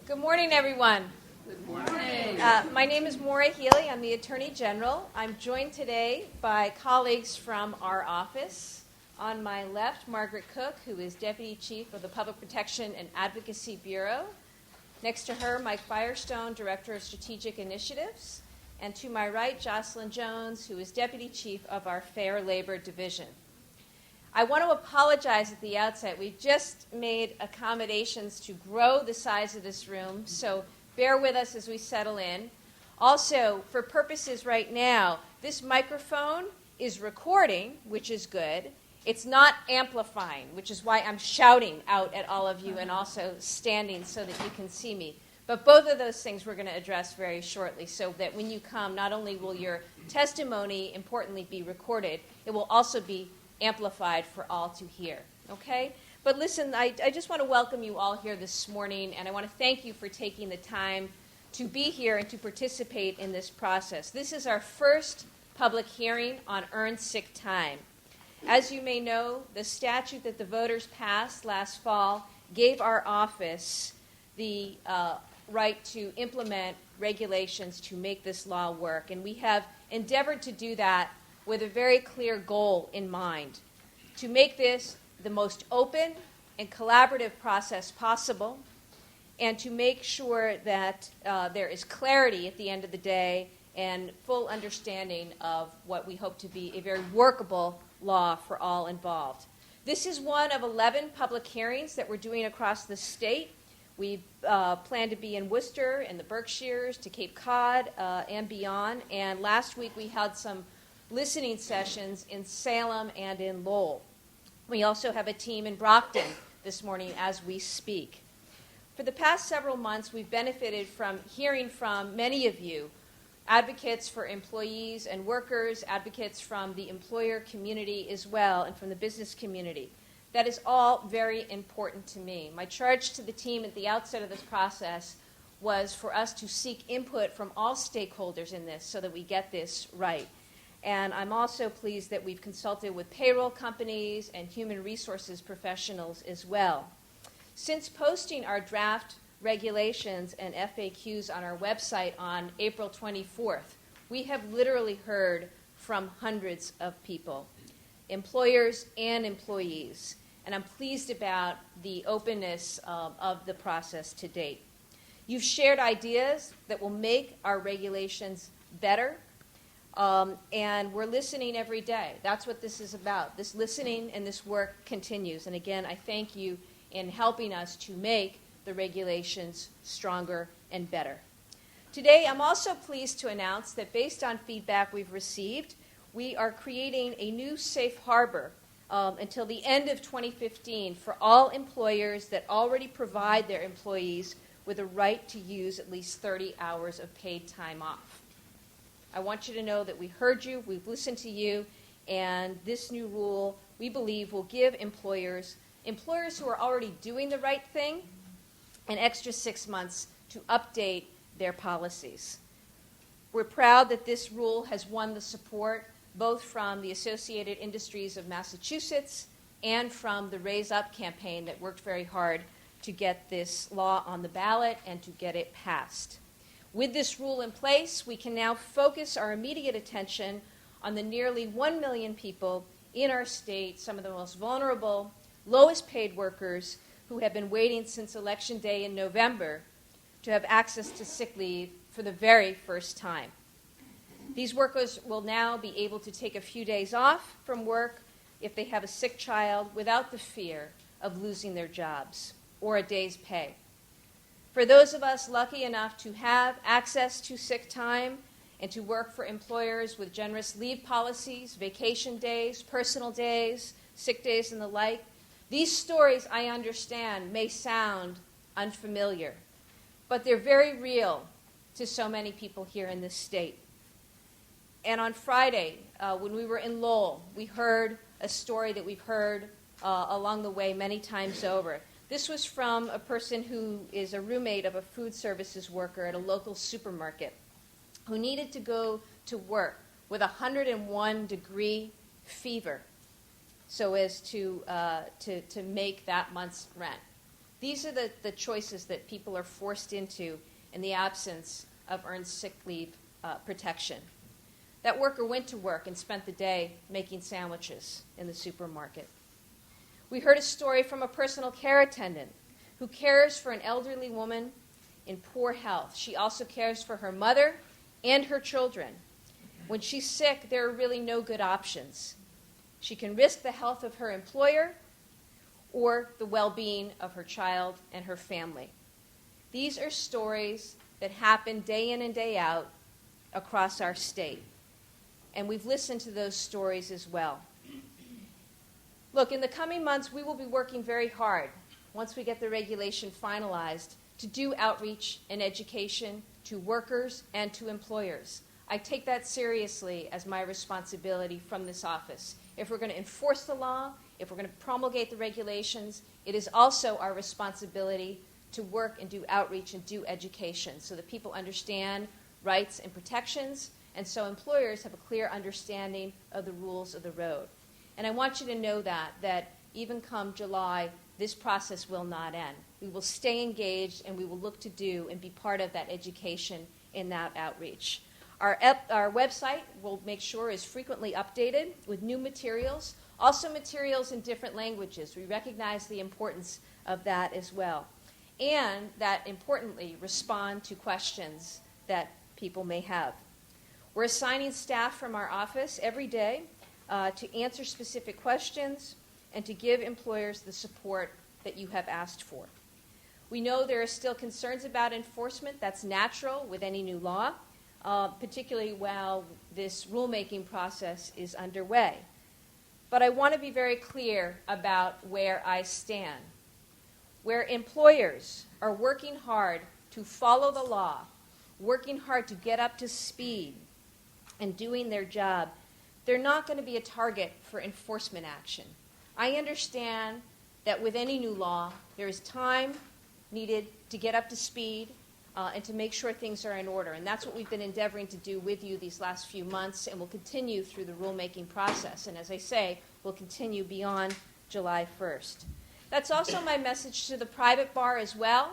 Good morning, everyone. Good morning. My name is Maura Healy. I'm the Attorney General. I'm joined today by colleagues from our office. On my left, Margaret Cook, who is Deputy Chief of the Public Protection and Advocacy Bureau. Next to her, Mike Firestone, Director of Strategic Initiatives. And to my right, Jocelyn Jones, who is Deputy Chief of our Fair Labor Division. I want to apologize at the outset. We've just made accommodations to grow the size of this room, so bear with us as we settle in. Also, for purposes right now, this microphone is recording, which is good. It's not amplifying, which is why I'm shouting out at all of you and also standing so that you can see me. But both of those things we're going to address very shortly so that when you come, not only will your testimony importantly be recorded, it will also be amplified for all to hear, okay? But listen, I just want to welcome you all here this morning, and I want to thank you for taking the time to be here and to participate in this process. This is our first public hearing on earned sick time. As you may know, the statute that the voters passed last fall gave our office the right to implement regulations to make this law work, and we have endeavored to do that with a very clear goal in mind, to make this the most open and collaborative process possible, and to make sure that there is clarity at the end of the day and full understanding of what we hope to be a very workable law for all involved. This is one of 11 public hearings that we're doing across the state. We plan to be in Worcester, in the Berkshires, to Cape Cod, and beyond. And last week we had some listening sessions in Salem and in Lowell. We also have a team in Brockton this morning as we speak. For the past several months, we've benefited from hearing from many of you, advocates for employees and workers, advocates from the employer community as well, and from the business community. That is all very important to me. My charge to the team at the outset of this process was for us to seek input from all stakeholders in this so that we get this right. And I'm also pleased that we've consulted with payroll companies and human resources professionals as well. Since posting our draft regulations and FAQs on our website on April 24th, we have literally heard from hundreds of people, employers and employees, and I'm pleased about the openness of the process to date. You've shared ideas that will make our regulations better, and we're listening every day. That's what this is about. This listening and this work continues. And again, I thank you in helping us to make the regulations stronger and better. Today, I'm also pleased to announce that based on feedback we've received, we are creating a new safe harbor until the end of 2015 for all employers that already provide their employees with a right to use at least 30 hours of paid time off. I want you to know that we heard you, we've listened to you, and this new rule, we believe, will give employers who are already doing the right thing an extra 6 months to update their policies. We're proud that this rule has won the support both from the Associated Industries of Massachusetts and from the Raise Up campaign that worked very hard to get this law on the ballot and to get it passed. With this rule in place, we can now focus our immediate attention on the nearly 1 million people in our state, some of the most vulnerable, lowest paid workers who have been waiting since Election Day in November to have access to sick leave for the very first time. These workers will now be able to take a few days off from work if they have a sick child without the fear of losing their jobs or a day's pay. For those of us lucky enough to have access to sick time and to work for employers with generous leave policies, vacation days, personal days, sick days, and the like, these stories, I understand, may sound unfamiliar, but they're very real to so many people here in this state. And on Friday, when we were in Lowell, we heard a story that we've heard along the way many times over. This was from a person who is a roommate of a food services worker at a local supermarket who needed to go to work with a 101-degree fever so as to make that month's rent. These are the choices that people are forced into in the absence of earned sick leave protection. That worker went to work and spent the day making sandwiches in the supermarket. We heard a story from a personal care attendant who cares for an elderly woman in poor health. She also cares for her mother and her children. When she's sick, there are really no good options. She can risk the health of her employer or the well-being of her child and her family. These are stories that happen day in and day out across our state. And we've listened to those stories as well. Look, in the coming months, we will be working very hard, once we get the regulation finalized, to do outreach and education to workers and to employers. I take that seriously as my responsibility from this office. If we're going to enforce the law, if we're going to promulgate the regulations, it is also our responsibility to work and do outreach and do education so that people understand rights and protections, and so employers have a clear understanding of the rules of the road. And I want you to know that even come July, this process will not end. We will stay engaged, and we will look to do and be part of that education and that outreach. Our website, we'll make sure, is frequently updated with new materials, also materials in different languages. We recognize the importance of that as well. And that, importantly, respond to questions that people may have. We're assigning staff from our office every day to answer specific questions and to give employers the support that you have asked for. We know there are still concerns about enforcement. That's natural with any new law, particularly while this rulemaking process is underway. But I want to be very clear about where I stand. Where employers are working hard to follow the law, working hard to get up to speed and doing their job, they're not going to be a target for enforcement action. I understand that with any new law, there is time needed to get up to speed and to make sure things are in order. And that's what we've been endeavoring to do with you these last few months, and will continue through the rulemaking process. And as I say, will continue beyond July 1st. That's also my message to the private bar as well.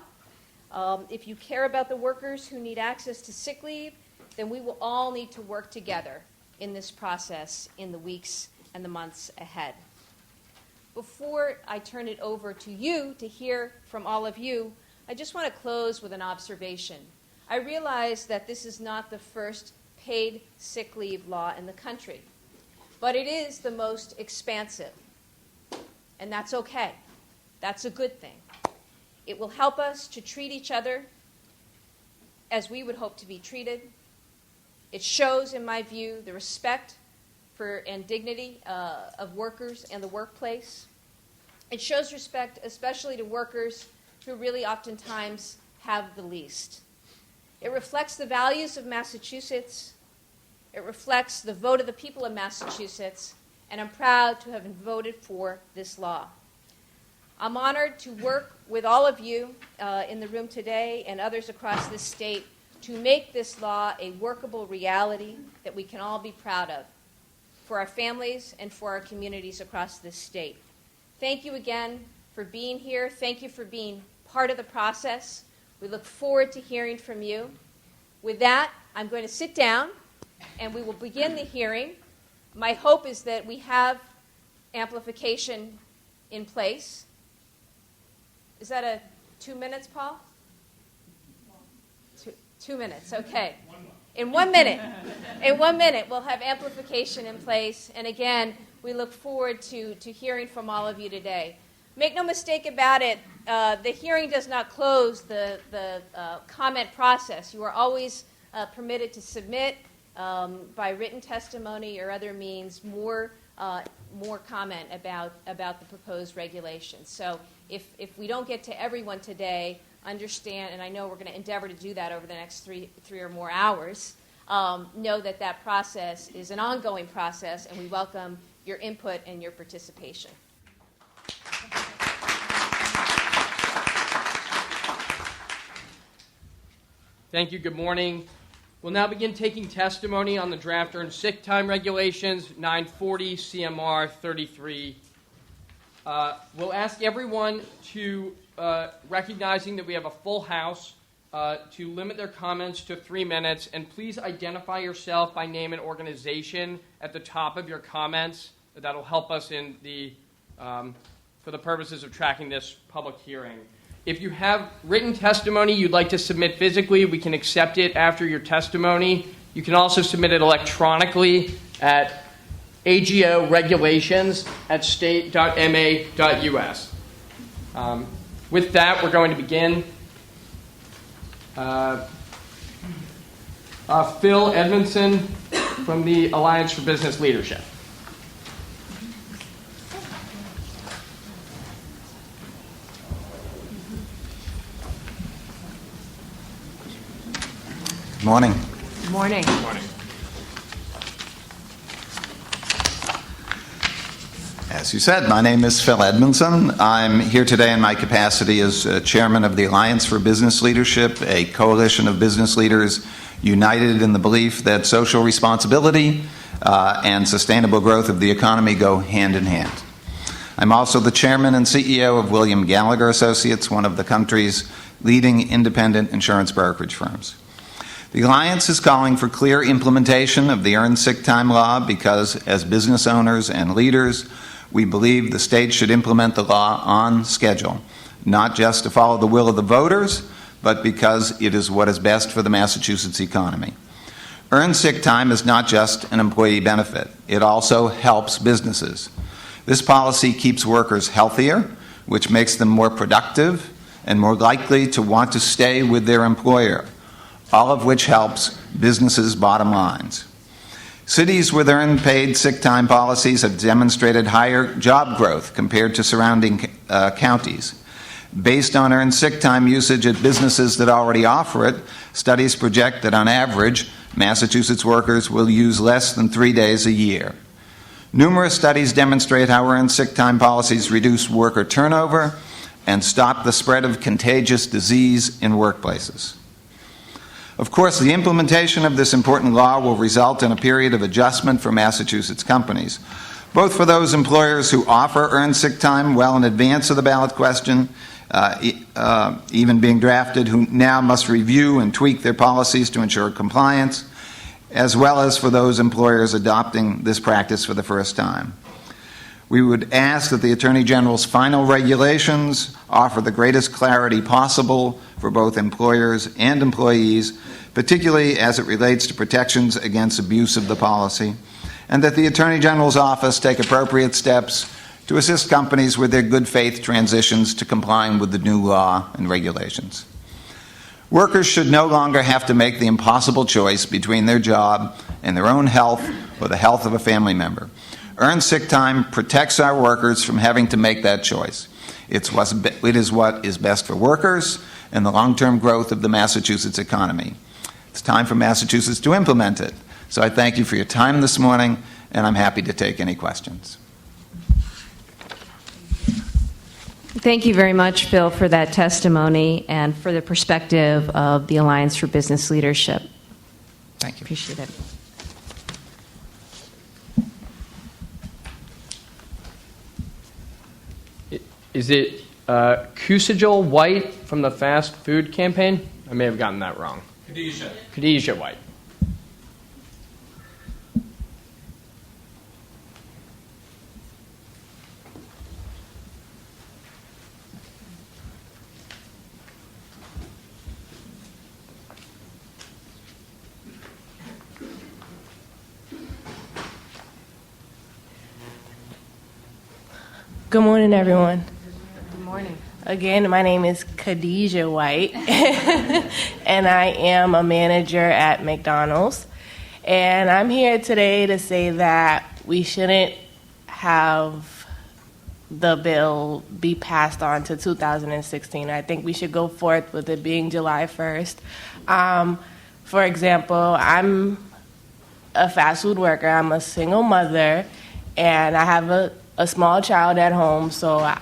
If you care about the workers who need access to sick leave, then we will all need to work together in this process in the weeks and the months ahead. Before I turn it over to you to hear from all of you, I just want to close with an observation. I realize that this is not the first paid sick leave law in the country, but it is the most expansive, and that's okay. That's a good thing. It will help us to treat each other as we would hope to be treated. It shows, in my view, the respect for and dignity of workers and the workplace. It shows respect especially to workers who really oftentimes have the least. It reflects the values of Massachusetts. It reflects the vote of the people of Massachusetts, and I'm proud to have voted for this law. I'm honored to work with all of you in the room today and others across this state to make this law a workable reality that we can all be proud of for our families and for our communities across this state. Thank you again for being here. Thank you for being part of the process. We look forward to hearing from you. With that, I'm going to sit down and we will begin the hearing. My hope is that we have amplification in place. Is that a 2 minutes, Paul? 2 minutes, okay. In 1 minute. In 1 minute, we'll have amplification in place. And again, we look forward to hearing from all of you today. Make no mistake about it, the hearing does not close the comment process. You are always permitted to submit by written testimony or other means more comment about the proposed regulations. So if we don't get to everyone today, understand, and I know we're going to endeavor to do that over the next three or more hours, know that process is an ongoing process, and we welcome your input and your participation. Thank you. Good morning. We'll now begin taking testimony on the draft earned sick time regulations, 940 CMR 33. We'll ask everyone to recognizing that we have a full house, to limit their comments to 3 minutes, and please identify yourself by name and organization at the top of your comments. That'll help us in for the purposes of tracking this public hearing. If you have written testimony you'd like to submit physically, we can accept it after your testimony. You can also submit it electronically at agoregulations@state.ma.us. With that, we're going to begin. Phil Edmondson from the Alliance for Business Leadership. Good morning. Good morning. Good morning. As you said, my name is Phil Edmondson. I'm here today in my capacity as chairman of the Alliance for Business Leadership, a coalition of business leaders united in the belief that social responsibility and sustainable growth of the economy go hand in hand. I'm also the chairman and CEO of William Gallagher Associates, one of the country's leading independent insurance brokerage firms. The Alliance is calling for clear implementation of the Earned Sick Time Law because, as business owners and leaders, we believe the state should implement the law on schedule, not just to follow the will of the voters, but because it is what is best for the Massachusetts economy. Earned sick time is not just an employee benefit. It also helps businesses. This policy keeps workers healthier, which makes them more productive and more likely to want to stay with their employer, all of which helps businesses' bottom lines. Cities with earned paid sick time policies have demonstrated higher job growth compared to surrounding counties. Based on earned sick time usage at businesses that already offer it, studies project that on average, Massachusetts workers will use less than 3 days a year. Numerous studies demonstrate how earned sick time policies reduce worker turnover and stop the spread of contagious disease in workplaces. Of course, the implementation of this important law will result in a period of adjustment for Massachusetts companies, both for those employers who offer earned sick time well in advance of the ballot question, even being drafted, who now must review and tweak their policies to ensure compliance, as well as for those employers adopting this practice for the first time. We would ask that the Attorney General's final regulations offer the greatest clarity possible for both employers and employees, particularly as it relates to protections against abuse of the policy, and that the Attorney General's office take appropriate steps to assist companies with their good faith transitions to complying with the new law and regulations. Workers should no longer have to make the impossible choice between their job and their own health or the health of a family member. Earned sick time protects our workers from having to make that choice. It is what is best for workers and the long-term growth of the Massachusetts economy. It's time for Massachusetts to implement it. So I thank you for your time this morning, and I'm happy to take any questions. Thank you very much, Phil, for that testimony and for the perspective of the Alliance for Business Leadership. Thank you. Appreciate it. Is it Kusajal White from the fast food campaign? I may have gotten that wrong. Khadijah White. Good morning, everyone. Good morning. Again, my name is Khadijah White, and I am a manager at McDonald's. And I'm here today to say that we shouldn't have the bill be passed on to 2016. I think we should go forth with it being July 1st. For example, I'm a fast food worker. I'm a single mother, and I have a small child at home, so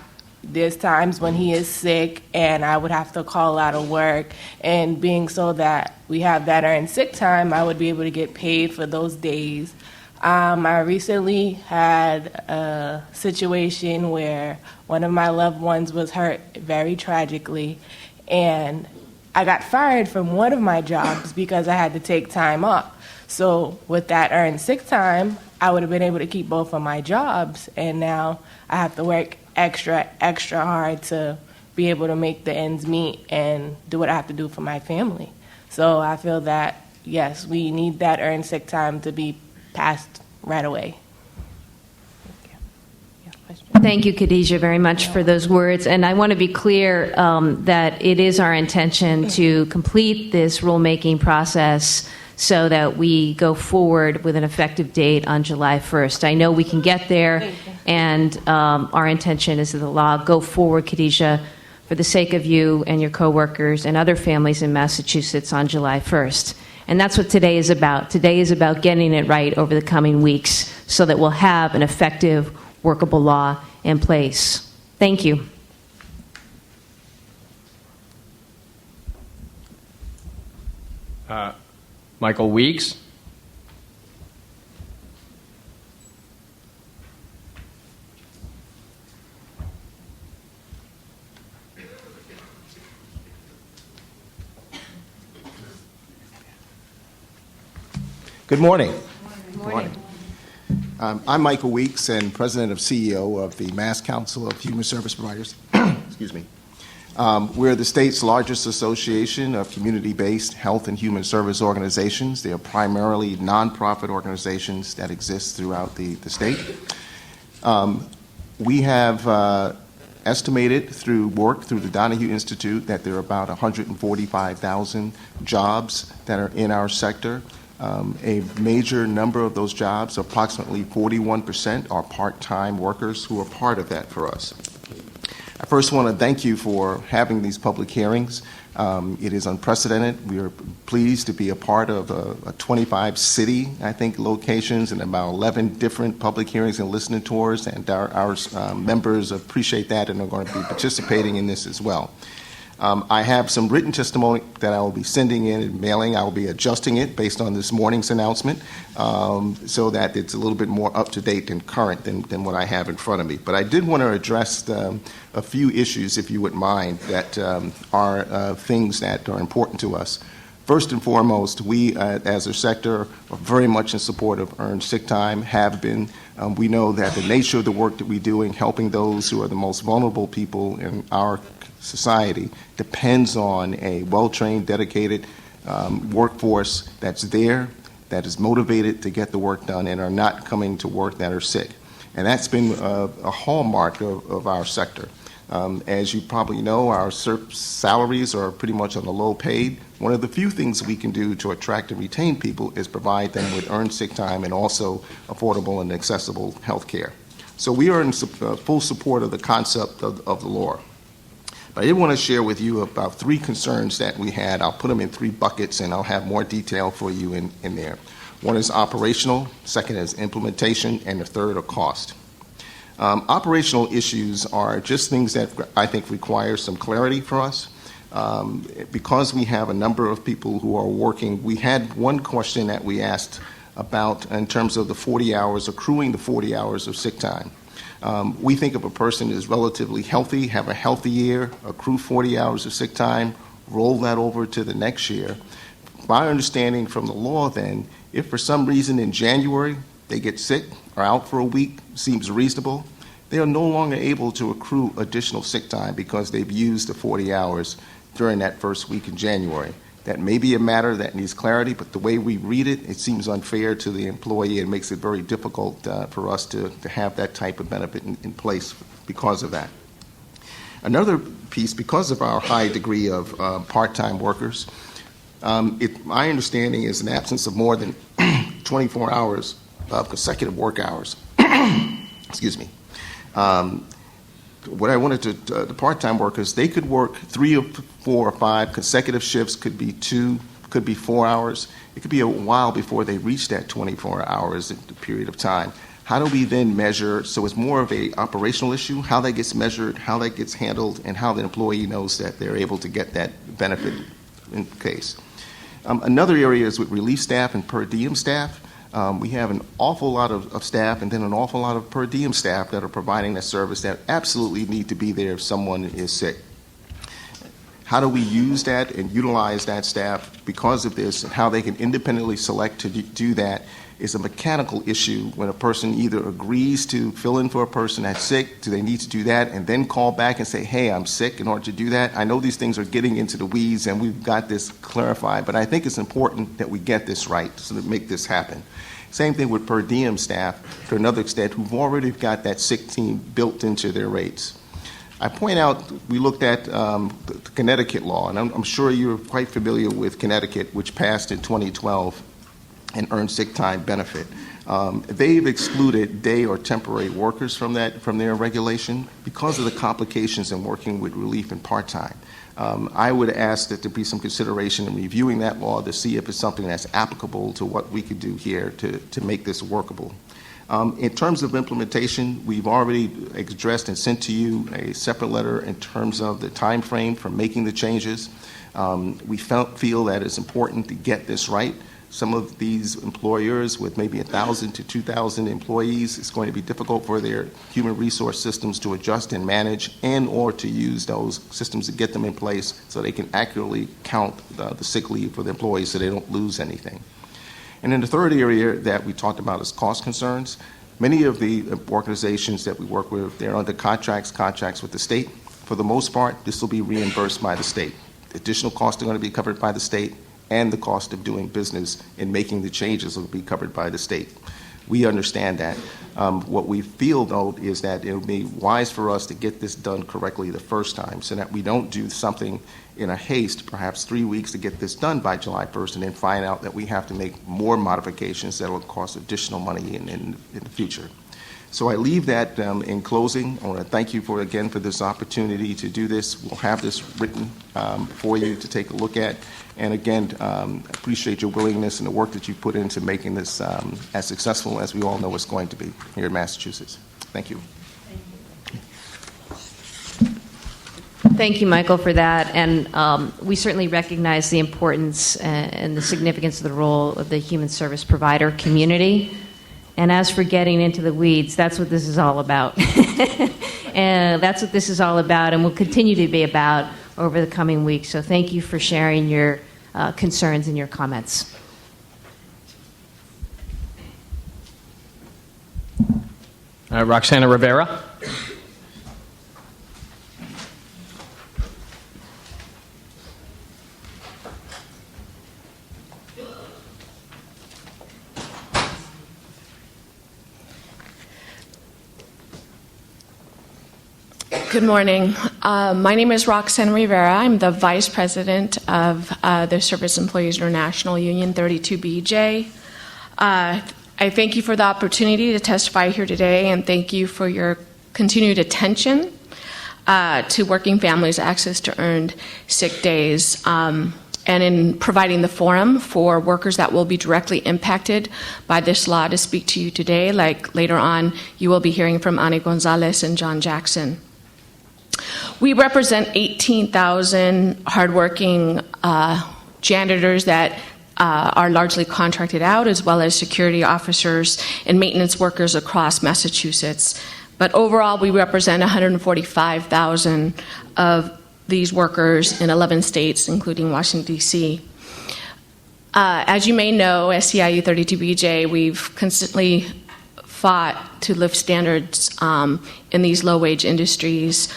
there's times when he is sick and I would have to call out of work, and being so that we have that earned sick time, I would be able to get paid for those days. I recently had a situation where one of my loved ones was hurt very tragically, and I got fired from one of my jobs because I had to take time off. So with that earned sick time, I would have been able to keep both of my jobs, and now I have to work extra hard to be able to make the ends meet and do what I have to do for my family. So I feel that, yes, we need that earned sick time to be passed right away. Thank you, Khadijah, very much for those words. And I want to be clear that it is our intention to complete this rulemaking process so that we go forward with an effective date on July 1st. I know we can get there, and our intention is that the law go forward, Khadijah, for the sake of you and your coworkers and other families in Massachusetts on July 1st. And that's what today is about. Today is about getting it right over the coming weeks so that we'll have an effective, workable law in place. Thank you. Michael Weeks. Good morning. Good morning. I'm Michael Weeks, and President of CEO of the Mass Council of Human Service Providers. Excuse me. We're the state's largest association of community-based health and human service organizations. They are primarily nonprofit organizations that exist throughout the state. We have estimated through work through the Donahue Institute that there are about 145,000 jobs that are in our sector. A major number of those jobs, approximately 41%, are part-time workers who are part of that for us. I first want to thank you for having these public hearings. It is unprecedented. We are pleased to be a part of a 25 city, I think, locations and about 11 different public hearings and listening tours, and our members appreciate that and are going to be participating in this as well. I have some written testimony that I will be sending in and mailing. I will be adjusting it based on this morning's announcement so that it's a little bit more up-to-date and current than what I have in front of me. But I did want to address a few issues, if you wouldn't mind, that are things that are important to us. First and foremost, we as a sector are very much in support of earned sick time, have been. We know that the nature of the work that we do in helping those who are the most vulnerable people in our society depends on a well-trained, dedicated workforce that's there, that is motivated to get the work done and are not coming to work that are sick. And that's been a hallmark of our sector. As you probably know, our salaries are pretty much on the low paid. One of the few things we can do to attract and retain people is provide them with earned sick time and also affordable and accessible health care. So we are in full support of the concept of the law. But I did want to share with you about three concerns that we had. I'll put them in three buckets, and I'll have more detail for you in there. One is operational, second is implementation, and the third are cost. Operational issues are just things that I think require some clarity for us. Because we have a number of people who are working, we had one question that we asked about in terms of the 40 hours, accruing the 40 hours of sick time. We think if a person is relatively healthy, have a healthy year, accrue 40 hours of sick time, roll that over to the next year. My understanding from the law then, if for some reason in January they get sick or out for a week, seems reasonable, they are no longer able to accrue additional sick time because they've used the 40 hours during that first week in January. That may be a matter that needs clarity, but the way we read it, it seems unfair to the employee and makes it very difficult for us to have that type of benefit in place because of that. Another piece, because of our high degree of part-time workers, my understanding is an absence of more than 24 hours of consecutive work hours. Excuse me. What I wanted to, the part-time workers, they could work 3 or 4 or 5 consecutive shifts, could be 2, could be 4 hours. It could be a while before they reach that 24 hours period of time. How do we then measure? So it's more of a operational issue, how that gets measured, how that gets handled, and how the employee knows that they're able to get that benefit in case. Another area is with relief staff and per diem staff. We have an awful lot of staff and then an awful lot of per diem staff that are providing that service that absolutely need to be there if someone is sick. How do we use that and utilize that staff because of this, and how they can independently select to do that is a mechanical issue. When a person either agrees to fill in for a person that's sick, do they need to do that and then call back and say, hey, I'm sick in order to do that? I know these things are getting into the weeds and we've got this clarified, but I think it's important that we get this right so that make this happen. Same thing with per diem staff, to another extent, who've already got that sick team built into their rates. I point out, we looked at the Connecticut law, and I'm sure you're quite familiar with Connecticut, which passed in 2012 and earned sick time benefit. They've excluded day or temporary workers from their regulation because of the complications in working with relief and part-time. I would ask that there be some consideration in reviewing that law to see if it's something that's applicable to what we could do here to make this workable. In terms of implementation, we've already addressed and sent to you a separate letter in terms of the time frame for making the changes. We feel that it's important to get this right. Some of these employers with maybe 1,000 to 2,000 employees, it's going to be difficult for their human resource systems to adjust and manage and or to use those systems to get them in place so they can accurately count the sick leave for the employees so they don't lose anything. And then the third area that we talked about is cost concerns. Many of the organizations that we work with, they're under contracts with the state. For the most part, this will be reimbursed by the state. The additional costs are going to be covered by the state, and the cost of doing business and making the changes will be covered by the state. We understand that. What we feel, though, is that it would be wise for us to get this done correctly the first time so that we don't do something in a haste, perhaps 3 weeks to get this done by July 1st, and then find out that we have to make more modifications that will cost additional money in the future. So I leave that in closing. I want to thank you again for this opportunity to do this. We'll have this written for you to take a look at. And again, appreciate your willingness and the work that you put into making this as successful as we all know it's going to be here in Massachusetts. Thank you. Thank you, Michael, for that. And we certainly recognize the importance and the significance of the role of the human service provider community. And as for getting into the weeds, that's what this is all about. And that's what this is all about and will continue to be about over the coming weeks. So thank you for sharing your concerns and your comments. Roxana Rivera. Good morning. My name is Roxanne Rivera. I'm the Vice President of the Service Employees International Union 32BJ. I thank you for the opportunity to testify here today, and thank you for your continued attention to working families' access to earned sick days, and in providing the forum for workers that will be directly impacted by this law to speak to you today. Like later on, you will be hearing from Ani Gonzalez and John Jackson. We represent 18,000 hardworking janitors that are largely contracted out, as well as security officers and maintenance workers across Massachusetts. But overall, we represent 145,000 of these workers in 11 states, including Washington, D.C. As you may know, as SEIU 32BJ, we've consistently fought to lift standards in these low-wage industries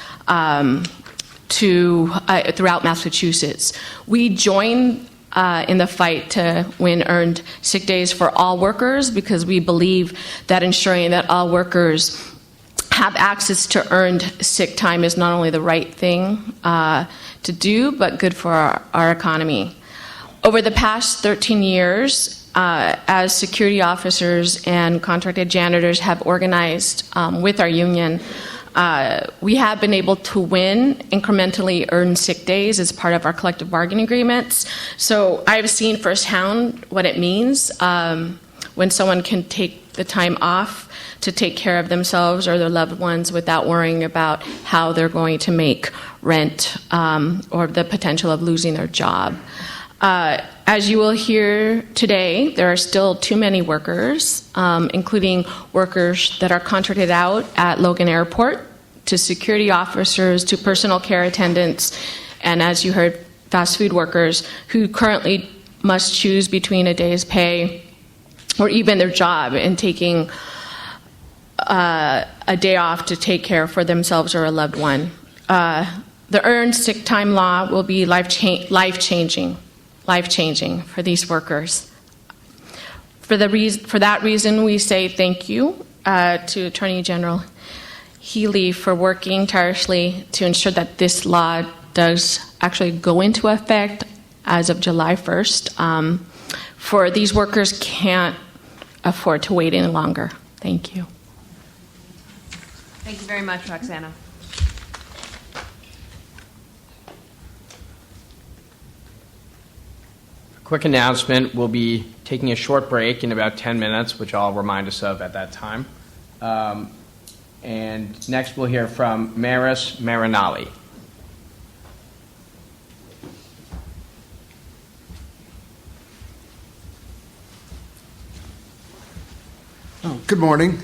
throughout Massachusetts. We join in the fight to win earned sick days for all workers because we believe that ensuring that all workers have access to earned sick time is not only the right thing to do, but good for our economy. Over the past 13 years, as security officers and contracted janitors have organized with our union, we have been able to win incrementally earned sick days as part of our collective bargaining agreements. So I've seen firsthand what it means when someone can take the time off to take care of themselves or their loved ones without worrying about how they're going to make rent or the potential of losing their job. As you will hear today, there are still too many workers, including workers that are contracted out at Logan Airport, to security officers, to personal care attendants, and as you heard, fast food workers who currently must choose between a day's pay or even their job and taking a day off to take care for themselves or a loved one. The earned sick time law will be life-changing for these workers. For that reason, we say thank you to Attorney General Healy for working tirelessly to ensure that this law does actually go into effect as of July 1st. For these workers can't afford to wait any longer. Thank you. Thank you very much, Roxana. Quick announcement, we'll be taking a short break in about 10 minutes, which I'll remind us of at that time. And next we'll hear from Maris Marinelli. Good morning.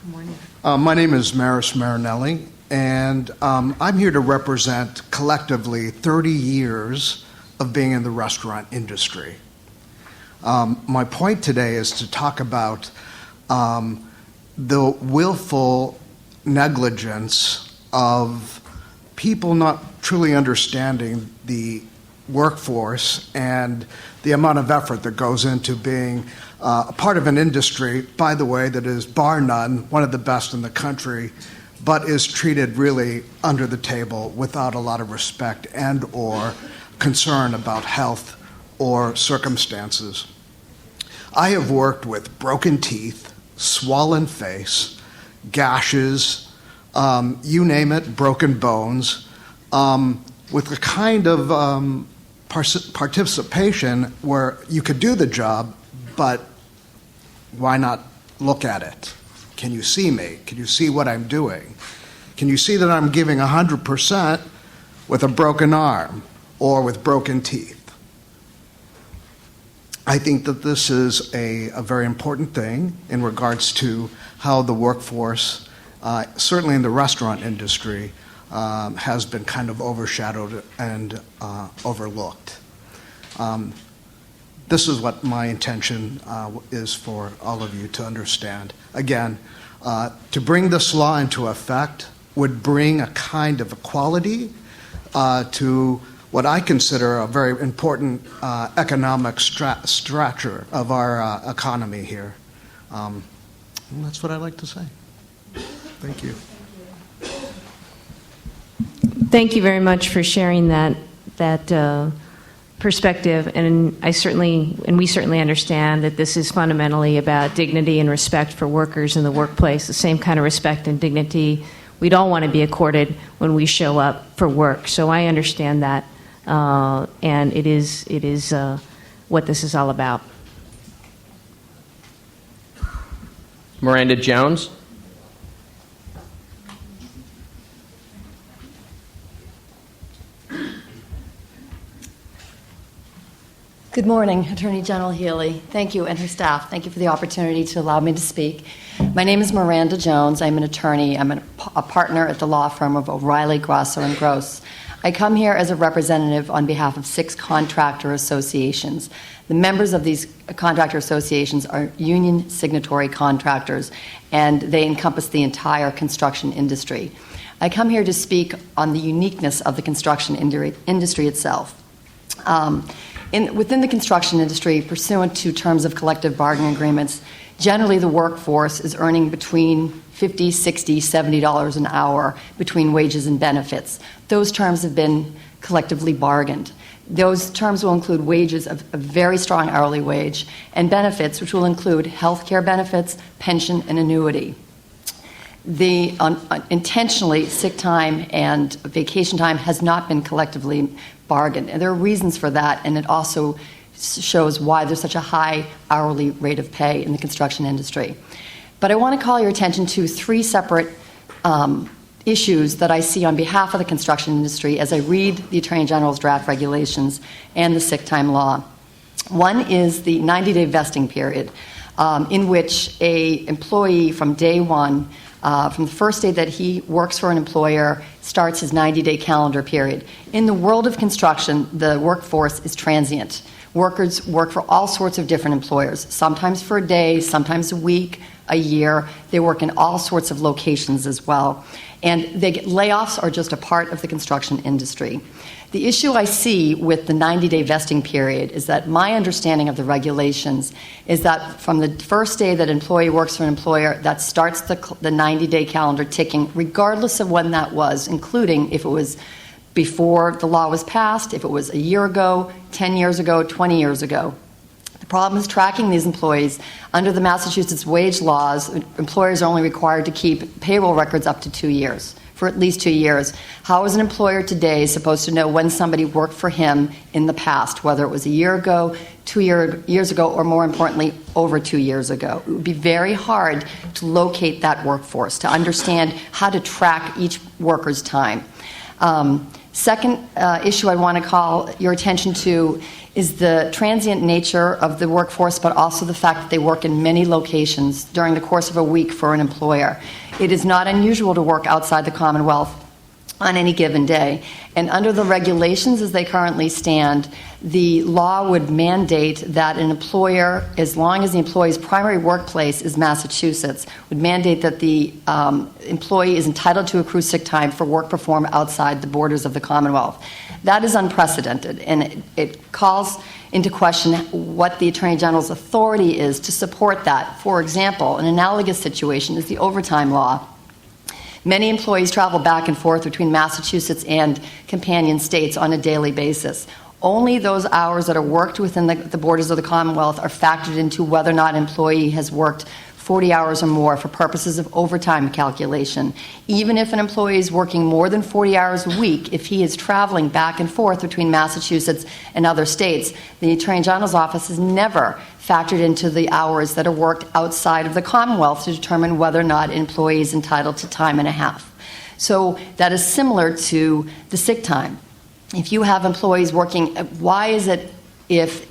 Good morning. My name is Maris Marinelli, and I'm here to represent collectively 30 years of being in the restaurant industry. My point today is to talk about the willful negligence of people not truly understanding the workforce and the amount of effort that goes into being a part of an industry, by the way, that is bar none, one of the best in the country, but is treated really under the table without a lot of respect and or concern about health or circumstances. I have worked with broken teeth, swollen face, gashes, you name it, broken bones, with the kind of participation where you could do the job, but why not look at it? Can you see me? Can you see what I'm doing? Can you see that I'm giving 100% with a broken arm or with broken teeth? I think that this is a very important thing in regards to how the workforce, certainly in the restaurant industry, has been kind of overshadowed and overlooked. This is what my intention is for all of you to understand. Again, to bring this law into effect would bring a kind of equality to what I consider a very important economic structure of our economy here. And that's what I'd like to say. Thank you. Thank you very much for sharing that perspective, and we certainly understand that this is fundamentally about dignity and respect for workers in the workplace, the same kind of respect and dignity we'd all want to be accorded when we show up for work. So I understand that, and it is what this is all about. Miranda Jones. Good morning, Attorney General Healy. Thank you, and her staff. Thank you for the opportunity to allow me to speak. My name is Miranda Jones. I'm an attorney. I'm a partner at the law firm of O'Reilly, Grosso, and Gross. I come here as a representative on behalf of 6 contractor associations. The members of these contractor associations are union signatory contractors, and they encompass the entire construction industry. I come here to speak on the uniqueness of the construction industry itself. Within the construction industry, pursuant to terms of collective bargaining agreements, generally the workforce is earning between $50, $60, $70 an hour between wages and benefits. Those terms have been collectively bargained. Those terms will include wages of a very strong hourly wage and benefits, which will include health care benefits, pension, and annuity. The intentionally sick time and vacation time has not been collectively bargained. And there are reasons for that, and it also shows why there's such a high hourly rate of pay in the construction industry. But I want to call your attention to 3 separate issues that I see on behalf of the construction industry as I read the Attorney General's draft regulations and the sick time law. One is the 90-day vesting period, in which a employee from day one, from the first day that he works for an employer, starts his 90-day calendar period. In the world of construction, the workforce is transient. Workers work for all sorts of different employers, sometimes for a day, sometimes a week, a year. They work in all sorts of locations as well. And layoffs are just a part of the construction industry. The issue I see with the 90-day vesting period is that my understanding of the regulations is that from the first day that an employee works for an employer, that starts the 90-day calendar ticking, regardless of when that was, including if it was before the law was passed, if it was a year ago, 10 years ago, 20 years ago. The problem is tracking these employees. Under the Massachusetts wage laws, employers are only required to keep payroll records up to 2 years, for at least 2 years. How is an employer today supposed to know when somebody worked for him in the past, whether it was a year ago, 2 years ago, or more importantly, over 2 years ago? It would be very hard to locate that workforce, to understand how to track each worker's time. Second issue I want to call your attention to is the transient nature of the workforce, but also the fact that they work in many locations during the course of a week for an employer. It is not unusual to work outside the Commonwealth on any given day. And under the regulations as they currently stand, the law would mandate that an employer, as long as the employee's primary workplace is Massachusetts, would mandate that the employee is entitled to accrue sick time for work performed outside the borders of the Commonwealth. That is unprecedented, and it calls into question what the Attorney General's authority is to support that. For example, an analogous situation is the overtime law. Many employees travel back and forth between Massachusetts and companion states on a daily basis. Only those hours that are worked within the borders of the Commonwealth are factored into whether or not an employee has worked 40 hours or more for purposes of overtime calculation. Even if an employee is working more than 40 hours a week, if he is traveling back and forth between Massachusetts and other states, the Attorney General's office has never factored into the hours that are worked outside of the Commonwealth to determine whether or not an employee is entitled to time and a half. So that is similar to the sick time. If you have employees working, why is it if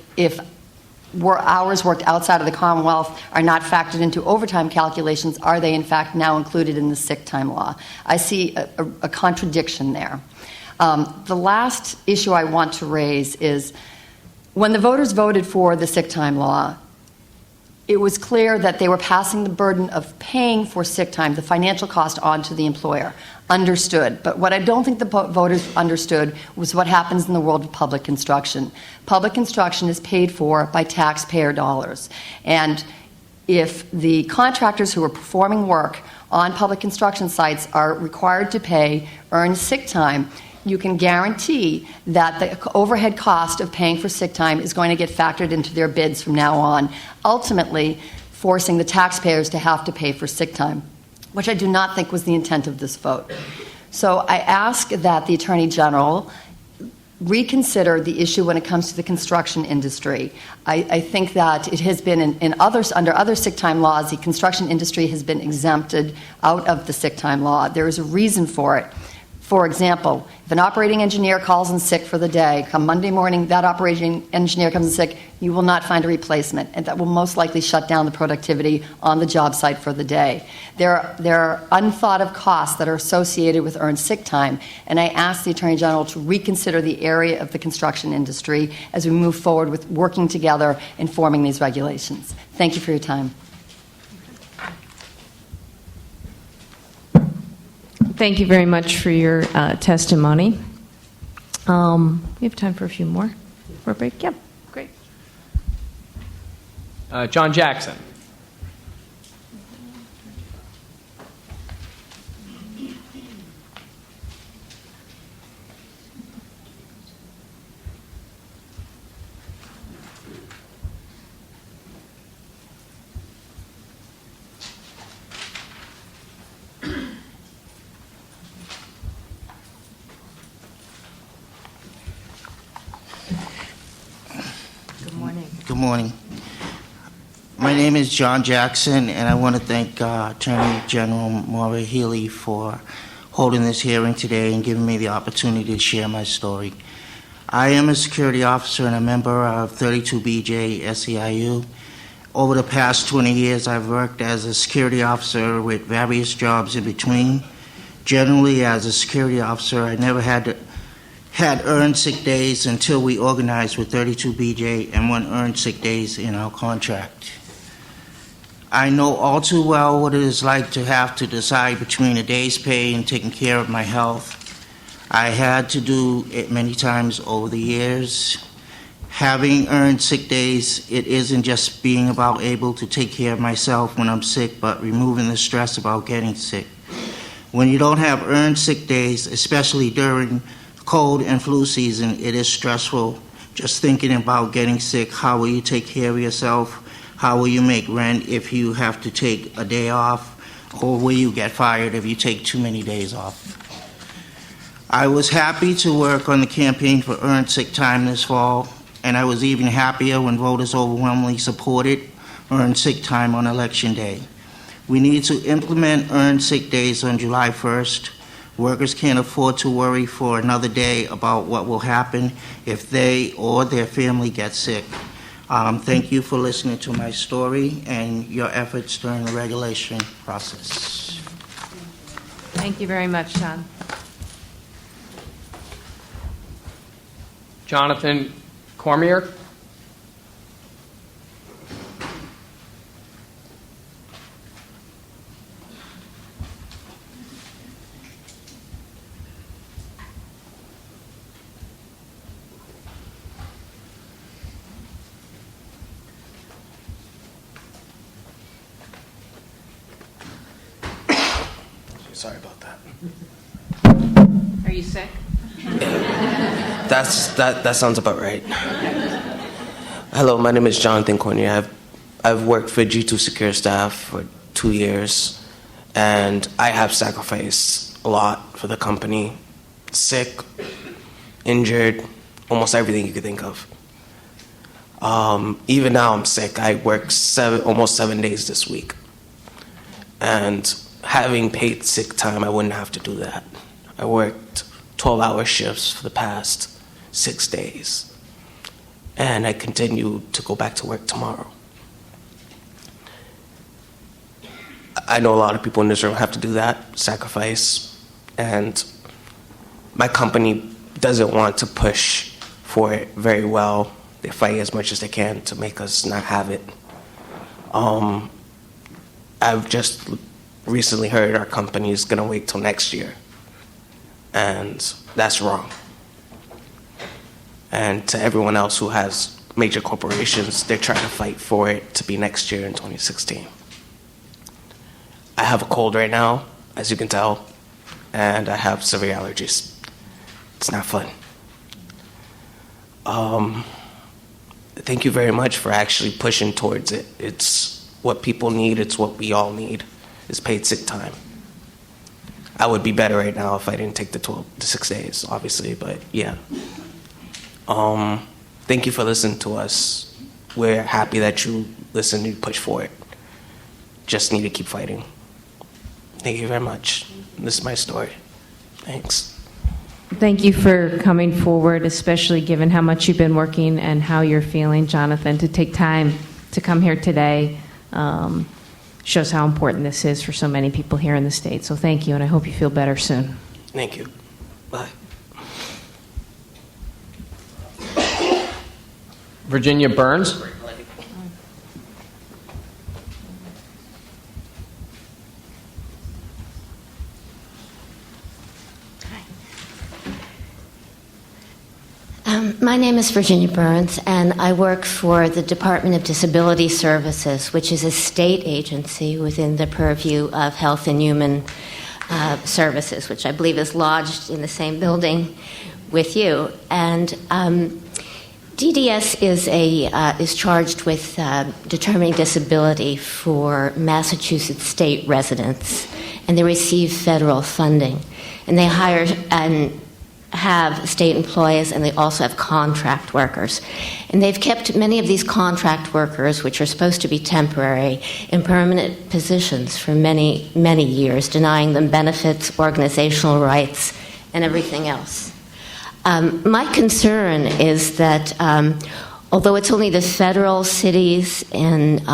hours worked outside of the Commonwealth are not factored into overtime calculations, are they in fact now included in the sick time law? I see a contradiction there. The last issue I want to raise is when the voters voted for the sick time law, it was clear that they were passing the burden of paying for sick time, the financial cost, onto the employer. Understood. But what I don't think the voters understood was what happens in the world of public construction. Public construction is paid for by taxpayer dollars. And if the contractors who are performing work on public construction sites are required to pay earned sick time, you can guarantee that the overhead cost of paying for sick time is going to get factored into their bids from now on, ultimately forcing the taxpayers to have to pay for sick time, which I do not think was the intent of this vote. So I ask that the Attorney General reconsider the issue when it comes to the construction industry. I think that it has been under other sick time laws, the construction industry has been exempted out of the sick time law. There is a reason for it. For example, if an operating engineer calls in sick for the day, come Monday morning, that operating engineer comes in sick, you will not find a replacement, and that will most likely shut down the productivity on the job site for the day. There are unthought of costs that are associated with earned sick time, and I ask the Attorney General to reconsider the area of the construction industry as we move forward with working together and forming these regulations. Thank you for your time. Thank you very much for your testimony. We have time for a few more. For a break? Yep, great. John Jackson. Good morning. My name is John Jackson, and I want to thank Attorney General Maura Healey for holding this hearing today and giving me the opportunity to share my story. I am a security officer and a member of 32BJ SEIU. Over the past 20 years, I've worked as a security officer with various jobs in between. Generally, as a security officer, I never had earned sick days until we organized with 32BJ and won earned sick days in our contract. I know all too well what it is like to have to decide between a day's pay and taking care of my health. I had to do it many times over the years. Having earned sick days, it isn't just being about able to take care of myself when I'm sick, but removing the stress about getting sick. When you don't have earned sick days, especially during cold and flu season, it is stressful. Just thinking about getting sick, how will you take care of yourself? How will you make rent if you have to take a day off? Or will you get fired if you take too many days off? I was happy to work on the campaign for earned sick time this fall, and I was even happier when voters overwhelmingly supported earned sick time on Election Day. We need to implement earned sick days on July 1st. Workers can't afford to worry for another day about what will happen if they or their family get sick. Thank you for listening to my story and your efforts during the regulation process. Thank you very much, Sean. Jonathan Cormier. Sorry about that. Are you sick? That sounds about right. Hello, my name is Jonathan Cornier. I've worked for G2 Secure Staff for 2 years, and I have sacrificed a lot for the company. Sick, injured, almost everything you could think of. Even now I'm sick. I work almost 7 days this week. And having paid sick time, I wouldn't have to do that. I worked 12-hour shifts for the past 6 days. And I continue to go back to work tomorrow. I know a lot of people in this room have to do that, sacrifice, and my company doesn't want to push for it very well. They fight as much as they can to make us not have it. I've just recently heard our company is going to wait till next year, and that's wrong. And to everyone else who has major corporations, they're trying to fight for it to be next year in 2016. I have a cold right now, as you can tell, and I have severe allergies. It's not fun. Thank you very much for actually pushing towards it. It's what people need, it's what we all need, is paid sick time. I would be better right now if I didn't take the 6 days, obviously, but yeah. Thank you for listening to us. We're happy that you listen and you push for it. Just need to keep fighting. Thank you very much. This is my story. Thanks. Thank you for coming forward, especially given how much you've been working and how you're feeling, Jonathan. To take time to come here today shows how important this is for so many people here in the state. So thank you, and I hope you feel better soon. Thank you. Bye. Virginia Burns. My name is Virginia Burns, and I work for the Department of Disability Services, which is a state agency within the purview of Health and Human Services, which I believe is lodged in the same building with you. And DDS is charged with determining disability for Massachusetts state residents, and they receive federal funding. And they hire have state employees and they also have contract workers. And they've kept many of these contract workers, which are supposed to be temporary, in permanent positions for many, many years, denying them benefits, organizational rights, and everything else. My concern is that although it's only the federal cities and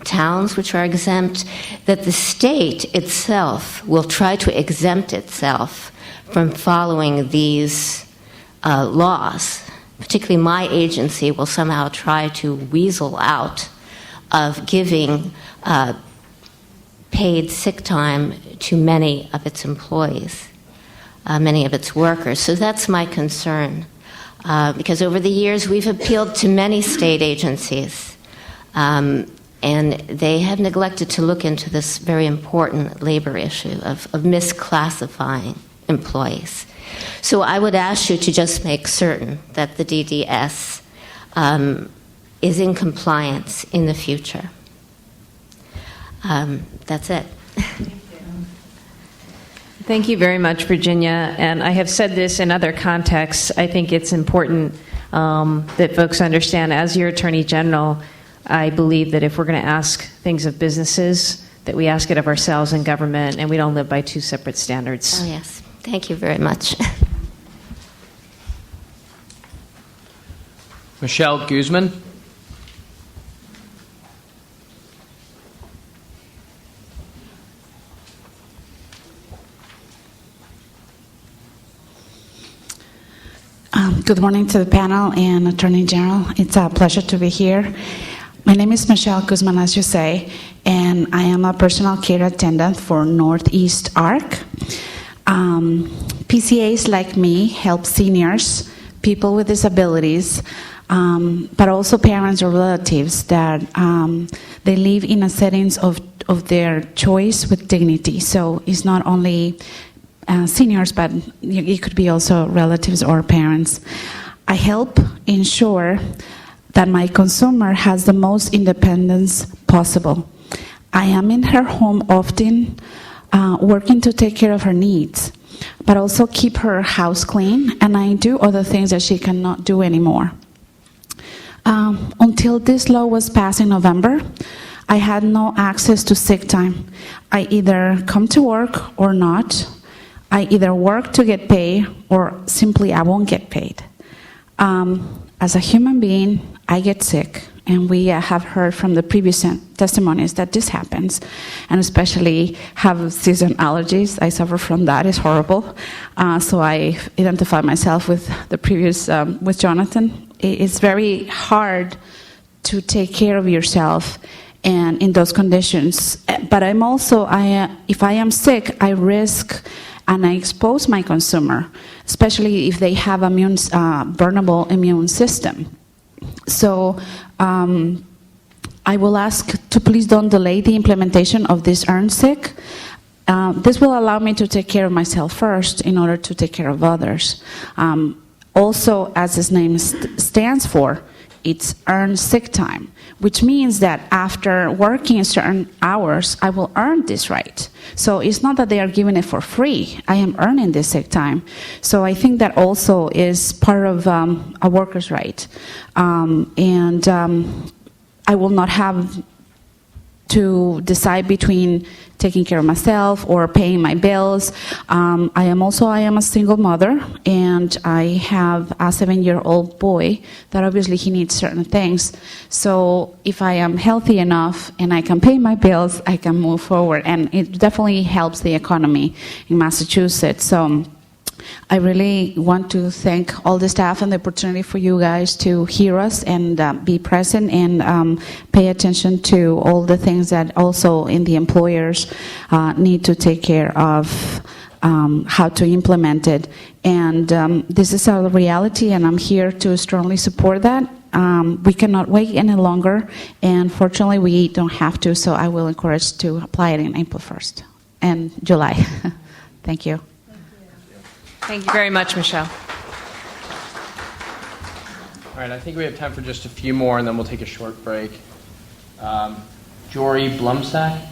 towns which are exempt, that the state itself will try to exempt itself from following these laws. Particularly my agency will somehow try to weasel out of giving paid sick time to many of its employees, many of its workers. So that's my concern. Because over the years we've appealed to many state agencies, and they have neglected to look into this very important labor issue of misclassifying employees. So I would ask you to just make certain that the DDS is in compliance in the future. That's it. Thank you very much, Virginia. And I have said this in other contexts. I think it's important that folks understand, as your Attorney General, I believe that if we're going to ask things of businesses, that we ask it of ourselves in government, and we don't live by two separate standards. Oh, yes. Thank you very much. Michelle Guzman. Good morning to the panel and Attorney General. It's a pleasure to be here. My name is Michelle Guzman, as you say, and I am a personal care attendant for Northeast ARC. PCAs like me help seniors, people with disabilities, but also parents or relatives that they live in a settings of their choice with dignity. So it's not only seniors, but it could be also relatives or parents. I help ensure that my consumer has the most independence possible. I am in her home often, working to take care of her needs, but also keep her house clean, and I do other things that she cannot do anymore. Until this law was passed in November, I had no access to sick time. I either come to work or not. I either work to get paid or simply I won't get paid. As a human being, I get sick, and we have heard from the previous testimonies that this happens, and especially have season allergies. I suffer from that. It's horrible. So I identify myself with the previous, with Jonathan. It's very hard to take care of yourself and in those conditions. But I'm also, if I am sick, I risk and I expose my consumer, especially if they have vulnerable immune system. So I will ask to please don't delay the implementation of this earned sick. This will allow me to take care of myself first in order to take care of others. Also, as its name stands for, it's earned sick time, which means that after working certain hours, I will earn this right. So it's not that they are giving it for free. I am earning this sick time. So I think that also is part of a worker's right. And I will not have to decide between taking care of myself or paying my bills. I am a single mother, and I have a 7-year-old boy that obviously he needs certain things. So if I am healthy enough and I can pay my bills, I can move forward, and it definitely helps the economy in Massachusetts. So I really want to thank all the staff and the opportunity for you guys to hear us and be present and pay attention to all the things that also in the employers need to take care of, how to implement it. And this is our reality, and I'm here to strongly support that. We cannot wait any longer, and fortunately we don't have to, so I will encourage to apply it in April 1st and July. Thank you. Thank you very much, Michelle. All right, I think we have time for just a few more, and then we'll take a short break. Jory Blumstack.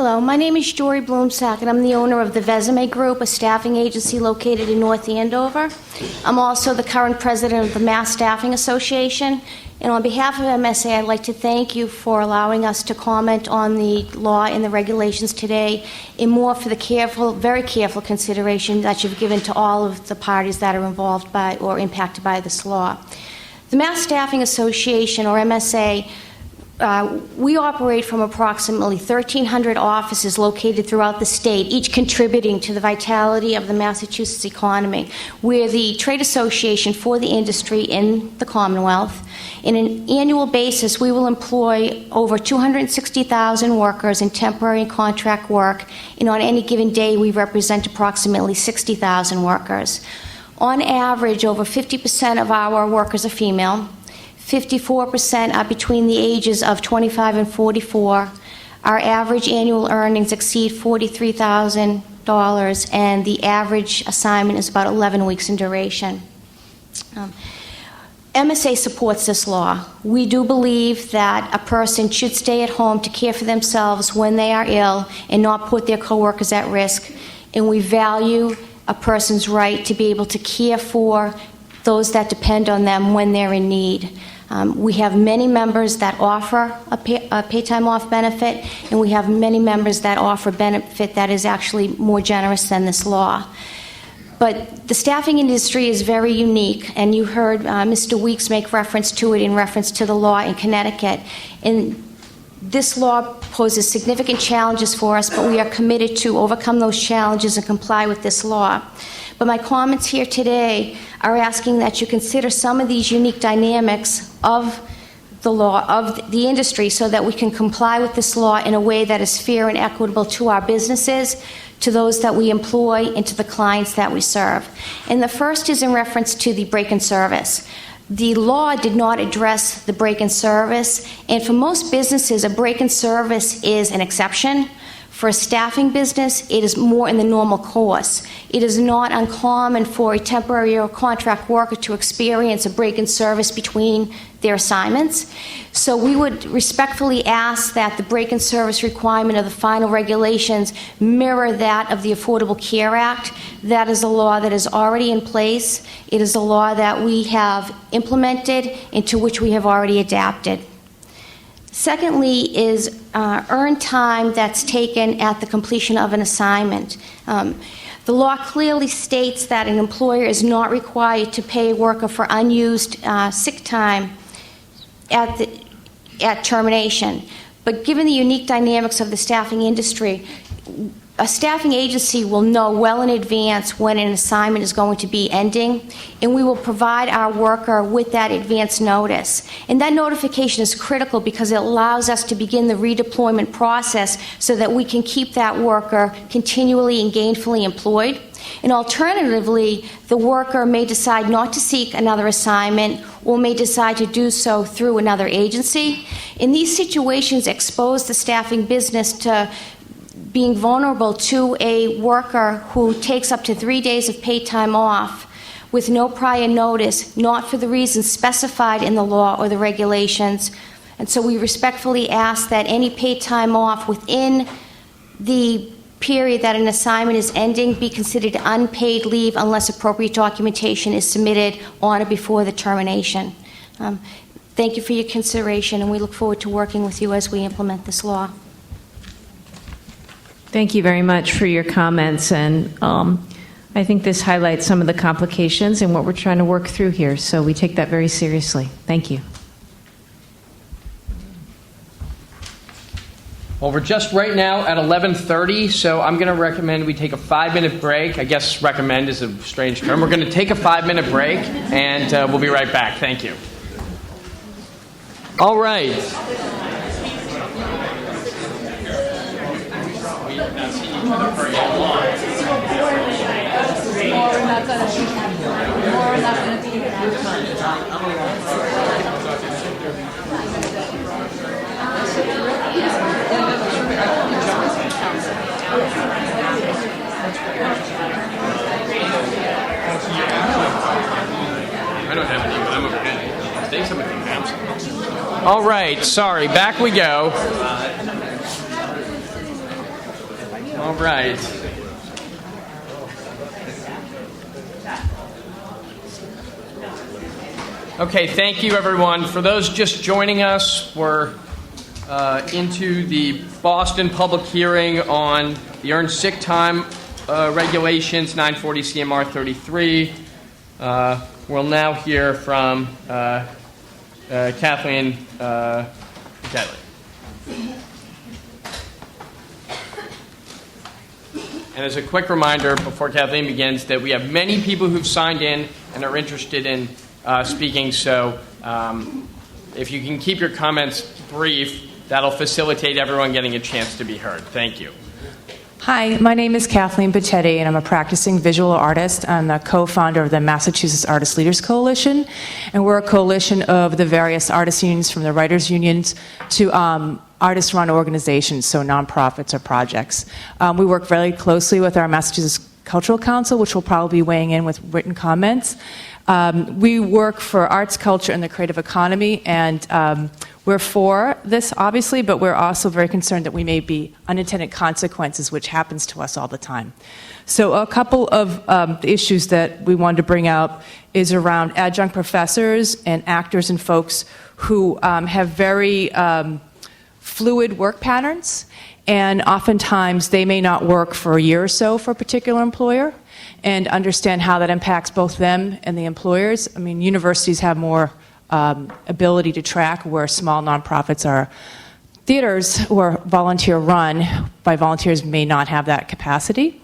Hello, my name is Jory Bloomsack, and I'm the owner of the Vesume Group, a staffing agency located in North Andover. I'm also the current president of the Mass Staffing Association. And on behalf of MSA, I'd like to thank you for allowing us to comment on the law and the regulations today, and more for the careful, very careful consideration that you've given to all of the parties that are involved by or impacted by this law. The Mass Staffing Association, or MSA, we operate from approximately 1,300 offices located throughout the state, each contributing to the vitality of the Massachusetts economy. We're the trade association for the industry in the Commonwealth. In an annual basis, we will employ over 260,000 workers in temporary and contract work, and on any given day, we represent approximately 60,000 workers. On average, over 50% of our workers are female. 54% are between the ages of 25 and 44. Our average annual earnings exceed $43,000, and the average assignment is about 11 weeks in duration. MSA supports this law. We do believe that a person should stay at home to care for themselves when they are ill and not put their coworkers at risk, and we value a person's right to be able to care for those that depend on them when they're in need. We have many members that offer a pay time off benefit, and we have many members that offer benefit that is actually more generous than this law. But the staffing industry is very unique, and you heard Mr. Weeks make reference to it in reference to the law in Connecticut. And this law poses significant challenges for us, but we are committed to overcome those challenges and comply with this law. But my comments here today are asking that you consider some of these unique dynamics of the law, of the industry, so that we can comply with this law in a way that is fair and equitable to our businesses, to those that we employ, and to the clients that we serve. And the first is in reference to the break-in service. The law did not address the break-in service, and for most businesses, a break-in service is an exception. For a staffing business, it is more in the normal course. It is not uncommon for a temporary or contract worker to experience a break-in service between their assignments. So we would respectfully ask that the break-in service requirement of the final regulations mirror that of the Affordable Care Act. That is a law that is already in place. It is a law that we have implemented and to which we have already adapted. Secondly is earned time that's taken at the completion of an assignment. The law clearly states that an employer is not required to pay a worker for unused sick time at termination. But given the unique dynamics of the staffing industry, a staffing agency will know well in advance when an assignment is going to be ending, and we will provide our worker with that advance notice. And that notification is critical because it allows us to begin the redeployment process so that we can keep that worker continually and gainfully employed. And alternatively, the worker may decide not to seek another assignment or may decide to do so through another agency. In these situations, expose the staffing business to being vulnerable to a worker who takes up to 3 days of paid time off with no prior notice, not for the reasons specified in the law or the regulations. And so we respectfully ask that any paid time off within the period that an assignment is ending be considered unpaid leave unless appropriate documentation is submitted on or before the termination. Thank you for your consideration, and we look forward to working with you as we implement this law. Thank you very much for your comments, and I think this highlights some of the complications and what we're trying to work through here, so we take that very seriously. Thank you. Well, we're just right now at 11:30, so I'm going to recommend we take a 5-minute break. I guess recommend is a strange term. We're going to take a 5-minute break, and we'll be right back. Thank you. All right. I don't have any, but I'm okay. I think somebody can have some. All right, sorry, back we go. All right. Okay, thank you, everyone. For those just joining us, we're into the Boston public hearing on the earned sick time regulations, 940 CMR 33. We'll now hear from Kathleen Gedley. And as a quick reminder before Kathleen begins, that we have many people who've signed in and are interested in speaking, so if you can keep your comments brief, that'll facilitate everyone getting a chance to be heard. Thank you. Hi, my name is Kathleen Pachetti, and I'm a practicing visual artist. I'm the co-founder of the Massachusetts Artist Leaders Coalition, and we're a coalition of the various artist unions, from the writers' unions to artist-run organizations, so nonprofits or projects. We work very closely with our Massachusetts Cultural Council, which will probably be weighing in with written comments. We work for arts, culture, and the creative economy, and we're for this, obviously, but we're also very concerned that we may be unintended consequences, which happens to us all the time. So a couple of issues that we wanted to bring up is around adjunct professors and actors and folks who have very fluid work patterns, and oftentimes they may not work for a year or so for a particular employer, and understand how that impacts both them and the employers. I mean, universities have more ability to track, where small nonprofits are theaters or volunteer run by volunteers may not have that capacity.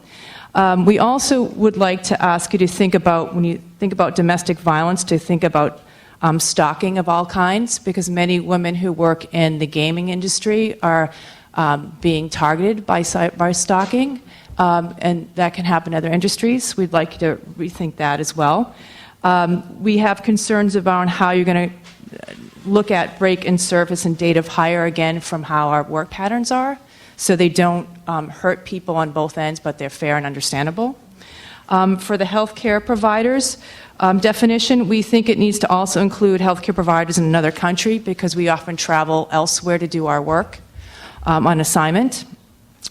We also would like to ask you to think about, when you think about domestic violence, to think about stalking of all kinds, because many women who work in the gaming industry are being targeted by stalking, and that can happen in other industries. We'd like you to rethink that as well. We have concerns about how you're going to look at break in service and date of hire, again, from how our work patterns are, so they don't hurt people on both ends, but they're fair and understandable. For the healthcare providers definition, we think it needs to also include healthcare providers in another country, because we often travel elsewhere to do our work on assignment,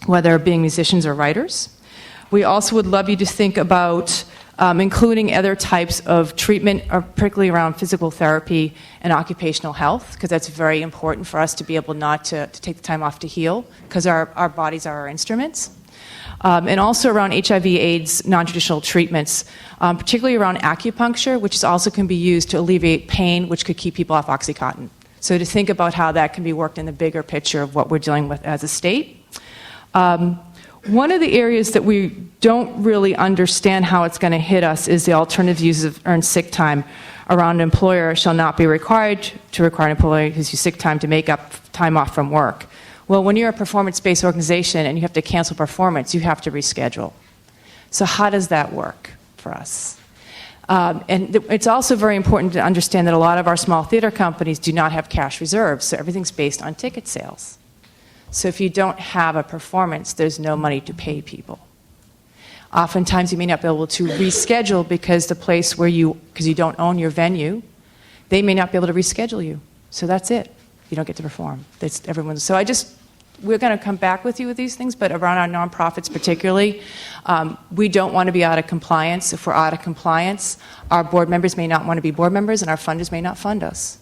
whether being musicians or writers. We also would love you to think about including other types of treatment, particularly around physical therapy and occupational health, because that's very important for us to be able not to take the time off to heal, because our bodies are our instruments. And also around HIV/AIDS non-traditional treatments, particularly around acupuncture, which also can be used to alleviate pain, which could keep people off OxyContin. So to think about how that can be worked in the bigger picture of what we're dealing with as a state. One of the areas that we don't really understand how it's going to hit us is the alternative use of earned sick time around an employer shall not be required to require an employee who's used sick time to make up time off from work. Well, when you're a performance-based organization and you have to cancel performance, you have to reschedule. So how does that work for us? And it's also very important to understand that a lot of our small theater companies do not have cash reserves, so everything's based on ticket sales. So if you don't have a performance, there's no money to pay people. Oftentimes you may not be able to reschedule because the place because you don't own your venue, they may not be able to reschedule you. So that's it. You don't get to perform. That's everyone's. So we're going to come back with you with these things, but around our nonprofits particularly, we don't want to be out of compliance. If we're out of compliance, our board members may not want to be board members, and our funders may not fund us.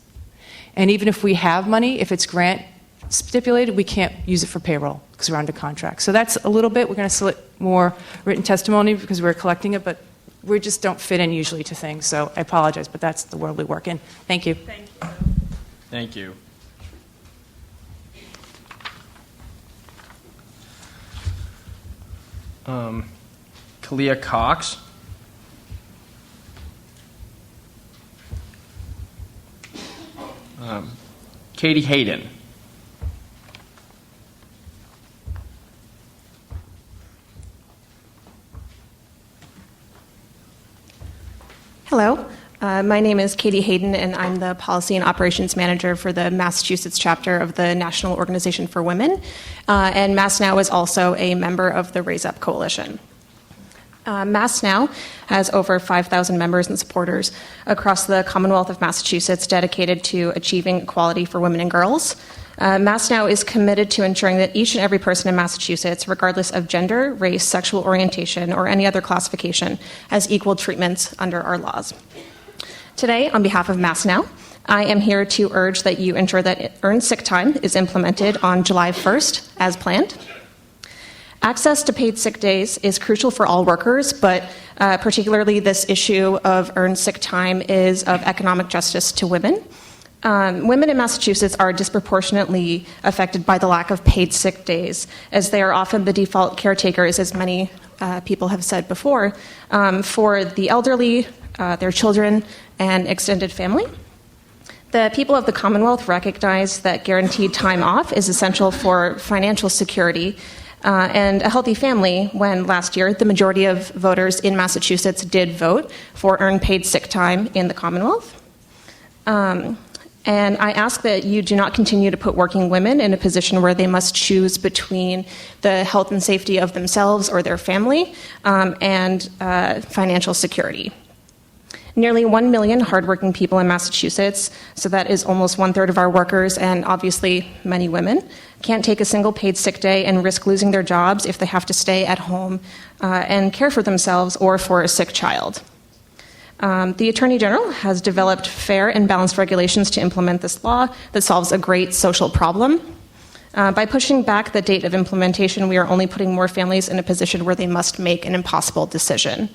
And even if we have money, if it's grant stipulated, we can't use it for payroll because we're under contract. So that's a little bit. We're going to select more written testimony because we're collecting it, but we just don't fit in usually to things. So I apologize, but that's the world we work in. Thank you. Thank you. Thank you. Kalia Cox. Katie Hayden. Hello, my name is Katie Hayden, and I'm the Policy and Operations Manager for the Massachusetts chapter of the National Organization for Women, and MassNow is also a member of the Raise Up Coalition. MassNow has over 5,000 members and supporters across the Commonwealth of Massachusetts dedicated to achieving equality for women and girls. MassNow is committed to ensuring that each and every person in Massachusetts, regardless of gender, race, sexual orientation, or any other classification, has equal treatment under our laws. Today, on behalf of MassNow, I am here to urge that you ensure that earned sick time is implemented on July 1st as planned. Access to paid sick days is crucial for all workers, but particularly this issue of earned sick time is of economic justice to women. Women in Massachusetts are disproportionately affected by the lack of paid sick days, as they are often the default caretakers, as many people have said before, for the elderly, their children, and extended family. The people of the Commonwealth recognize that guaranteed time off is essential for financial security and a healthy family when last year the majority of voters in Massachusetts did vote for earned paid sick time in the Commonwealth. And I ask that you do not continue to put working women in a position where they must choose between the health and safety of themselves or their family and financial security. Nearly 1 million hardworking people in Massachusetts, so that is almost 1/3 of our workers and obviously many women, can't take a single paid sick day and risk losing their jobs if they have to stay at home and care for themselves or for a sick child. The Attorney General has developed fair and balanced regulations to implement this law that solves a great social problem. By pushing back the date of implementation, we are only putting more families in a position where they must make an impossible decision.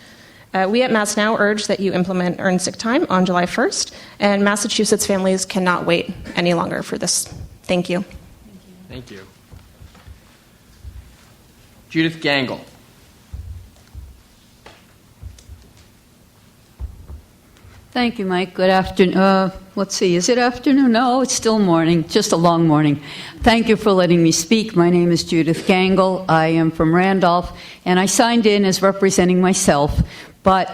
We at MassNow urge that you implement earned sick time on July 1st, and Massachusetts families cannot wait any longer for this. Thank you. Thank you. Judith Gangle. Thank you, Mike. Good afternoon. Let's see, is it afternoon? No, it's still morning, just a long morning. Thank you for letting me speak. My name is Judith Gangle. I am from Randolph, and I signed in as representing myself. But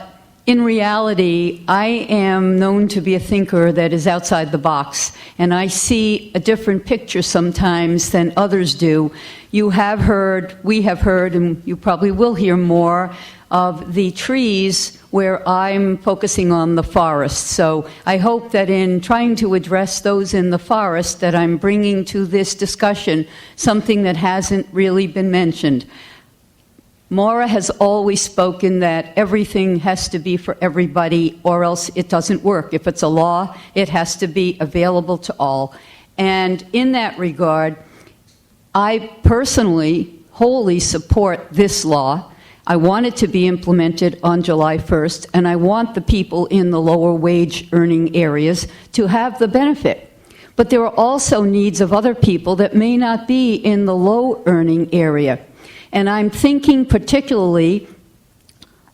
in reality, I am known to be a thinker that is outside the box, and I see a different picture sometimes than others do. You have heard, we have heard, and you probably will hear more of the trees where I'm focusing on the forest. So I hope that in trying to address those in the forest that I'm bringing to this discussion something that hasn't really been mentioned. Maura has always spoken that everything has to be for everybody or else it doesn't work. If it's a law, it has to be available to all. And in that regard, I personally wholly support this law. I want it to be implemented on July 1st, and I want the people in the lower wage earning areas to have the benefit. But there are also needs of other people that may not be in the low earning area. And I'm thinking particularly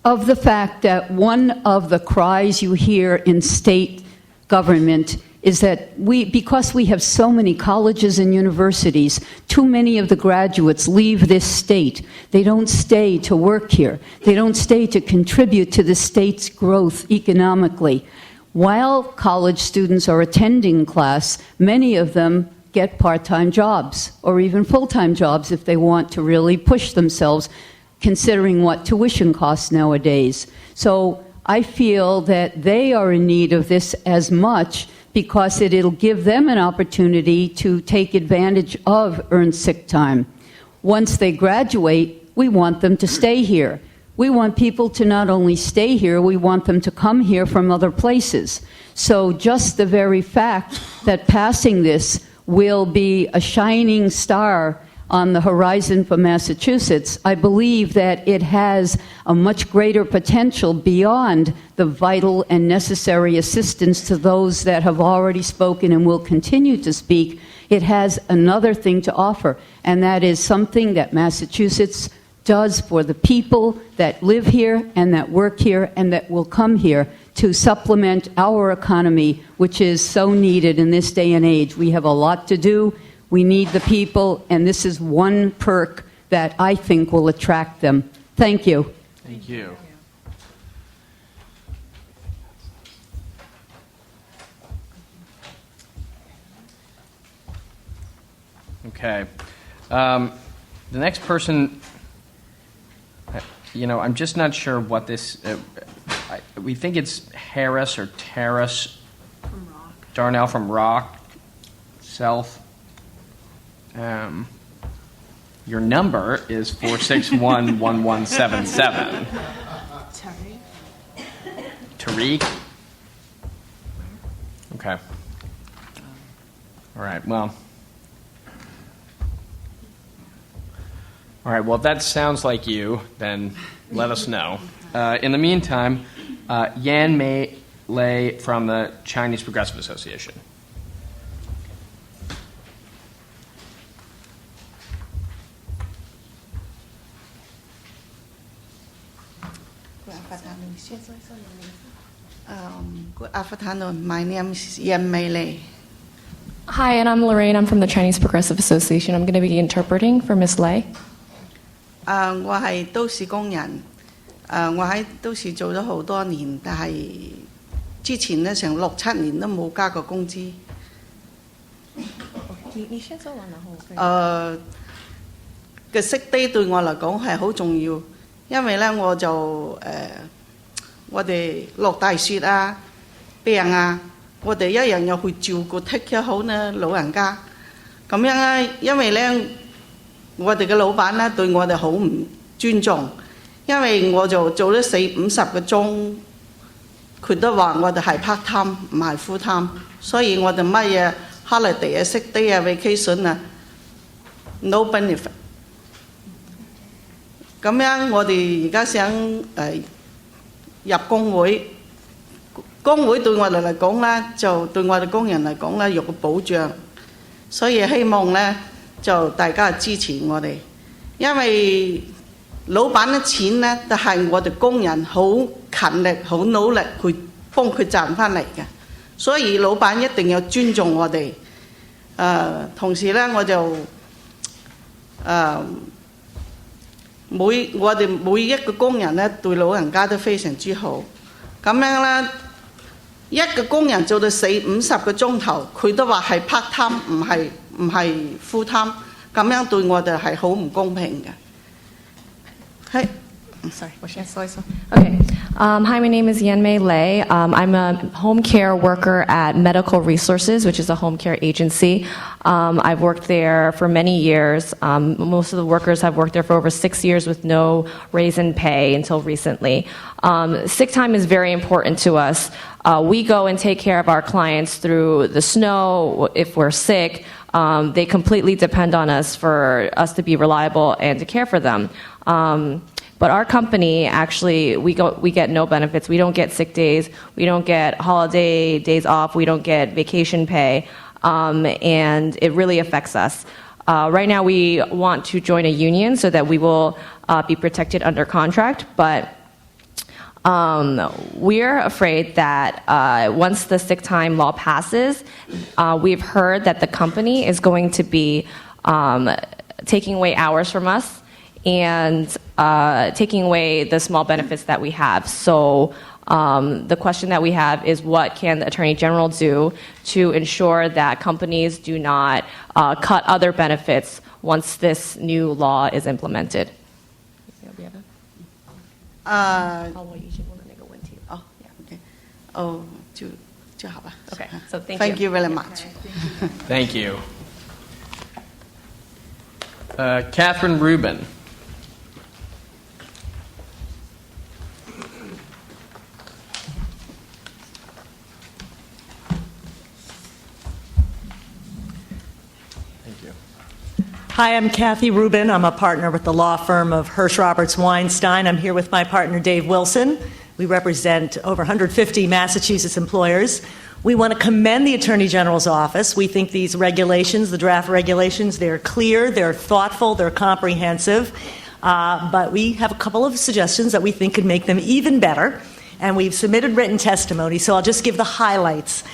of the fact that one of the cries you hear in state government is that because we have so many colleges and universities, too many of the graduates leave this state. They don't stay to work here. They don't stay to contribute to the state's growth economically. While college students are attending class, many of them get part-time jobs or even full-time jobs if they want to really push themselves, considering what tuition costs nowadays. So I feel that they are in need of this as much because it'll give them an opportunity to take advantage of earned sick time. Once they graduate, we want them to stay here. We want people to not only stay here, we want them to come here from other places. So just the very fact that passing this will be a shining star on the horizon for Massachusetts, I believe that it has a much greater potential beyond the vital and necessary assistance to those that have already spoken and will continue to speak. It has another thing to offer, and that is something that Massachusetts does for the people that live here and that work here and that will come here to supplement our economy, which is so needed in this day and age. We have a lot to do. We need the people, and this is one perk that I think will attract them. Thank you. Thank you. Okay. The next person, I'm just not sure what this, we think it's Harris or Terrace. Darnell from Rock, South. Your number is 461-1177. Tariq? Okay. All right, well. All right, well, if that sounds like you, then let us know. In the meantime, Yan Mei Lei from the Chinese Progressive Association. Good afternoon. My name is Yan Mei Lei. Hi, and I'm Lorraine. I'm from the Chinese Progressive Association. I'm going to be interpreting for Ms. Lei. 我係都市工人，我喺都市做咗好多年，但係之前呢成6-7年都冇加過工資。你先說完，然後嘅sick day對我嚟講係好重要，因為呢我哋落大雪啊、病啊，我哋一樣要去照顧 take care 好呢老人家。咁樣呢，因為呢我哋嘅老闆呢對我哋好唔尊重，因為我就做咗40-50個鐘，佢都話我哋係 part time 唔係 full time， 所以我哋乜嘢 holiday 啊、sick day 啊、vacation 啊 no benefit。咁樣我哋而家想入工會，工會對我哋嚟講呢，就對我哋工人嚟講呢有個保障，所以希望呢就大家支持我哋，因為老闆嘅錢呢都係我哋工人好勤力、好努力去幫佢賺翻嚟嘅，所以老闆一定要尊重我哋。同時呢，我就我哋每一個工人呢對老人家都非常之好，咁樣呢，一個工人做到40-50個鐘頭，佢都話係 part time 唔係 full time， 咁樣對我哋係好唔公平嘅。係。Sorry, what should I say? Okay. Hi, my name is Yan Mei Lei. I'm a home care worker at Medical Resources, which is a home care agency. I've worked there for many years. Most of the workers have worked there for over 6 years with no raise in pay until recently. Sick time is very important to us. We go and take care of our clients through the snow if we're sick. They completely depend on us for us to be reliable and to care for them. But our company, actually, we get no benefits. We don't get sick days. We don't get holiday days off. We don't get vacation pay. And it really affects us. Right now, we want to join a union so that we will be protected under contract. But we're afraid that once the sick time law passes, we've heard that the company is going to be taking away hours from us and taking away the small benefits that we have. So the question that we have is, what can the Attorney General do to ensure that companies do not cut other benefits once this new law is implemented? Okay, so thank you very much. Thank you. Catherine Rubin. Hi, I'm Kathy Rubin. I'm a partner with the law firm of Hirsch Roberts Weinstein. I'm here with my partner, Dave Wilson. We represent over 150 Massachusetts employers. We want to commend the Attorney General's office. We think these regulations, the draft regulations, they're clear, they're thoughtful, they're comprehensive. But we have a couple of suggestions that we think could make them even better. And we've submitted written testimony, so I'll just give the highlights.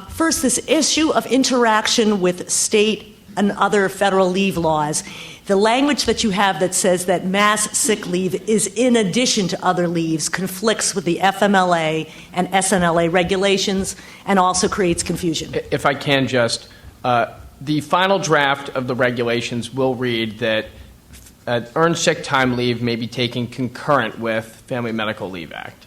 First, this issue of interaction with state and other federal leave laws. The language that you have that says that mass sick leave is in addition to other leaves conflicts with the FMLA and SNLA regulations and also creates confusion. If I can just, the final draft of the regulations will read that earned sick time leave may be taken concurrent with Family Medical Leave Act.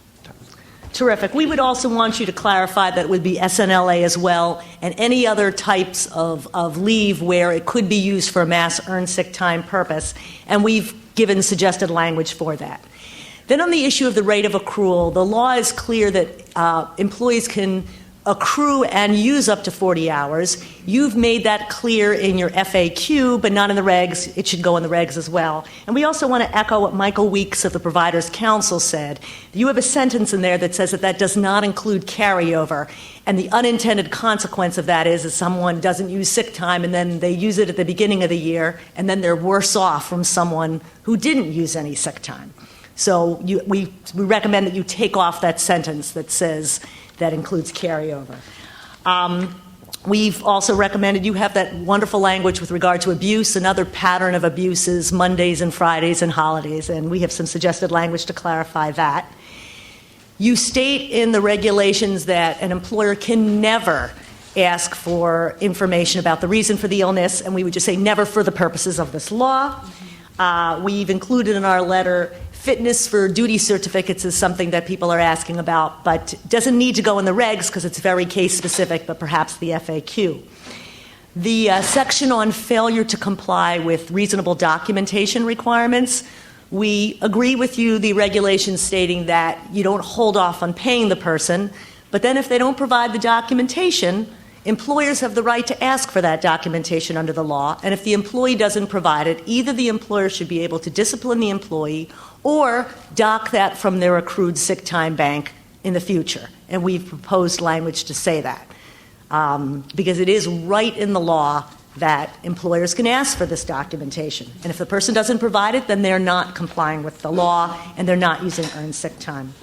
Terrific. We would also want you to clarify that it would be SNLA as well, and any other types of leave where it could be used for a mass earned sick time purpose, and we've given suggested language for that. Then on the issue of the rate of accrual, the law is clear that employees can accrue and use up to 40 hours. You've made that clear in your FAQ, but not in the regs. It should go in the regs as well. And we also want to echo what Michael Weeks of the Providers Council said. You have a sentence in there that says that that does not include carryover. And the unintended consequence of that is someone doesn't use sick time and then they use it at the beginning of the year, and then they're worse off from someone who didn't use any sick time. So we recommend that you take off that sentence that says that includes carryover. We've also recommended you have that wonderful language with regard to abuse. Another pattern of abuse is Mondays and Fridays and holidays, and we have some suggested language to clarify that. You state in the regulations that an employer can never ask for information about the reason for the illness, and we would just say never for the purposes of this law. We've included in our letter fitness for duty certificates is something that people are asking about, but doesn't need to go in the regs because it's very case specific, but perhaps the FAQ. The section on failure to comply with reasonable documentation requirements, we agree with you, the regulations stating that you don't hold off on paying the person, but then if they don't provide the documentation, employers have the right to ask for that documentation under the law, and if the employee doesn't provide it, either the employer should be able to discipline the employee or dock that from their accrued sick time bank in the future. And we've proposed language to say that. Because it is right in the law that employers can ask for this documentation. And if the person doesn't provide it, then they're not complying with the law and they're not using earned sick time.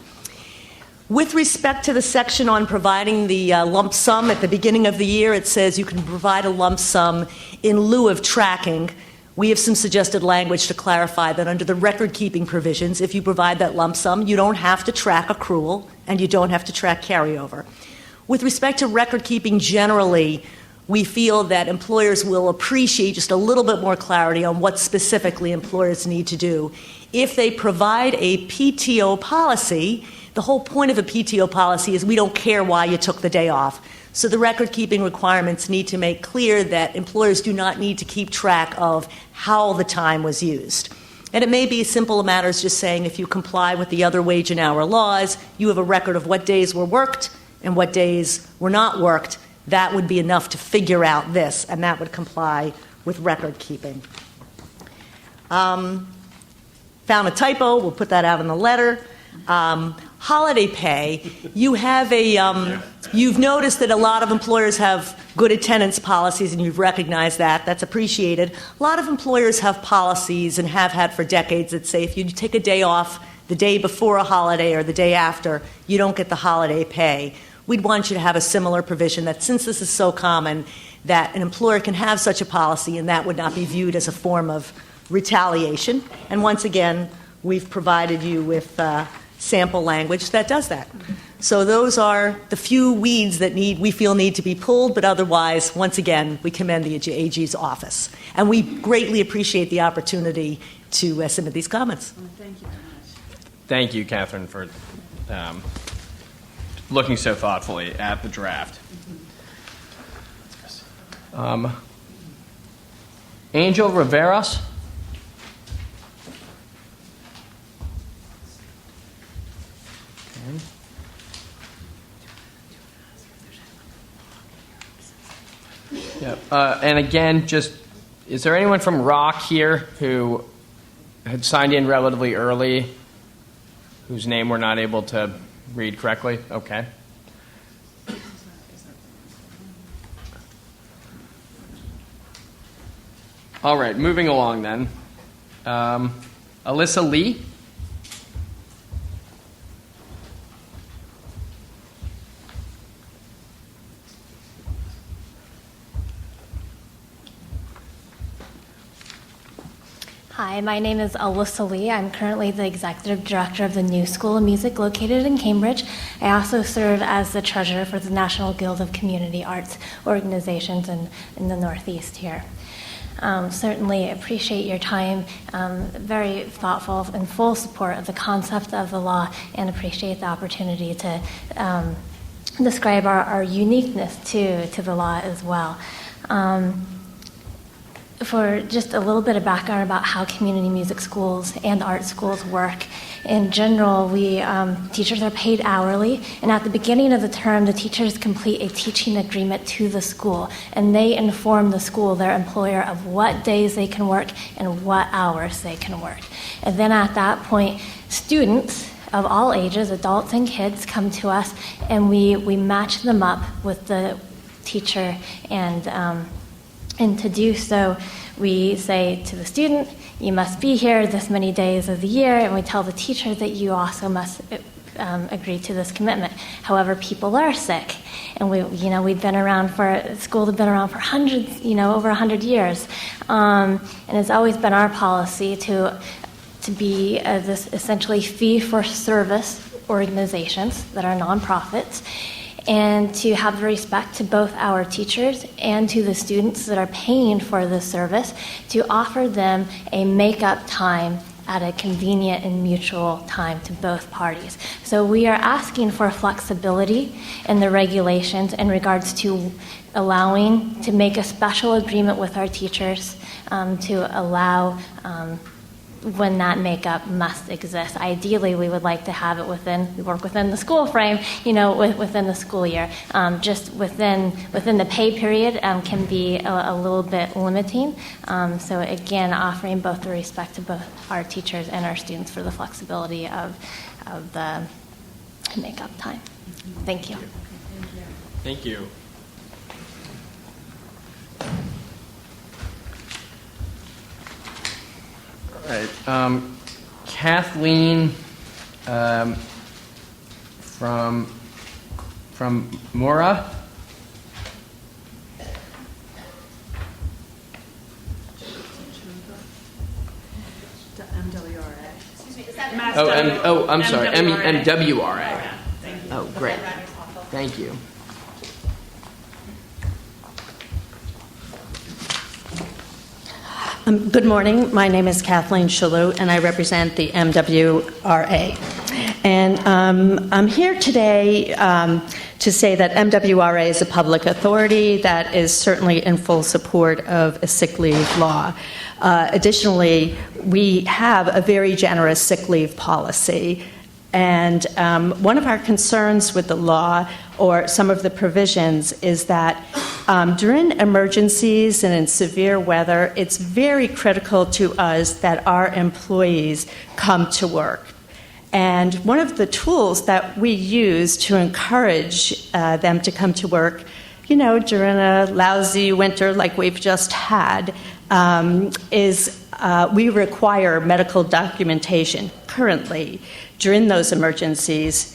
With respect to the section on providing the lump sum at the beginning of the year, it says you can provide a lump sum in lieu of tracking. We have some suggested language to clarify that under the record-keeping provisions, if you provide that lump sum, you don't have to track accrual and you don't have to track carryover. With respect to record-keeping generally, we feel that employers will appreciate just a little bit more clarity on what specifically employers need to do. If they provide a PTO policy, the whole point of a PTO policy is we don't care why you took the day off. So the record-keeping requirements need to make clear that employers do not need to keep track of how the time was used. And it may be as simple a matter as just saying if you comply with the other wage and hour laws, you have a record of what days were worked and what days were not worked. That would be enough to figure out this, and that would comply with record-keeping. Found a typo. We'll put that out in the letter. Holiday pay, you have you've noticed that a lot of employers have good attendance policies, and you've recognized that. That's appreciated. A lot of employers have policies and have had for decades that say if you take a day off the day before a holiday or the day after, you don't get the holiday pay. We'd want you to have a similar provision that since this is so common, that an employer can have such a policy and that would not be viewed as a form of retaliation. And once again, we've provided you with sample language that does that. So those are the few weeds that we feel need to be pulled, but otherwise, once again, we commend the AG's office. And we greatly appreciate the opportunity to submit these comments. Thank you very much. Thank you, Catherine, for looking so thoughtfully at the draft. Angel Riveros. Yep. And again, is there anyone from ROC here who had signed in relatively early, whose name we're not able to read correctly? Okay. All right, moving along then. Alyssa Lee. Hi, my name is Alyssa Lee. I'm currently the Executive Director of the New School of Music located in Cambridge. I also serve as the Treasurer for the National Guild of Community Arts Organizations in the Northeast here. Certainly appreciate your time, very thoughtful and full support of the concept of the law, and appreciate the opportunity to describe our uniqueness to the law as well. For just a little bit of background about how community music schools and art schools work. In general, teachers are paid hourly, and at the beginning of the term, the teachers complete a teaching agreement to the school, and they inform the school, their employer, of what days they can work and what hours they can work. And then at that point, students of all ages, adults and kids, come to us, and we match them up with the teacher, and to do so, we say to the student, you must be here this many days of the year, and we tell the teacher that you also must agree to this commitment. However, people are sick, and we've been around schools have been around for hundreds, over 100 years, and it's always been our policy to be this essentially fee-for-service organizations that are nonprofits, and to have the respect to both our teachers and to the students that are paying for this service, to offer them a make-up time at a convenient and mutual time to both parties. So we are asking for flexibility in the regulations in regards to allowing to make a special agreement with our teachers to allow when that makeup must exist. Ideally, we would like to have it we work within the school frame, within the school year. Just within the pay period can be a little bit limiting. So again, offering both the respect to both our teachers and our students for the flexibility of the makeup time. Thank you. Thank you. All right, Kathleen from Mora. I'm sorry, MWRA. Oh, great. Thank you. Good morning. My name is Kathleen Shalhoub, and I represent the MWRA. And I'm here today to say that MWRA is a public authority that is certainly in full support of a sick leave law. Additionally, we have a very generous sick leave policy. And one of our concerns with the law, or some of the provisions, is that during emergencies and in severe weather, it's very critical to us that our employees come to work. And one of the tools that we use to encourage them to come to work, during a lousy winter like we've just had, is we require medical documentation currently during those emergencies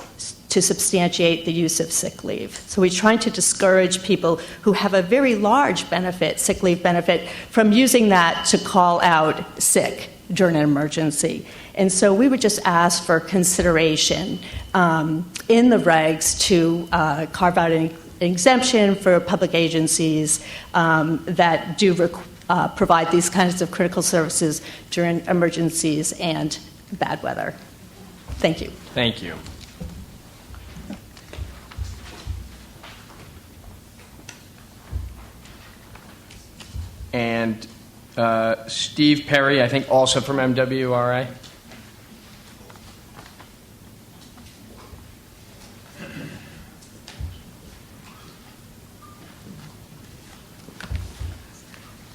to substantiate the use of sick leave. So we're trying to discourage people who have a very large benefit, sick leave benefit, from using that to call out sick during an emergency. And so we would just ask for consideration in the regs to carve out an exemption for public agencies that do provide these kinds of critical services during emergencies and bad weather. Thank you. Thank you. And Steve Perry, I think also from MWRA.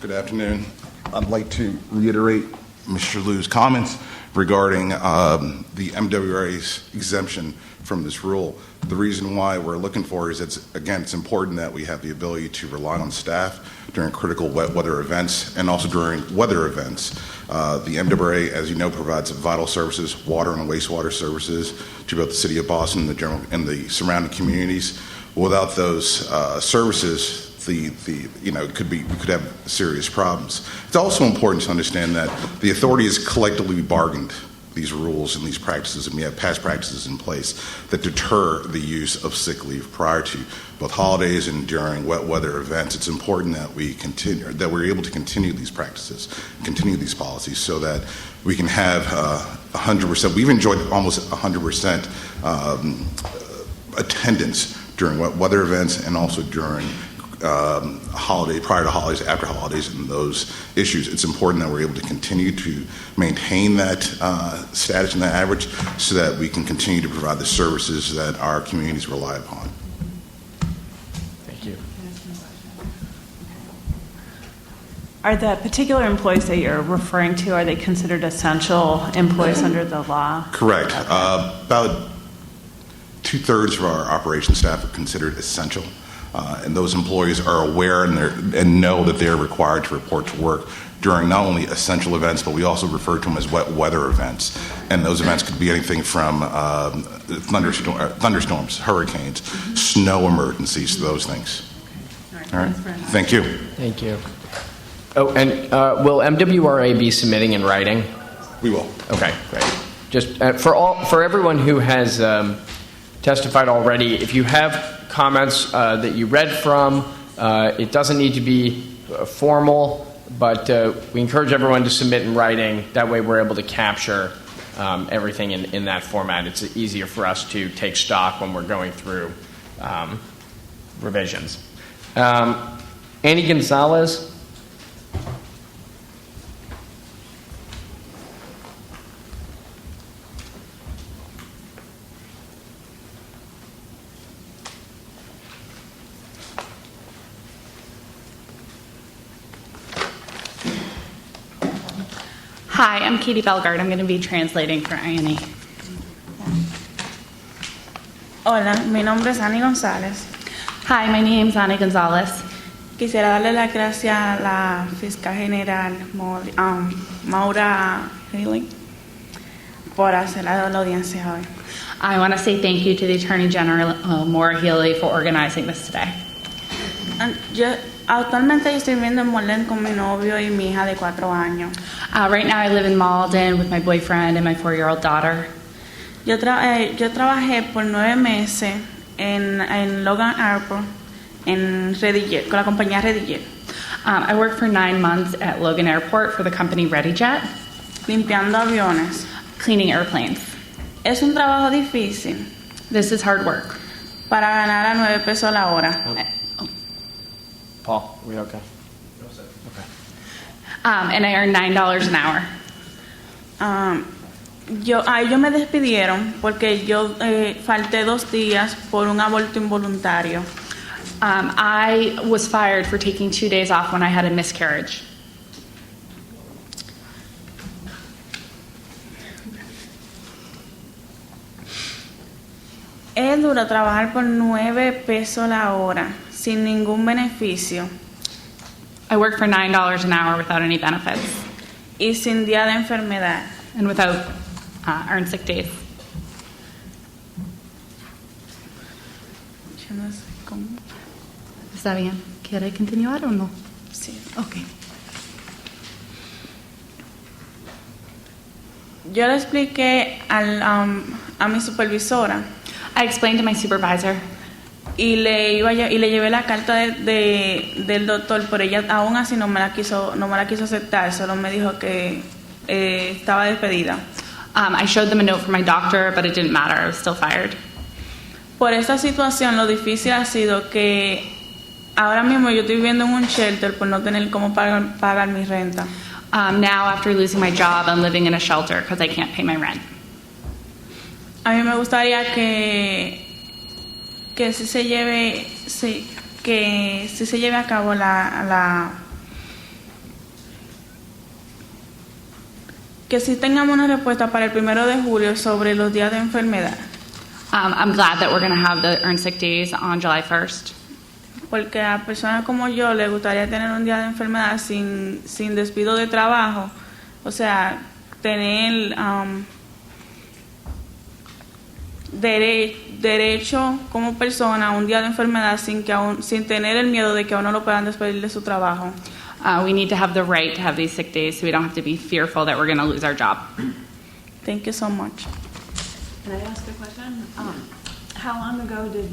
Good afternoon. I'd like to reiterate Mr. Liu's comments regarding the MWRA's exemption from this rule. The reason why we're looking for is it's important that we have the ability to rely on staff during critical wet weather events and also during weather events. The MWRA, as you know, provides vital services, water and wastewater services to both the city of Boston and the surrounding communities. Without those services, we could have serious problems. It's also important to understand that the authority is collectively bargained these rules and these practices, and we have past practices in place that deter the use of sick leave prior to both holidays and during wet weather events. It's important that we're able to continue these practices, continue these policies, so that we can have 100%. We've enjoyed almost 100% attendance during wet weather events and also during prior to holidays, after holidays, and those issues. It's important that we're able to continue to maintain that status and that average so that we can continue to provide the services that our communities rely upon. Thank you. Are the particular employees that you're referring to, are they considered essential employees under the law? Correct. About 2/3 of our operations staff are considered essential. And those employees are aware and know that they are required to report to work during not only essential events, but we also refer to them as wet weather events. And those events could be anything from thunderstorms, hurricanes, snow emergencies, those things. All right. Thank you. Thank you. Oh, and will MWRA be submitting in writing? We will. Okay, great. Just for everyone who has testified already, if you have comments that you read from, it doesn't need to be formal, but we encourage everyone to submit in writing. That way we're able to capture everything in that format. It's easier for us to take stock when we're going through revisions. Annie Gonzalez. Hi, I'm Katie Belgard. I'm going to be translating for Annie. Hola, mi nombre es Annie González. Hi, my name is Annie Gonzalez. Quisiera darle las gracias a la fiscal general Maura Healy por hacer la audiencia hoy. I want to say thank you to the Attorney General Maura Healy for organizing this today. Actualmente yo estoy viviendo en Malden con mi novio y mi hija de 4 años. Right now I live in Malden with my boyfriend and my 4-year-old daughter. Yo trabajé por 9 meses en Logan Airport en Redijet, con la compañía Redijet. I worked for 9 months at Logan Airport for the company ReadyJet. Limpiando aviones. Cleaning airplanes. Es un trabajo difícil. This is hard work. Para ganar a 9 pesos la hora. Paul, are we okay? Okay. And I earn $9 an hour. Ellos me despidieron porque yo falté 2 días por un aborto involuntario. I was fired for taking 2 days off when I had a miscarriage. Es duro trabajar por 9 pesos la hora sin ningún beneficio. I work for $9 an hour without any benefits. Y sin día de enfermedad. And without earned sick days. Yo no sé cómo. ¿Está bien? ¿Quiere continuar o no? Sí. Okay. Yo le expliqué a mi supervisora. I explained to my supervisor. Y le llevé la carta del doctor, pero ella aún así no me la quiso aceptar, solo me dijo que estaba despedida. I showed them a note from my doctor, but it didn't matter. I was still fired. Por esta situación, lo difícil ha sido que ahora mismo yo estoy viviendo en un shelter por no tener cómo pagar mi renta. Now, after losing my job, I'm living in a shelter because I can't pay my rent. A mí me gustaría que si se lleve a cabo que si tengamos una respuesta para el 1 de julio sobre los días de enfermedad. I'm glad that we're going to have the earned sick days on July 1st. Porque a personas como yo les gustaría tener un día de enfermedad sin despido de trabajo, o sea, tener derecho como persona a un día de enfermedad sin tener el miedo de que a uno lo puedan despedir de su trabajo. We need to have the right to have these sick days so we don't have to be fearful that we're going to lose our job. Thank you so much. Can I ask a question? How long ago did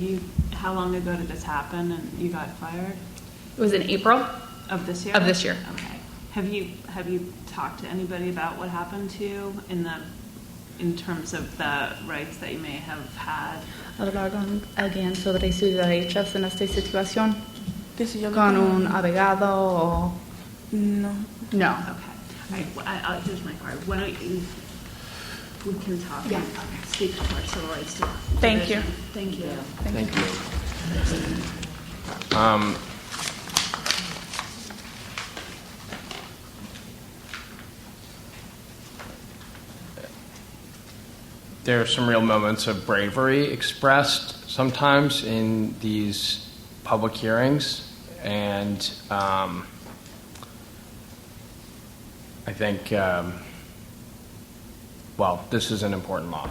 this happen and you got fired? It was in April Of this year? of this year. Okay. Have you talked to anybody about what happened to you in terms of the rights that you may have had? ¿Hablar con alguien sobre sus derechos en esta situación? Que si yo ¿Con lo- un abogado o...? No. No. Okay. All right, here's my card. Why don't we can talk Yeah. and speak to our civil rights Thank you. division. Thank you. Thank you. There are some real moments of bravery expressed sometimes in these public hearings, and I think, well, this is an important law.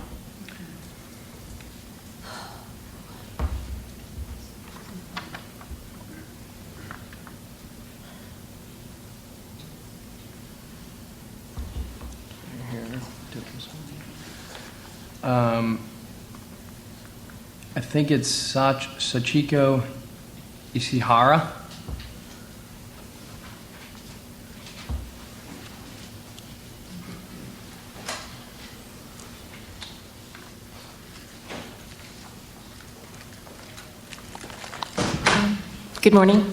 I think it's Sachiko Ishihara. Good morning.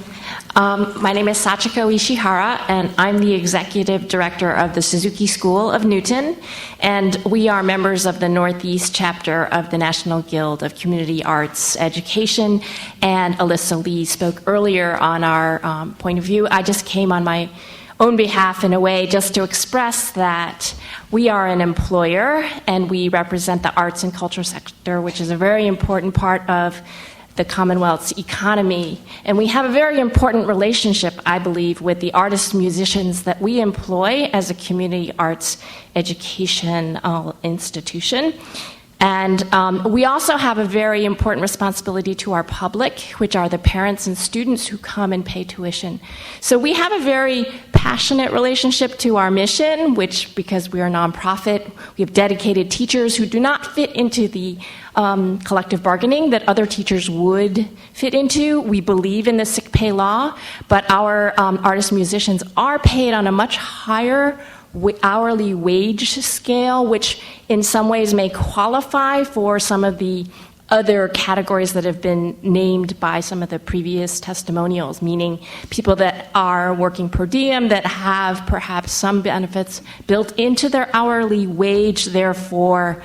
My name is Sachiko Ishihara, and I'm the executive director of the Suzuki School of Newton, and we are members of the Northeast chapter of the National Guild of Community Arts Education, and Alyssa Lee spoke earlier on our point of view. I just came on my own behalf in a way just to express that we are an employer, and we represent the arts and culture sector, which is a very important part of the Commonwealth's economy. And we have a very important relationship, I believe, with the artists, musicians that we employ as a community arts education institution. And we also have a very important responsibility to our public, which are the parents and students who come and pay tuition. So we have a very passionate relationship to our mission, which, because we are a nonprofit, we have dedicated teachers who do not fit into the collective bargaining that other teachers would fit into. We believe in the sick pay law, but our artists and musicians are paid on a much higher hourly wage scale, which in some ways may qualify for some of the other categories that have been named by some of the previous testimonials, meaning people that are working per diem that have perhaps some benefits built into their hourly wage. Therefore,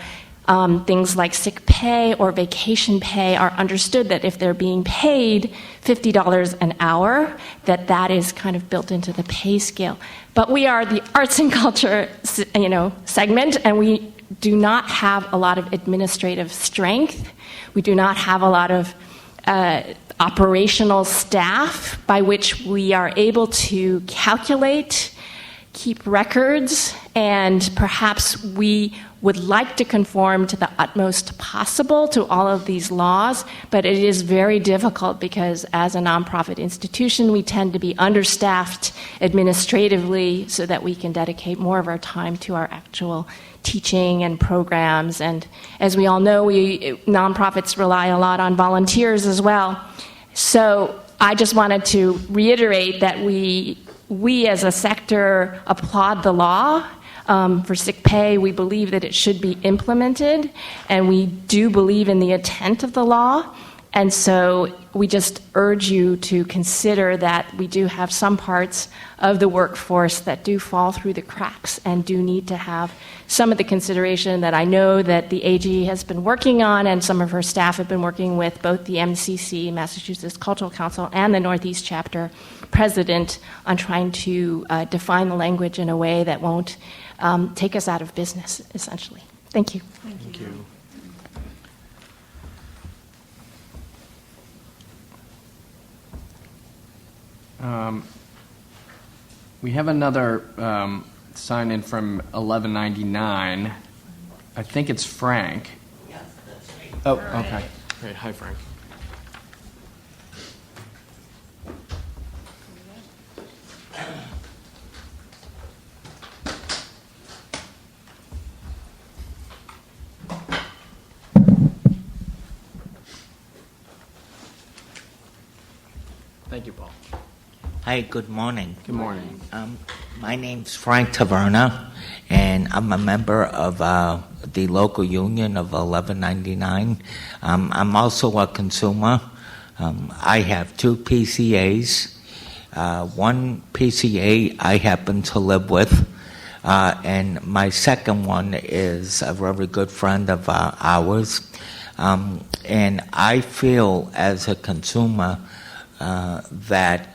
things like sick pay or vacation pay are understood that if they're being paid $50 an hour, that is kind of built into the pay scale. But we are the arts and culture, segment, and we do not have a lot of administrative strength. We do not have a lot of operational staff by which we are able to calculate, keep records, and perhaps we would like to conform to the utmost possible to all of these laws, but it is very difficult because as a nonprofit institution, we tend to be understaffed administratively so that we can dedicate more of our time to our actual teaching and programs. And as we all know, nonprofits rely a lot on volunteers as well. So I just wanted to reiterate that we as a sector applaud the law. For sick pay, we believe that it should be implemented, and we do believe in the intent of the law. And so we just urge you to consider that we do have some parts of the workforce that do fall through the cracks and do need to have some of the consideration that I know that the AG has been working on, and some of her staff have been working with both the MCC, Massachusetts Cultural Council, and the Northeast Chapter president on trying to define the language in a way that won't take us out of business, essentially. Thank you. Thank you. We have another sign in from 1199. I think it's Frank. Yes, that's right. Oh, okay. Great. Hi, Frank. Hi, good morning. Good morning. My name's Frank Taverna, and I'm a member of the local union of 1199. I'm also a consumer. I have 2 PCAs. One PCA I happen to live with, and my second one is a very good friend of ours. And I feel as a consumer that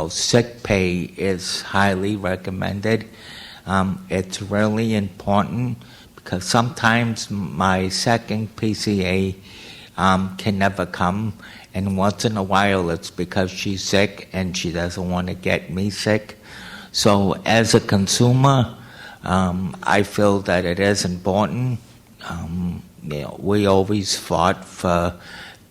sick pay is highly recommended. It's really important because sometimes my second PCA can never come, and once in a while it's because she's sick and she doesn't want to get me sick. So as a consumer, I feel that it is important. We always fought for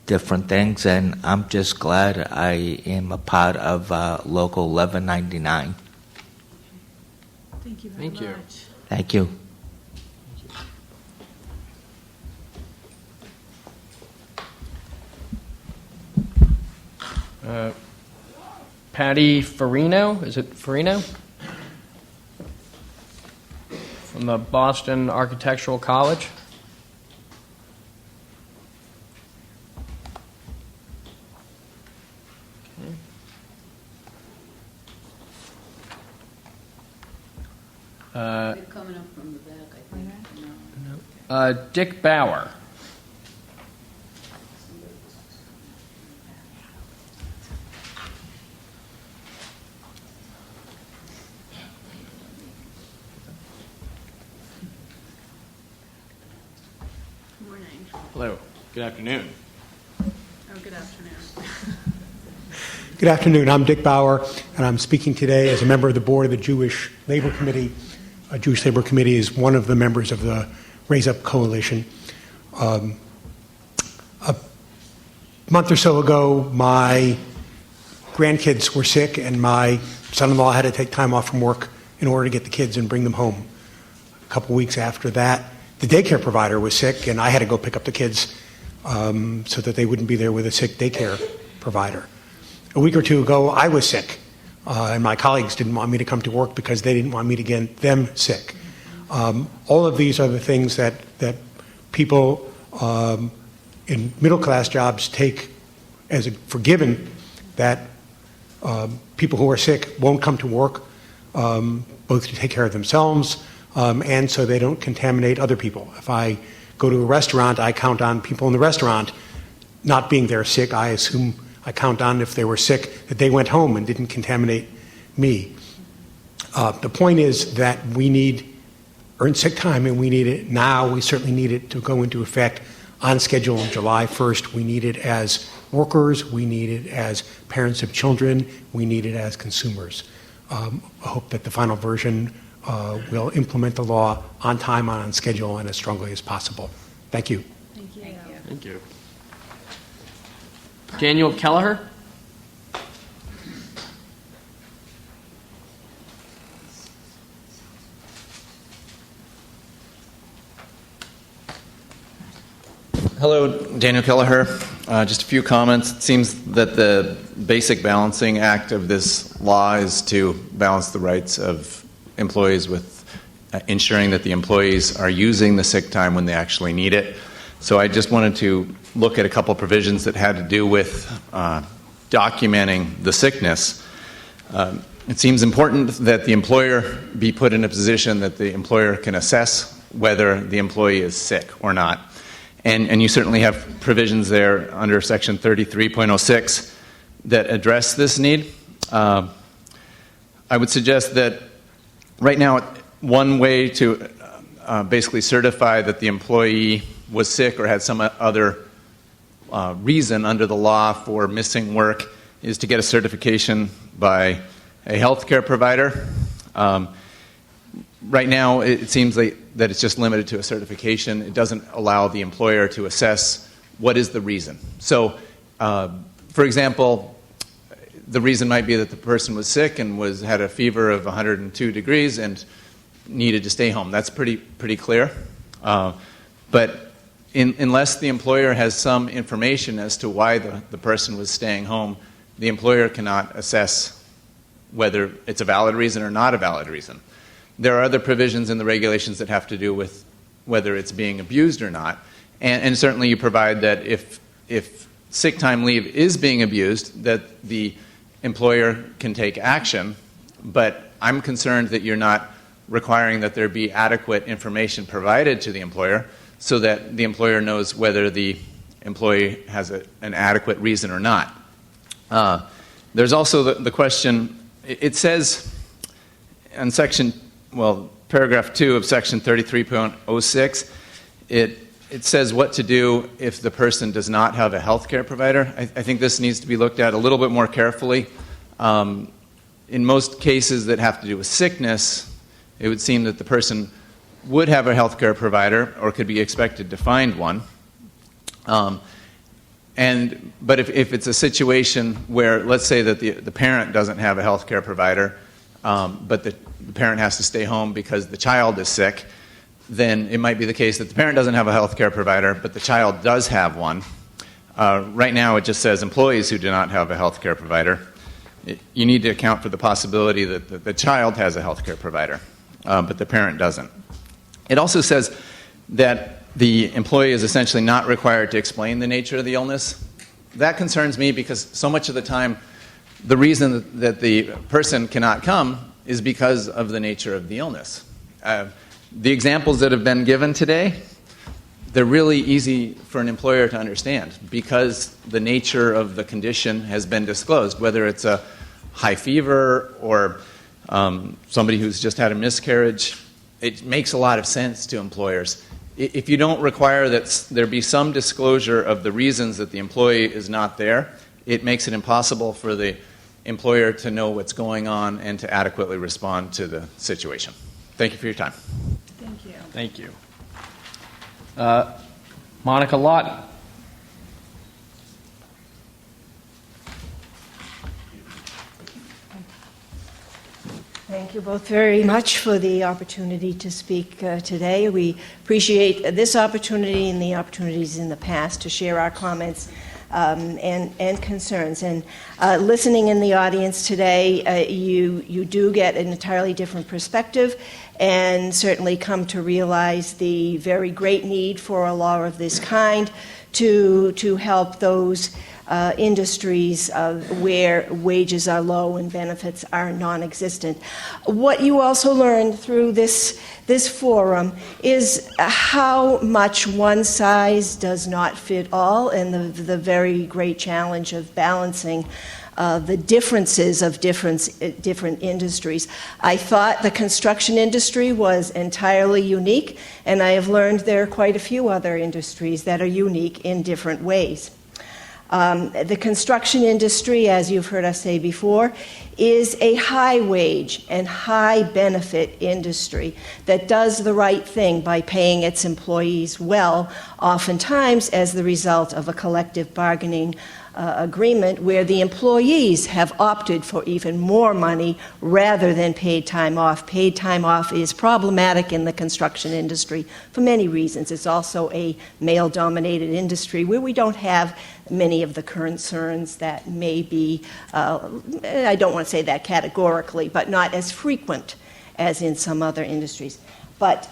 different things, and I'm just glad I am a part of Local 1199. Thank you very Thank you. much. Thank you. Patty Farino, is it Farino? From the Boston Architectural College. Coming up from the back, I think. Dick Bauer. Morning. Hello. Good afternoon. Oh, good afternoon. Good afternoon. I'm Dick Bauer, and I'm speaking today as a member of the board of the Jewish Labor Committee. Jewish Labor Committee is one of the members of the Raise Up Coalition. A month or so ago, my grandkids were sick, and my son-in-law had to take time off from work in order to get the kids and bring them home. A couple weeks after that, the daycare provider was sick, and I had to go pick up the kids so that they wouldn't be there with a sick daycare provider. A week or two ago, I was sick, and my colleagues didn't want me to come to work because they didn't want me to get them sick. All of these are the things that people in middle-class jobs take as for given, that people who are sick won't come to work, both to take care of themselves and so they don't contaminate other people. If I go to a restaurant, I count on people in the restaurant not being there sick. I count on, if they were sick, that they went home and didn't contaminate me. The point is that we need earned sick time, and we need it now. We certainly need it to go into effect on schedule on July 1st. We need it as workers. We need it as parents of children. We need it as consumers. I hope that the final version will implement the law on time, on schedule, and as strongly as possible. Thank you. Thank you. Thank you. Daniel Kelleher. Hello, Daniel Kelleher. Just a few comments. It seems that the basic balancing act of this law is to balance the rights of employees with ensuring that the employees are using the sick time when they actually need it. So I just wanted to look at a couple provisions that had to do with documenting the sickness. It seems important that the employer be put in a position that the employer can assess whether the employee is sick or not. And you certainly have provisions there under Section 33.06 that address this need. I would suggest that right now, one way to basically certify that the employee was sick or had some other reason under the law for missing work is to get a certification by a healthcare provider. Right now, it seems like that it's just limited to a certification. It doesn't allow the employer to assess what is the reason. So, for example, the reason might be that the person was sick and had a fever of 102 degrees and needed to stay home. That's pretty clear. But unless the employer has some information as to why the person was staying home, the employer cannot assess whether it's a valid reason or not a valid reason. There are other provisions in the regulations that have to do with whether it's being abused or not. And certainly you provide that if sick time leave is being abused, that the employer can take action. But I'm concerned that you're not requiring that there be adequate information provided to the employer so that the employer knows whether the employee has an adequate reason or not. There's also the question, it says in paragraph 2 of section 33.06, it says what to do if the person does not have a health care provider. I think this needs to be looked at a little bit more carefully. In most cases that have to do with sickness, it would seem that the person would have a health care provider or could be expected to find one. But if it's a situation where, let's say that the parent doesn't have a health care provider, but the parent has to stay home because the child is sick, then it might be the case that the parent doesn't have a health care provider, but the child does have one. Right now it just says employees who do not have a health care provider. You need to account for the possibility that the child has a health care provider, but the parent doesn't. It also says that the employee is essentially not required to explain the nature of the illness. That concerns me because so much of the time the reason that the person cannot come is because of the nature of the illness. The examples that have been given today, they're really easy for an employer to understand because the nature of the condition has been disclosed, whether it's a high fever or somebody who's just had a miscarriage. It makes a lot of sense to employers. If you don't require that there be some disclosure of the reasons that the employee is not there, it makes it impossible for the employer to know what's going on and to adequately respond to the situation. Thank you for your time. Thank you. Thank you. Monica Lawton. Thank you both very much for the opportunity to speak today. We appreciate this opportunity and the opportunities in the past to share our comments and concerns. And listening in the audience today, you do get an entirely different perspective and certainly come to realize the very great need for a law of this kind to help those industries where wages are low and benefits are non-existent. What you also learned through this forum is how much one size does not fit all, and the very great challenge of balancing the differences of different industries. I thought the construction industry was entirely unique, and I have learned there are quite a few other industries that are unique in different ways. The construction industry, as you've heard us say before, is a high-wage and high-benefit industry that does the right thing by paying its employees well, oftentimes as the result of a collective bargaining agreement where the employees have opted for even more money rather than paid time off. Paid time off is problematic in the construction industry for many reasons. It's also a male-dominated industry where we don't have many of the concerns that may be, I don't want to say that categorically, but not as frequent as in some other industries. But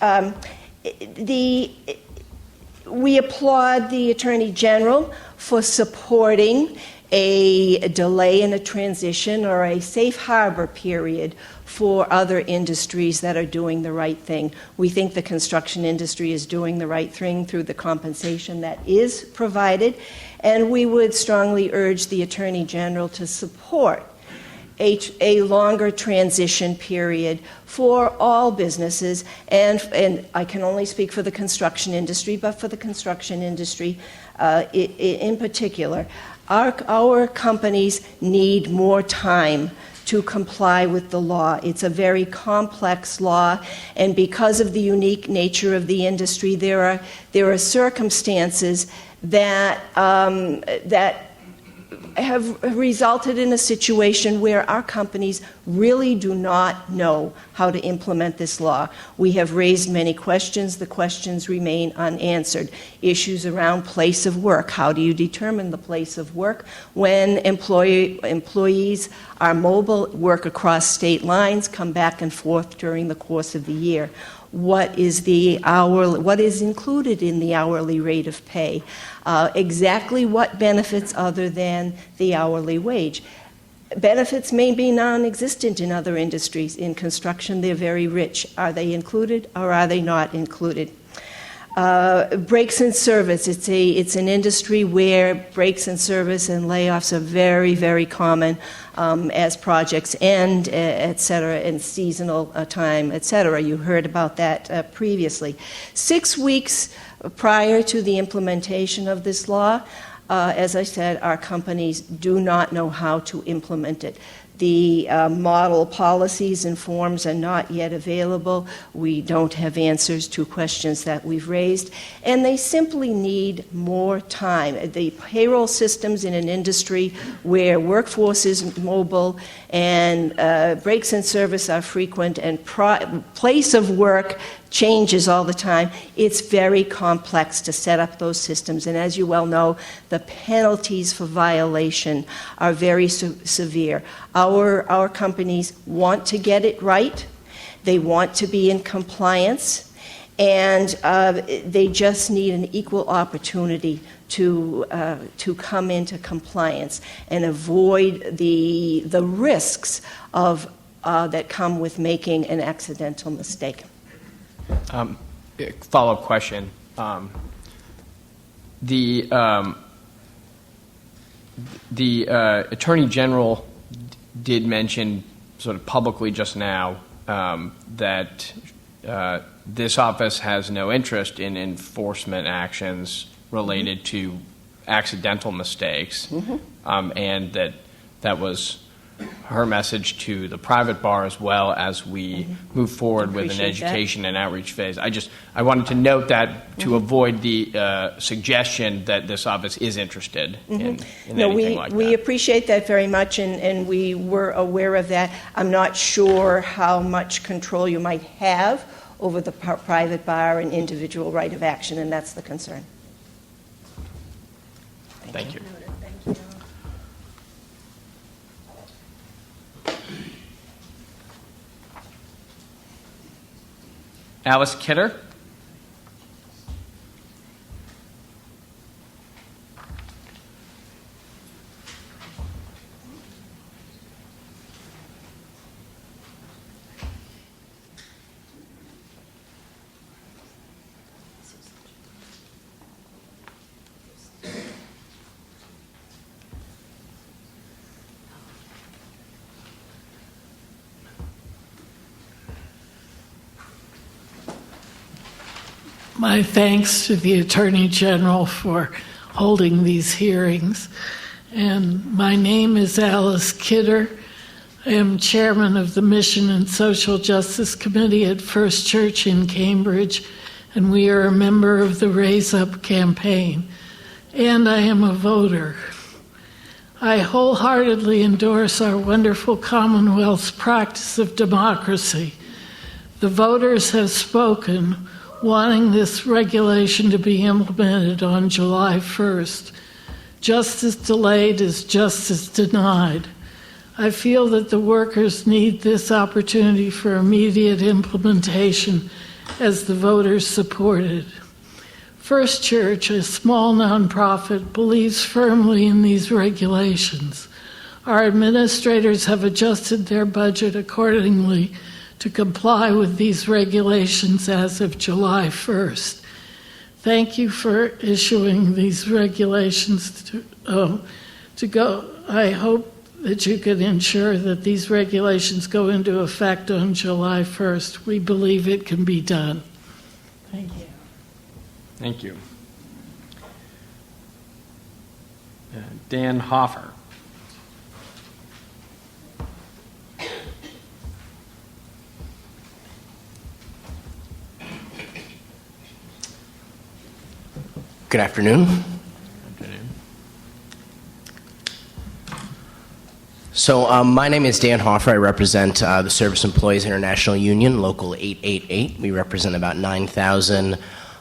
we applaud the Attorney General for supporting a delay in a transition or a safe harbor period for other industries that are doing the right thing. We think the construction industry is doing the right thing through the compensation that is provided, and we would strongly urge the Attorney General to support a longer transition period for all businesses, and I can only speak for the construction industry, but for the construction industry in particular. Our companies need more time to comply with the law. It's a very complex law, and because of the unique nature of the industry, there are circumstances that have resulted in a situation where our companies really do not know how to implement this law. We have raised many questions. The questions remain unanswered. Issues around place of work. How do you determine the place of work when employees are mobile, work across state lines, come back and forth during the course of the year? What is included in the hourly rate of pay? Exactly what benefits other than the hourly wage? Benefits may be non-existent in other industries. In construction, they're very rich. Are they included or are they not included? Breaks in service. It's an industry where breaks in service and layoffs are very, very common as projects end, et cetera, and seasonal time, et cetera. You heard about that previously. 6 weeks prior to the implementation of this law, as I said, our companies do not know how to implement it. The model policies and forms are not yet available. We don't have answers to questions that we've raised, and they simply need more time. The payroll systems in an industry where workforce is mobile and breaks in service are frequent and place of work changes all the time, it's very complex to set up those systems. And as you well know, the penalties for violation are very severe. Our companies want to get it right. They want to be in compliance. And they just need an equal opportunity to come into compliance and avoid the risks of that come with making an accidental mistake. Follow-up question. The Attorney General did mention sort of publicly just now that this office has no interest in enforcement actions related to accidental mistakes, and that was her message to the private bar as well as we move forward with an education and outreach phase. I wanted to note that to avoid the suggestion that this office is interested in anything like that. We appreciate that very much, and we were aware of that. I'm not sure how much control you might have over the private bar and individual right of action, and that's the concern. Thank you. Alice Kidder. My thanks to the Attorney General for holding these hearings. And my name is Alice Kidder. I am chairman of the Mission and Social Justice Committee at First Church in Cambridge, and we are a member of the Raise Up campaign. And I am a voter. I wholeheartedly endorse our wonderful Commonwealth's practice of democracy. The voters have spoken, wanting this regulation to be implemented on July 1st. Justice delayed is justice denied. I feel that the workers need this opportunity for immediate implementation as the voters supported. First Church, a small nonprofit, believes firmly in these regulations. Our administrators have adjusted their budget accordingly to comply with these regulations as of July 1st. Thank you for issuing these regulations to go. I hope that you can ensure that these regulations go into effect on July 1st. We believe it can be done. Thank you. Thank you. Dan Hoffer. Good afternoon. So my name is Dan Hoffer. I represent the Service Employees International Union, Local 888. We represent about 9,000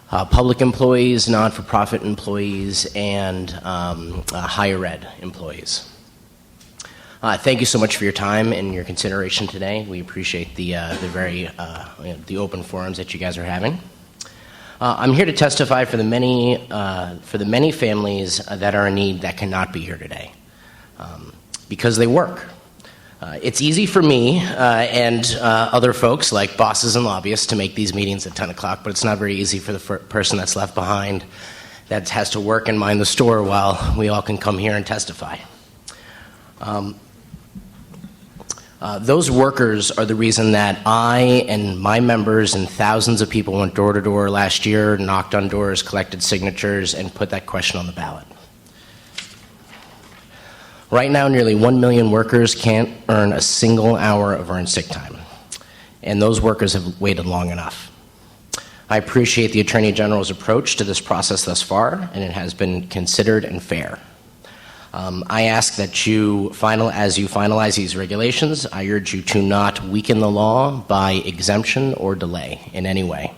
public employees, non-for-profit employees, and higher ed employees. Thank you so much for your time and your consideration today. We appreciate the open forums that you guys are having. I'm here to testify for the many families that are in need that cannot be here today. Because they work. It's easy for me and other folks like bosses and lobbyists to make these meetings at 10 o'clock, but it's not very easy for the person that's left behind that has to work and mind the store while we all can come here and testify. Those workers are the reason that I and my members and thousands of people went door to door last year, knocked on doors, collected signatures, and put that question on the ballot. Right now, nearly 1 million workers can't earn a single hour of earned sick time, and those workers have waited long enough. I appreciate the Attorney General's approach to this process thus far, and it has been considered and fair. I ask that as you finalize these regulations, I urge you to not weaken the law by exemption or delay in any way.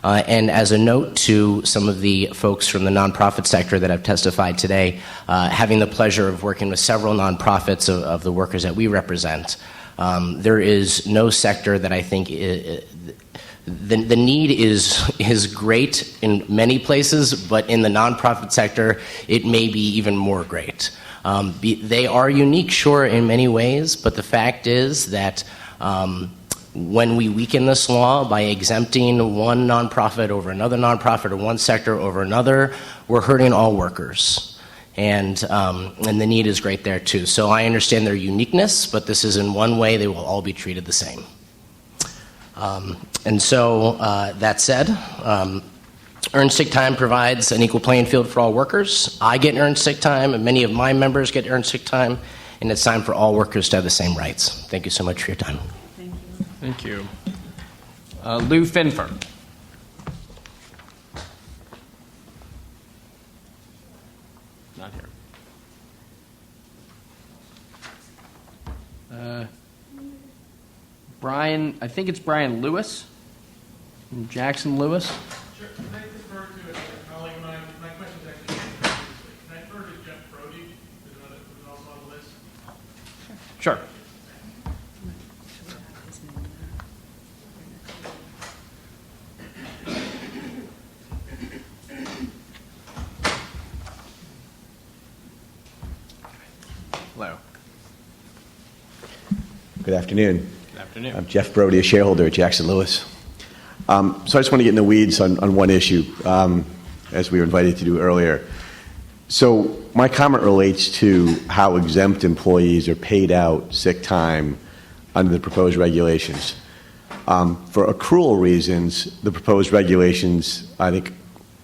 And as a note to some of the folks from the nonprofit sector that have testified today, having the pleasure of working with several nonprofits of the workers that we represent, there is no sector that I think the need is great in many places, but in the nonprofit sector, it may be even more great. They are unique, sure, in many ways, but the fact is that when we weaken this law by exempting one nonprofit over another nonprofit or one sector over another, we're hurting all workers. And the need is great there too. So I understand their uniqueness, but this is in one way they will all be treated the same. That said, earned sick time provides an equal playing field for all workers. I get earned sick time, and many of my members get earned sick time, and it's time for all workers to have the same rights. Thank you so much for your time. Thank you. Lou Finfer. Not here. Brian, I think it's Brian Lewis. Jackson Lewis. Sure. Can I refer to a colleague of mine? My question is actually previously. Can I refer to Jeff Brody, who's also on the list? Sure. Hello. Good afternoon. Good afternoon. I'm Jeff Brody, a shareholder at Jackson Lewis. So I just want to get in the weeds on one issue, as we were invited to do earlier. So my comment relates to how exempt employees are paid out sick time under the proposed regulations. For accrual reasons, the proposed regulations, I think,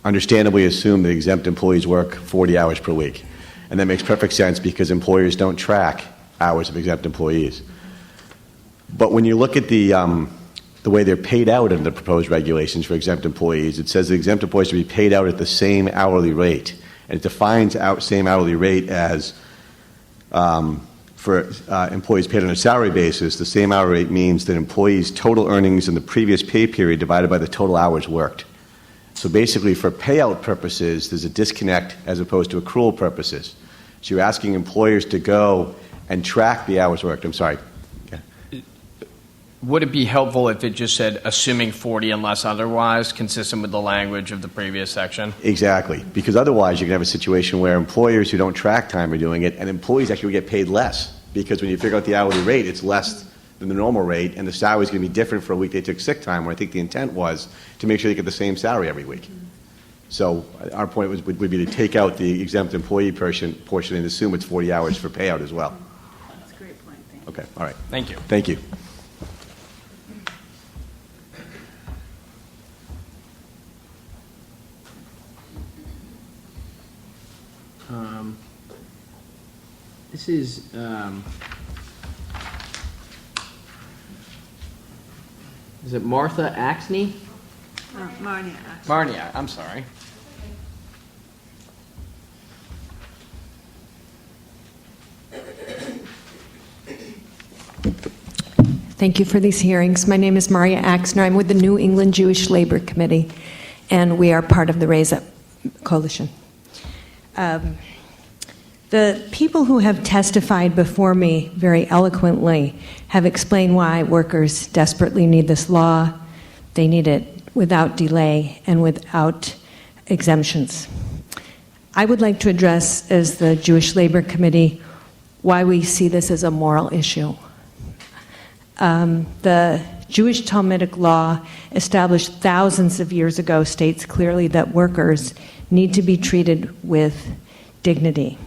understandably assume that exempt employees work 40 hours per week. And that makes perfect sense because employers don't track hours of exempt employees. But when you look at the way they're paid out in the proposed regulations for exempt employees, it says that exempt employees should be paid out at the same hourly rate. And it defines same hourly rate as for employees paid on a salary basis, the same hourly rate means that employees' total earnings in the previous pay period divided by the total hours worked. So basically, for payout purposes, there's a disconnect as opposed to accrual purposes. So you're asking employers to go and track the hours worked. I'm sorry. Would it be helpful if it just said assuming 40 unless otherwise, consistent with the language of the previous section? Exactly, because otherwise you can have a situation where employers who don't track time are doing it, and employees actually get paid less, because when you figure out the hourly rate, it's less than the normal rate, and the salary is going to be different for a week they took sick time, where I think the intent was to make sure they get the same salary every week. So our point would be to take out the exempt employee portion and assume it's 40 hours for payout as well. That's a great point. Thank you. Okay, all right. Thank you. Thank you. This is it Martha Axney? Marnia. Marnia, I'm sorry. Thank you for these hearings. My name is Maria Axner. I'm with the New England Jewish Labor Committee, and we are part of the Raise Up Coalition. The people who have testified before me very eloquently have explained why workers desperately need this law. They need it without delay and without exemptions. I would like to address, as the Jewish Labor Committee, why we see this as a moral issue. The Jewish Talmudic law, established thousands of years ago, states clearly that workers need to be treated with dignity.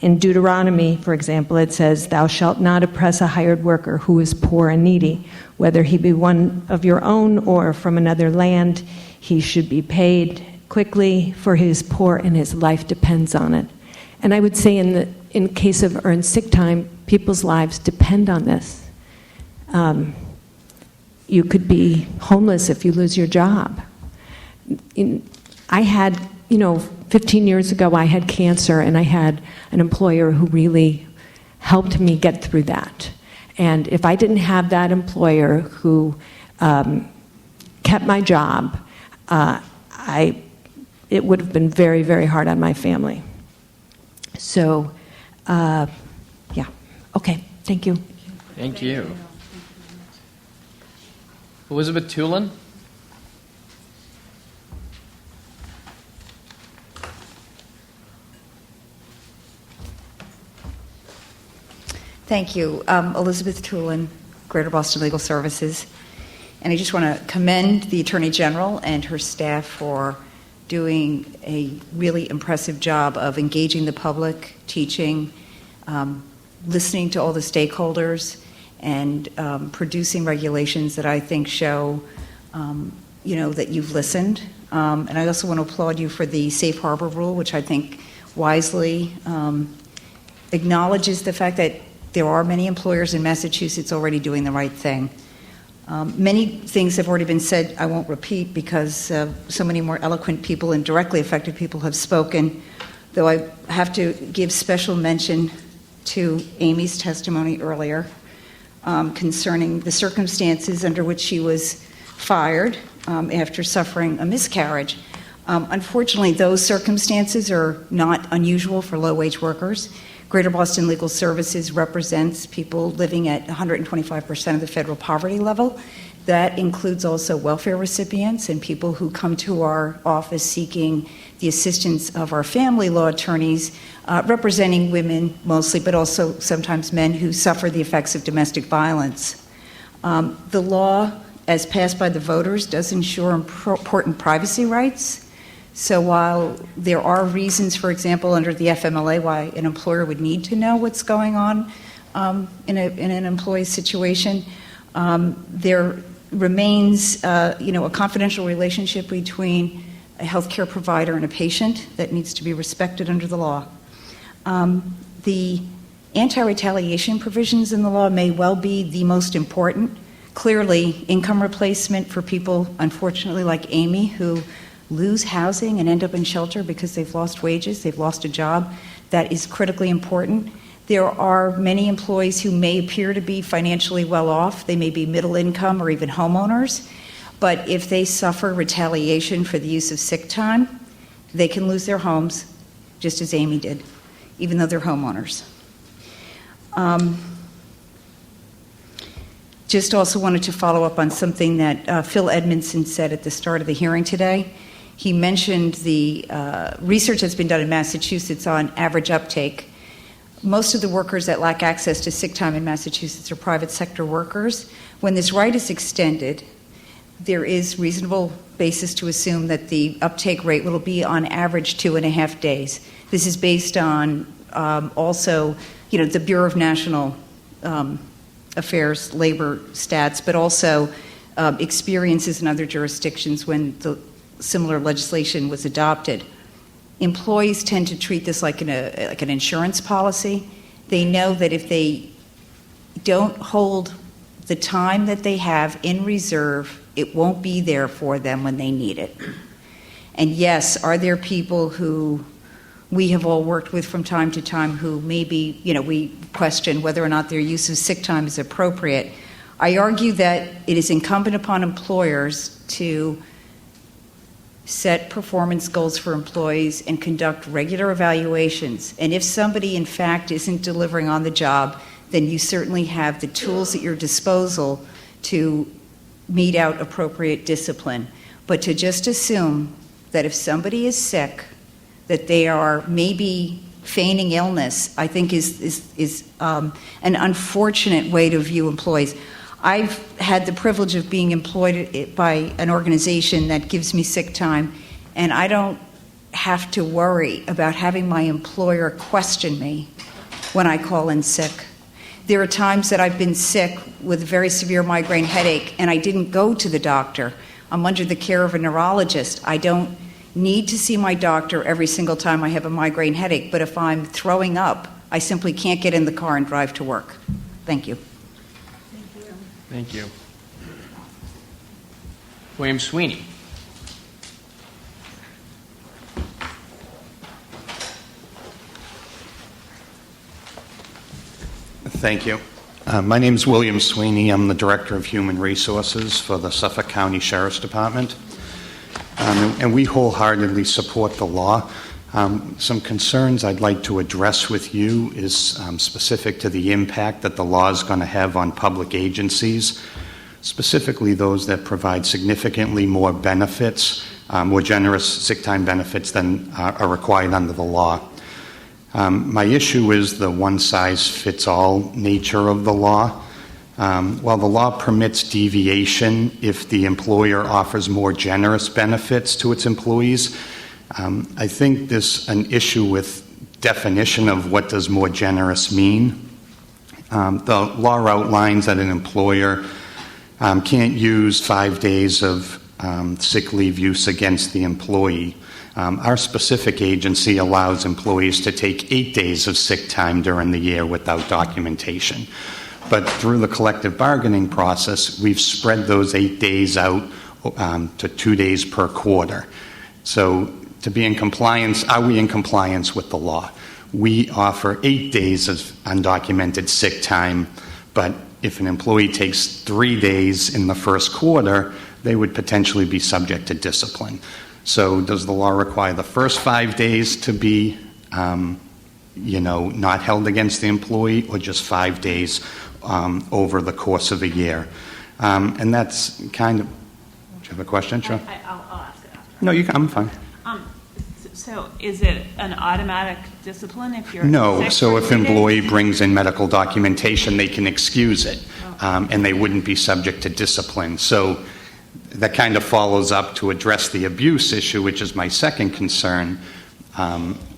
In Deuteronomy, for example, it says, "Thou shalt not oppress a hired worker who is poor and needy, whether he be one of your own or from another land. He should be paid quickly, for he is poor and his life depends on it." And I would say in case of earned sick time, people's lives depend on this. You could be homeless if you lose your job. I had, 15 years ago, I had cancer, and I had an employer who really helped me get through that. And if I didn't have that employer who kept my job, it would have been very, very hard on my family. So, yeah. Okay, thank you. Thank you. Elizabeth Tulin? Thank you. Elizabeth Tulin, Greater Boston Legal Services. And I just want to commend the Attorney General and her staff for doing a really impressive job of engaging the public, teaching, listening to all the stakeholders, and producing regulations that I think show, that you've listened. And I also want to applaud you for the safe harbor rule, which I think wisely acknowledges the fact that there are many employers in Massachusetts already doing the right thing. Many things have already been said. I won't repeat because so many more eloquent people and directly affected people have spoken, though I have to give special mention to Amy's testimony earlier concerning the circumstances under which she was fired after suffering a miscarriage. Unfortunately, those circumstances are not unusual for low-wage workers. Greater Boston Legal Services represents people living at 125% of the federal poverty level. That includes also welfare recipients and people who come to our office seeking the assistance of our family law attorneys, representing women mostly, but also sometimes men who suffer the effects of domestic violence. The law, as passed by the voters, does ensure important privacy rights. So while there are reasons, for example, under the FMLA, why an employer would need to know what's going on in an employee's situation, there remains, a confidential relationship between a healthcare provider and a patient that needs to be respected under the law. The anti-retaliation provisions in the law may well be the most important. Clearly, income replacement for people, unfortunately, like Amy, who lose housing and end up in shelter because they've lost wages, they've lost a job, that is critically important. There are many employees who may appear to be financially well off. They may be middle income or even homeowners, but if they suffer retaliation for the use of sick time, they can lose their homes, just as Amy did, even though they're homeowners. Just also wanted to follow up on something that Phil Edmondson said at the start of the hearing today. He mentioned the research that's been done in Massachusetts on average uptake. Most of the workers that lack access to sick time in Massachusetts are private sector workers. When this right is extended, there is reasonable basis to assume that the uptake rate will be on average 2.5 days. This is based on also, the Bureau of National Affairs labor stats, but also experiences in other jurisdictions when the similar legislation was adopted. Employees tend to treat this like an insurance policy. They know that if they don't hold the time that they have in reserve, it won't be there for them when they need it. And yes, are there people who we have all worked with from time to time who maybe, we question whether or not their use of sick time is appropriate. I argue that it is incumbent upon employers to set performance goals for employees and conduct regular evaluations. And if somebody, in fact, isn't delivering on the job, then you certainly have the tools at your disposal to mete out appropriate discipline. But to just assume that if somebody is sick, that they are maybe feigning illness, I think is an unfortunate way to view employees. I've had the privilege of being employed by an organization that gives me sick time, and I don't have to worry about having my employer question me when I call in sick. There are times that I've been sick with a very severe migraine headache, and I didn't go to the doctor. I'm under the care of a neurologist. I don't need to see my doctor every single time I have a migraine headache, but if I'm throwing up, I simply can't get in the car and drive to work. Thank you. Thank you. William Sweeney. Thank you. My name is William Sweeney. I'm the Director of Human Resources for the Suffolk County Sheriff's Department. And we wholeheartedly support the law. Some concerns I'd like to address with you is specific to the impact that the law is going to have on public agencies, specifically those that provide significantly more benefits, more generous sick time benefits than are required under the law. My issue is the one-size-fits-all nature of the law. While the law permits deviation if the employer offers more generous benefits to its employees, I think there's an issue with definition of what does more generous mean. The law outlines that an employer can't use 5 days of sick leave use against the employee. Our specific agency allows employees to take 8 days of sick time during the year without documentation. But through the collective bargaining process, we've spread those 8 days out to 2 days per quarter. So to be in compliance, are we in compliance with the law? We offer 8 days of undocumented sick time, but if an employee takes 3 days in the first quarter, they would potentially be subject to discipline. So does the law require the first 5 days to be, not held against the employee, or just 5 days over the course of a year? And that's kind of. Do you have a question, Sean? I'll ask it after. No, you can. I'm fine. So is it an automatic discipline if you're No. sick So for if 2 an days? employee brings in medical documentation, they can excuse it, and they wouldn't be subject to discipline. So that kind of follows up to address the abuse issue, which is my second concern.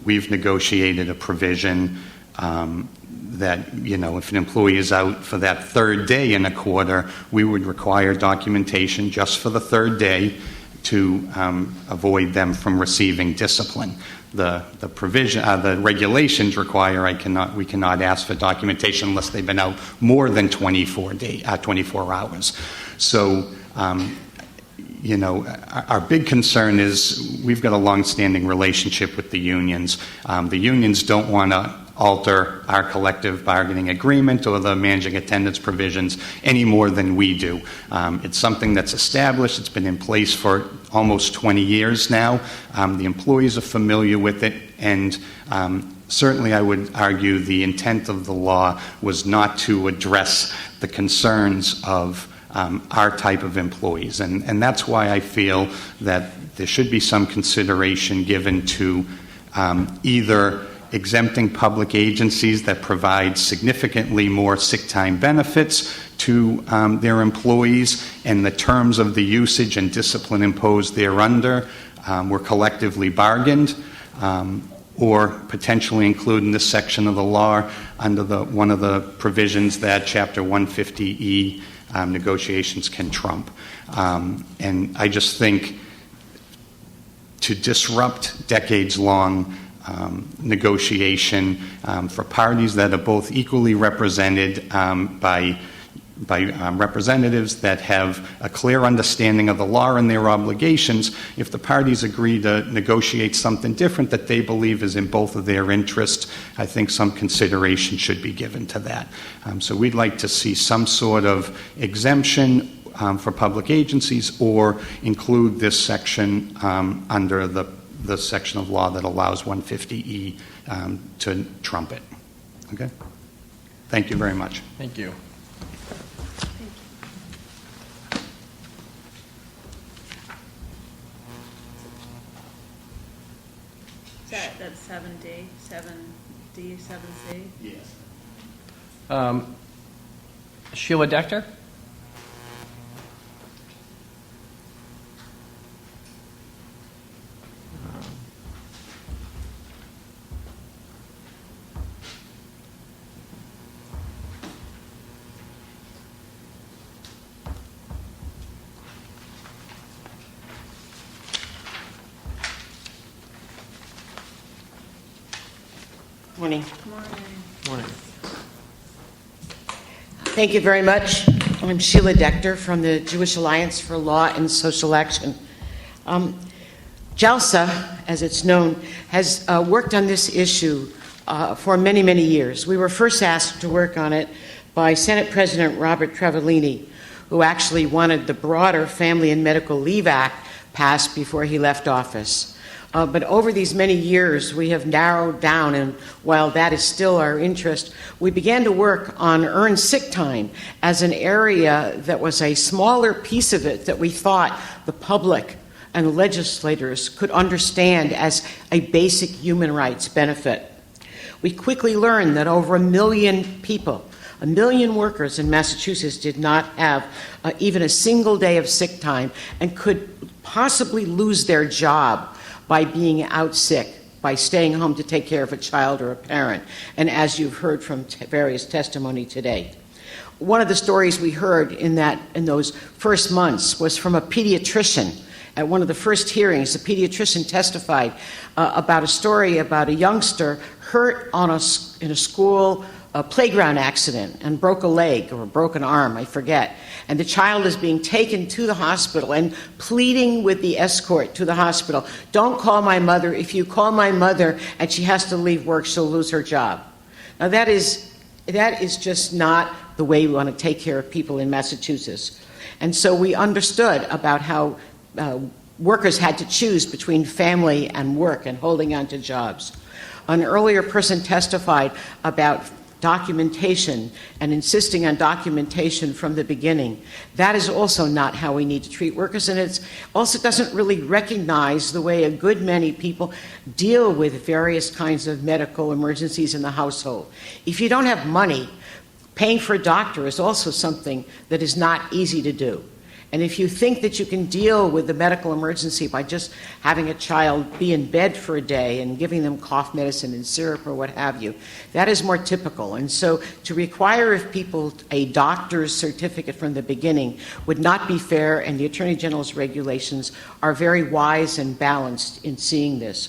We've negotiated a provision that, if an employee is out for that third day in a quarter, we would require documentation just for the third day to avoid them from receiving discipline. The provision, the regulations require we cannot ask for documentation unless they've been out more than 24 hours. So, our big concern is we've got a long-standing relationship with the unions. The unions don't want to alter our collective bargaining agreement or the managing attendance provisions any more than we do. It's something that's established. It's been in place for almost 20 years now. The employees are familiar with it, and certainly I would argue the intent of the law was not to address the concerns of our type of employees. And that's why I feel that there should be some consideration given to either exempting public agencies that provide significantly more sick time benefits to their employees, and the terms of the usage and discipline imposed thereunder were collectively bargained, or potentially include in this section of the law under one of the provisions that Chapter 150E negotiations can trump. And I just think to disrupt decades-long negotiation for parties that are both equally represented by representatives that have a clear understanding of the law and their obligations. If the parties agree to negotiate something different that they believe is in both of their interests, I think some consideration should be given to that. So we'd like to see some sort of exemption for public agencies, or include this section under the section of law that allows 150E to trump it. Okay? Thank you very much. Thank you. That's 7D, 7D, 7C? Yes. Sheila Dechter? Morning. Morning. Thank you very much. I'm Sheila Dechter from the Jewish Alliance for Law and Social Action. JALSA, as it's known, has worked on this issue for many, many years. We were first asked to work on it by Senate President Robert Trevelini, who actually wanted the broader Family and Medical Leave Act passed before he left office. But over these many years, we have narrowed down, and while that is still our interest, we began to work on earned sick time as an area that was a smaller piece of it that we thought the public and legislators could understand as a basic human rights benefit. We quickly learned that over 1 million people, 1 million workers in Massachusetts did not have even a single day of sick time and could possibly lose their job by being out sick, by staying home to take care of a child or a parent, and as you've heard from various testimony today. One of the stories we heard in those first months was from a pediatrician. At one of the first hearings, the pediatrician testified about a story about a youngster hurt in a school playground accident and broke a leg or a broken arm, I forget. And the child is being taken to the hospital and pleading with the escort to the hospital, "Don't call my mother. If you call my mother and she has to leave work, she'll lose her job." Now that is just not the way we want to take care of people in Massachusetts. And so we understood about how workers had to choose between family and work and holding on to jobs. An earlier person testified about documentation and insisting on documentation from the beginning. That is also not how we need to treat workers, and it also doesn't really recognize the way a good many people deal with various kinds of medical emergencies in the household. If you don't have money, paying for a doctor is also something that is not easy to do. And if you think that you can deal with the medical emergency by just having a child be in bed for a day and giving them cough medicine and syrup or what have you, that is more typical. And so to require of people a doctor's certificate from the beginning would not be fair, and the Attorney General's regulations are very wise and balanced in seeing this.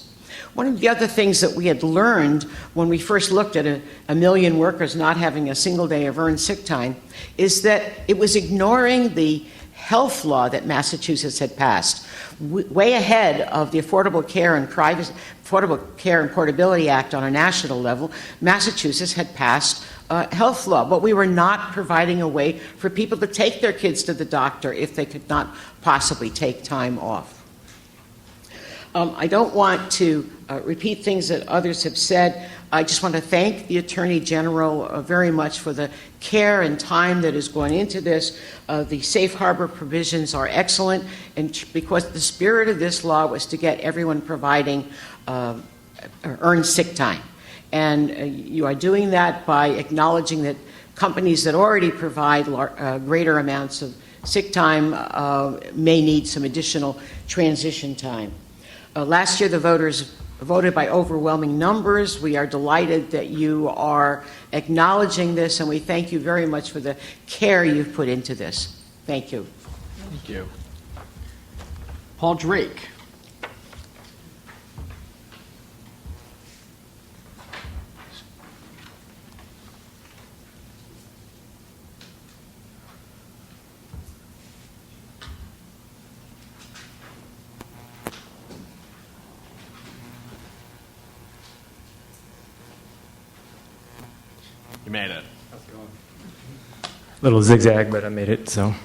One of the other things that we had learned when we first looked at a million workers not having a single day of earned sick time is that it was ignoring the health law that Massachusetts had passed, way ahead of the Affordable Care and Portability Act on a national level. Massachusetts had passed health law, but we were not providing a way for people to take their kids to the doctor if they could not possibly take time off. I don't want to repeat things that others have said. I just want to thank the Attorney General very much for the care and time that is going into this. The safe harbor provisions are excellent, and because the spirit of this law was to get everyone providing earned sick time. And you are doing that by acknowledging that companies that already provide greater amounts of sick time may need some additional transition time. Last year, the voters voted by overwhelming numbers. We are delighted that you are acknowledging this, and we thank you very much for the care you've put into this. Thank you. Thank you. Paul Drake. You made it. Little zigzag, but I made it. So,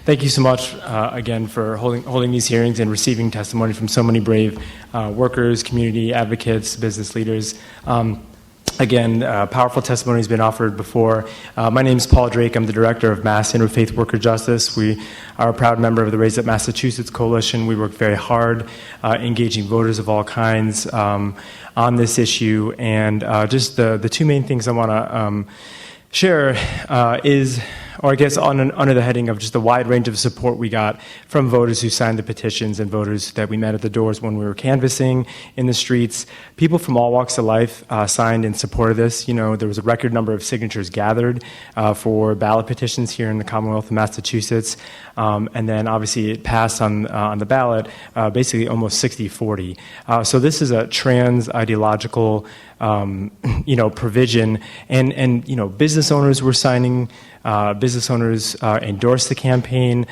thank you so much again for holding these hearings and receiving testimony from so many brave workers, community advocates, business leaders. Again, powerful testimony has been offered before. My name is Paul Drake. I'm the director of Mass Interfaith Worker Justice. We are a proud member of the Raise Up Massachusetts Coalition. We work very hard engaging voters of all kinds on this issue. And just the two main things I want to share is, or I guess under the heading of just the wide range of support we got from voters who signed the petitions and voters that we met at the doors when we were canvassing in the streets. People from all walks of life signed in support of this. You know, there was a record number of signatures gathered for ballot petitions here in the Commonwealth of Massachusetts. And then obviously it passed on the ballot basically almost 60-40. So this is a trans ideological provision, and business owners were signing. Business owners endorsed the campaign,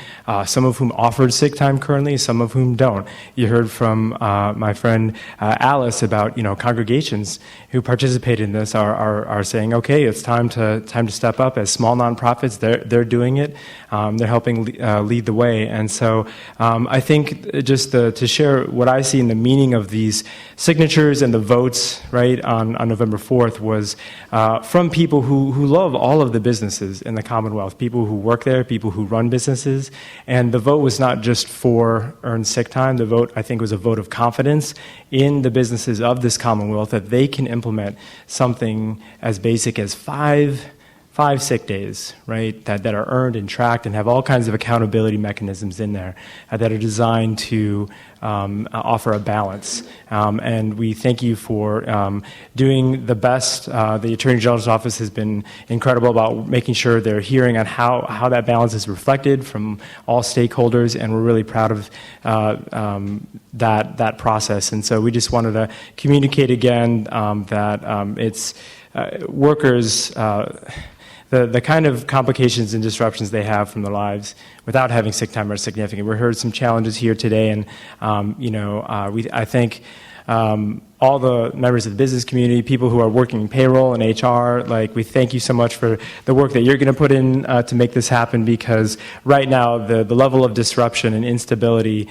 some of whom offered sick time currently, some of whom don't. You heard from my friend Alice about congregations who participated in this are saying, okay, it's time to step up. As small nonprofits, they're doing it. They're helping lead the way. And so I think just to share what I see in the meaning of these signatures and the votes right on November 4th was from people who love all of the businesses in the Commonwealth, people who work there, people who run businesses. And the vote was not just for earned sick time. The vote, I think, was a vote of confidence in the businesses of this Commonwealth that they can implement something as basic as five sick days, right, that are earned and tracked and have all kinds of accountability mechanisms in there that are designed to offer a balance. And we thank you for doing the best. The Attorney General's office has been incredible about making sure they're hearing on how that balance is reflected from all stakeholders, and we're really proud of that process. And so we just wanted to communicate again that it's workers. The kind of complications and disruptions they have from their lives without having sick time are significant. We heard some challenges here today, and I think all the members of the business community, people who are working in payroll and HR, we thank you so much for the work that you're going to put in to make this happen, because right now the level of disruption and instability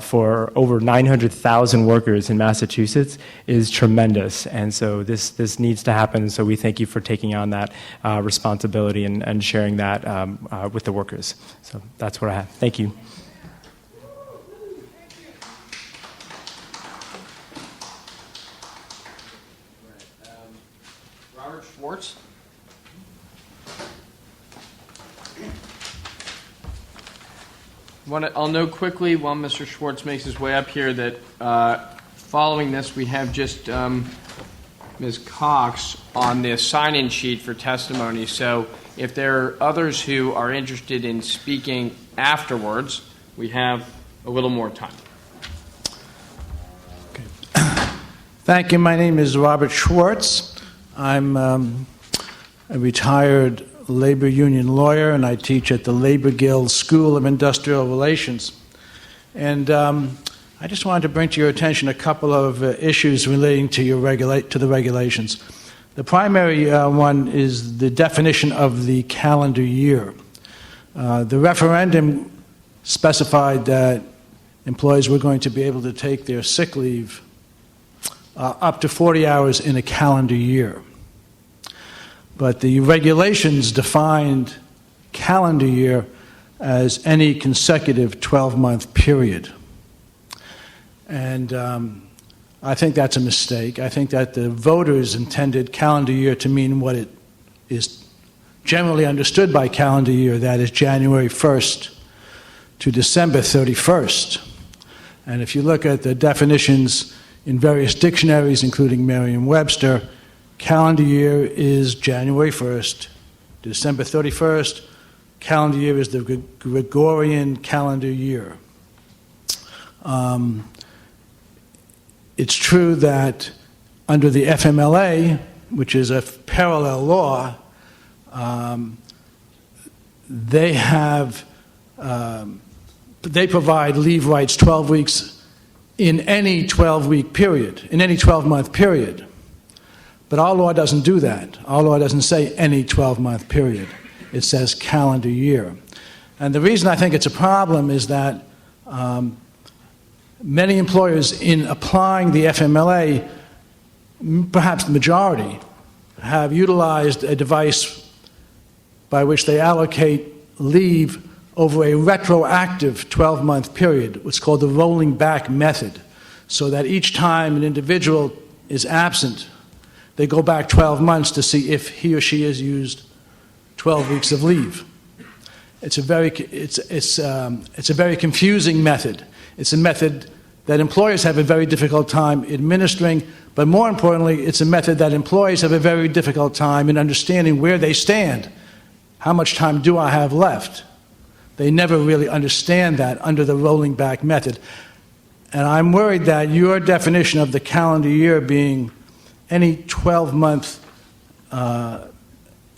for over 900,000 workers in Massachusetts is tremendous. And so this needs to happen. So we thank you for taking on that responsibility and sharing that with the workers. So that's what I have. Thank you. Schwartz. I'll note quickly while Mr. Schwartz makes his way up here that following this we have just Ms. Cox on the sign-in sheet for testimony. So if there are others who are interested in speaking afterwards, we have a little more time. Thank you. My name is Robert Schwartz. I'm a retired labor union lawyer, and I teach at the Labor Guild School of Industrial Relations. And I just wanted to bring to your attention a couple of issues relating to the regulations. The primary one is the definition of the calendar year. The referendum specified that employees were going to be able to take their sick leave up to 40 hours in a calendar year. But the regulations defined calendar year as any consecutive 12-month period. And I think that's a mistake. I think that the voters intended calendar year to mean what it is generally understood by calendar year, that is January 1st to December 31st. And if you look at the definitions in various dictionaries, including Merriam-Webster, calendar year is January 1st, December 31st. Calendar year is the Gregorian calendar year. It's true that under the FMLA, which is a parallel law, they provide leave rights 12 weeks in any 12-week period, in any 12-month period. But our law doesn't do that. Our law doesn't say any 12-month period. It says calendar year. And the reason I think it's a problem is that many employers, in applying the FMLA, perhaps the majority, have utilized a device by which they allocate leave over a retroactive 12-month period, what's called the rolling back method, so that each time an individual is absent, they go back 12 months to see if he or she has used 12 weeks of leave. It's a very confusing method. It's a method that employers have a very difficult time administering, but more importantly, it's a method that employees have a very difficult time in understanding where they stand. How much time do I have left? They never really understand that under the rolling back method. And I'm worried that your definition of the calendar year being any 12-month,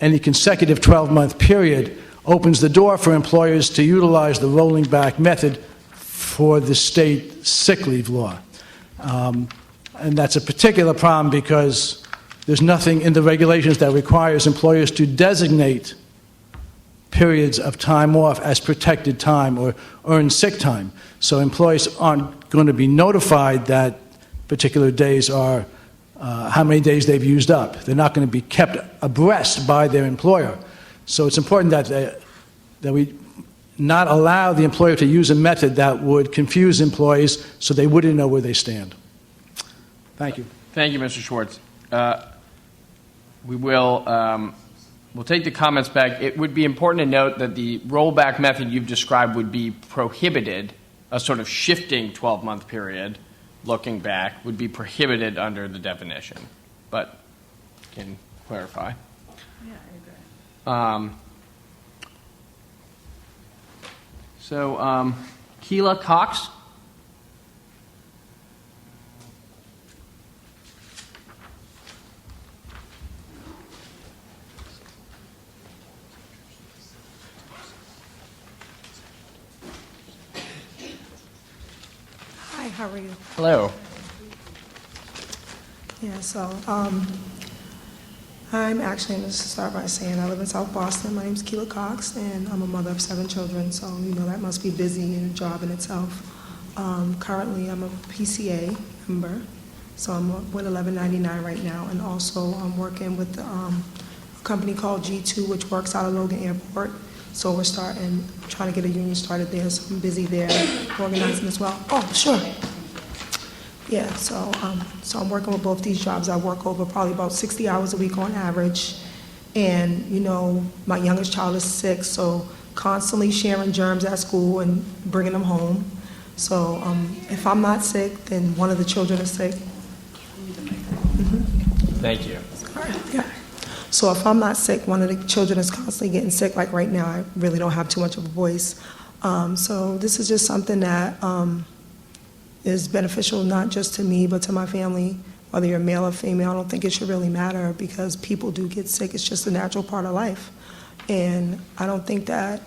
any consecutive 12-month period opens the door for employers to utilize the rolling back method for the state sick leave law. And that's a particular problem because there's nothing in the regulations that requires employers to designate periods of time off as protected time or earned sick time. So employees aren't going to be notified that particular days are how many days they've used up. They're not going to be kept abreast by their employer. So it's important that we not allow the employer to use a method that would confuse employees so they wouldn't know where they stand. Thank you. Thank you, Mr. Schwartz. We'll take the comments back. It would be important to note that the rollback method you've described would be prohibited, a sort of shifting 12-month period, looking back, would be prohibited under the definition. But can clarify. Yeah, I agree. Keela Cox. Hi, how are you? Hello. Yeah, so I'm actually going to start by saying I live in South Boston. My name's Keela Cox, and I'm a mother of 7 children, so that must be busy in a job in itself. Currently, I'm a PCA member, so I'm with 1199 right now, and also I'm working with a company called G2, which works out of Logan Airport. So we're trying to get a union started there, so I'm busy there organizing as well. Oh, sure. Yeah, so I'm working with both these jobs. I work over probably about 60 hours a week on average. And, my youngest child is 6, so constantly sharing germs at school and bringing them home. So if I'm not sick, then one of the children is sick. Thank you. Yeah. So if I'm not sick, one of the children is constantly getting sick. Like right now, I really don't have too much of a voice. So this is just something that is beneficial not just to me, but to my family. Whether you're male or female, I don't think it should really matter because people do get sick. It's just a natural part of life. And I don't think that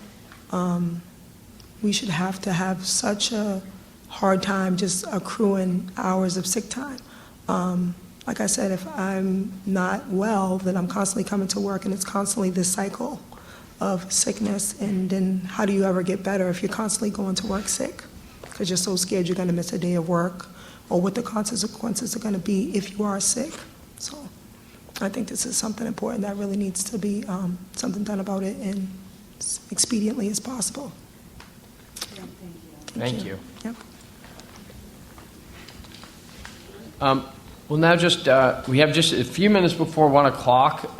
we should have to have such a hard time just accruing hours of sick time. Like I said, if I'm not well, then I'm constantly coming to work, and it's constantly this cycle of sickness. And then how do you ever get better if you're constantly going to work sick? Because you're so scared you're going to miss a day of work, or what the consequences are going to be if you are sick. So I think this is something important that really needs to be something done about it and as expediently as possible. Thank you. Yep. Well, now we have just a few minutes before 1 o'clock.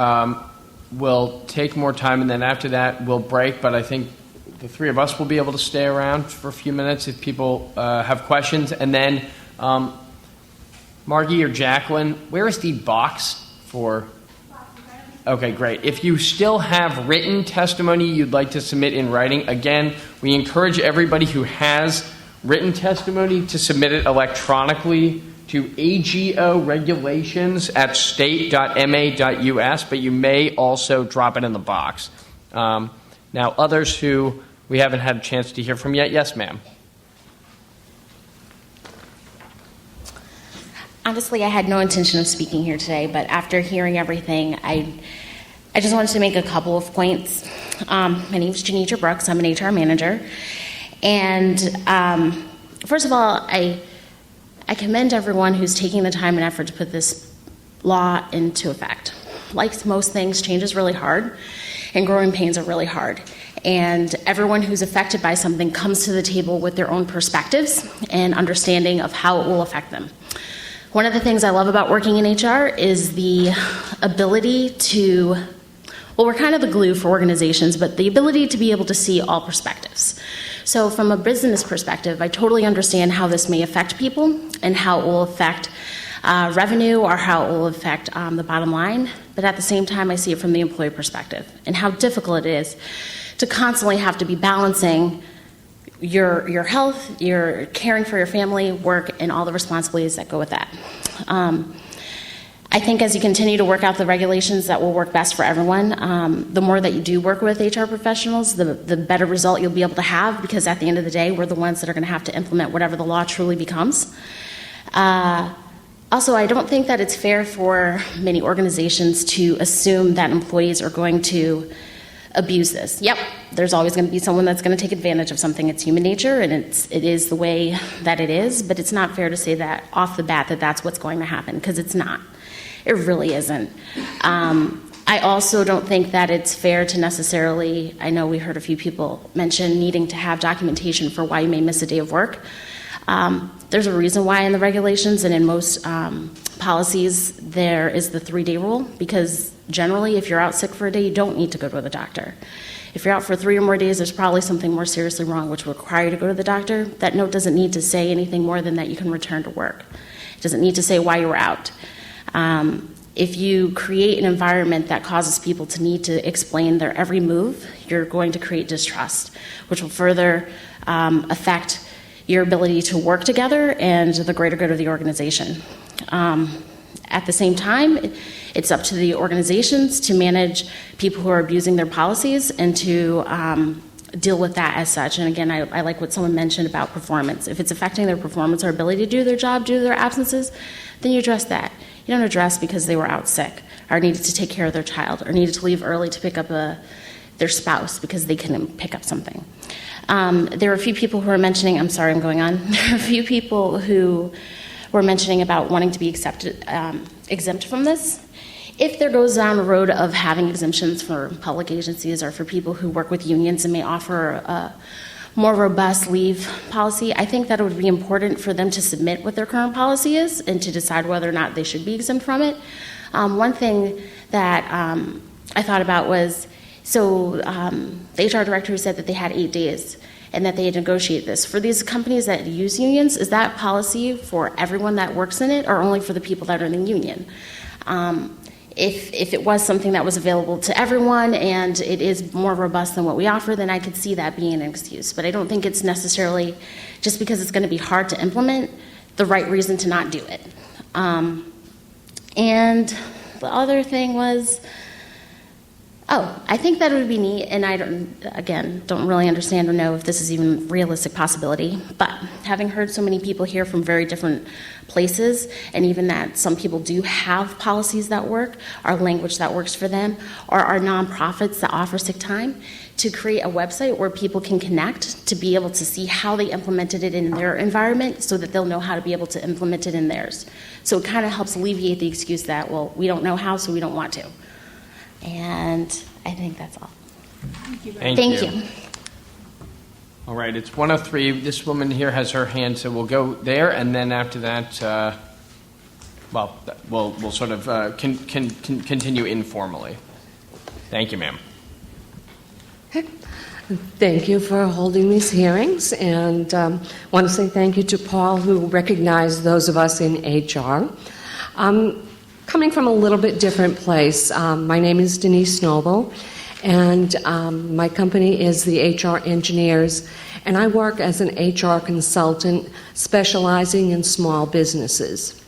We'll take more time, and then after that, we'll break. But I think the 3 of us will be able to stay around for a few minutes if people have questions. And then, Margie or Jacqueline, where is the box for? Okay, great. If you still have written testimony you'd like to submit in writing, again, we encourage everybody who has written testimony to submit it electronically to agoregulations@state.ma.us, but you may also drop it in the box. Now, others who we haven't had a chance to hear from yet. Yes, ma'am. Honestly, I had no intention of speaking here today, but after hearing everything, I just wanted to make a couple of points. My name is Janitra Brooks. I'm an HR manager. And first of all, I commend everyone who's taking the time and effort to put this law into effect. Like most things, change is really hard, and growing pains are really hard. And everyone who's affected by something comes to the table with their own perspectives and understanding of how it will affect them. One of the things I love about working in HR is the ability to, well, we're kind of the glue for organizations, but the ability to be able to see all perspectives. So from a business perspective, I totally understand how this may affect people and how it will affect revenue or how it will affect the bottom line. But at the same time, I see it from the employee perspective and how difficult it is to constantly have to be balancing your health, your caring for your family, work, and all the responsibilities that go with that. I think as you continue to work out the regulations that will work best for everyone, the more that you do work with HR professionals, the better result you'll be able to have, because at the end of the day, we're the ones that are going to have to implement whatever the law truly becomes. Also, I don't think that it's fair for many organizations to assume that employees are going to abuse this. Yep, there's always going to be someone that's going to take advantage of something. It's human nature, and it is the way that it is, but it's not fair to say that off the bat that that's what's going to happen, because it's not. It really isn't. I also don't think that it's fair to necessarily, I know we heard a few people mention needing to have documentation for why you may miss a day of work. There's a reason why in the regulations and in most policies there is the 3-day rule, because generally if you're out sick for a day, you don't need to go to the doctor. If you're out for 3 or more days, there's probably something more seriously wrong which will require you to go to the doctor. That note doesn't need to say anything more than that you can return to work. It doesn't need to say why you were out. If you create an environment that causes people to need to explain their every move, you're going to create distrust, which will further affect your ability to work together and the greater good of the organization. At the same time, it's up to the organizations to manage people who are abusing their policies and to deal with that as such. And again, I like what someone mentioned about performance. If it's affecting their performance or ability to do their job due to their absences, then you address that. You don't address because they were out sick or needed to take care of their child or needed to leave early to pick up their spouse because they couldn't pick up something. There are a few people who are mentioning, I'm sorry, I'm going on. There are a few people who were mentioning about wanting to be exempt from this. If there goes down the road of having exemptions for public agencies or for people who work with unions and may offer a more robust leave policy, I think that it would be important for them to submit what their current policy is and to decide whether or not they should be exempt from it. One thing that I thought about was, so the HR director said that they had 8 days and that they had negotiated this. For these companies that use unions, is that policy for everyone that works in it or only for the people that are in the union? If it was something that was available to everyone and it is more robust than what we offer, then I could see that being an excuse. But I don't think it's necessarily, just because it's going to be hard to implement, the right reason to not do it. And the other thing was, I think that it would be neat, and I don't really understand or know if this is even a realistic possibility, but having heard so many people here from very different places, and even that some people do have policies that work, or language that works for them, or are nonprofits that offer sick time, to create a website where people can connect to be able to see how they implemented it in their environment so that they'll know how to be able to implement it in theirs. So it kind of helps alleviate the excuse that, well, we don't know how, so we don't want to. And I think that's all. Thank you. All right, it's 1:03. This woman here has her hand, so we'll go there, and then after that, we'll sort of continue informally. Thank you, ma'am. Thank you for holding these hearings, and want to say thank you to Paul, who recognized those of us in HR. Coming from a little bit different place, my name is Denise Noble, and my company is the HR Engineers, and I work as an HR consultant specializing in small businesses.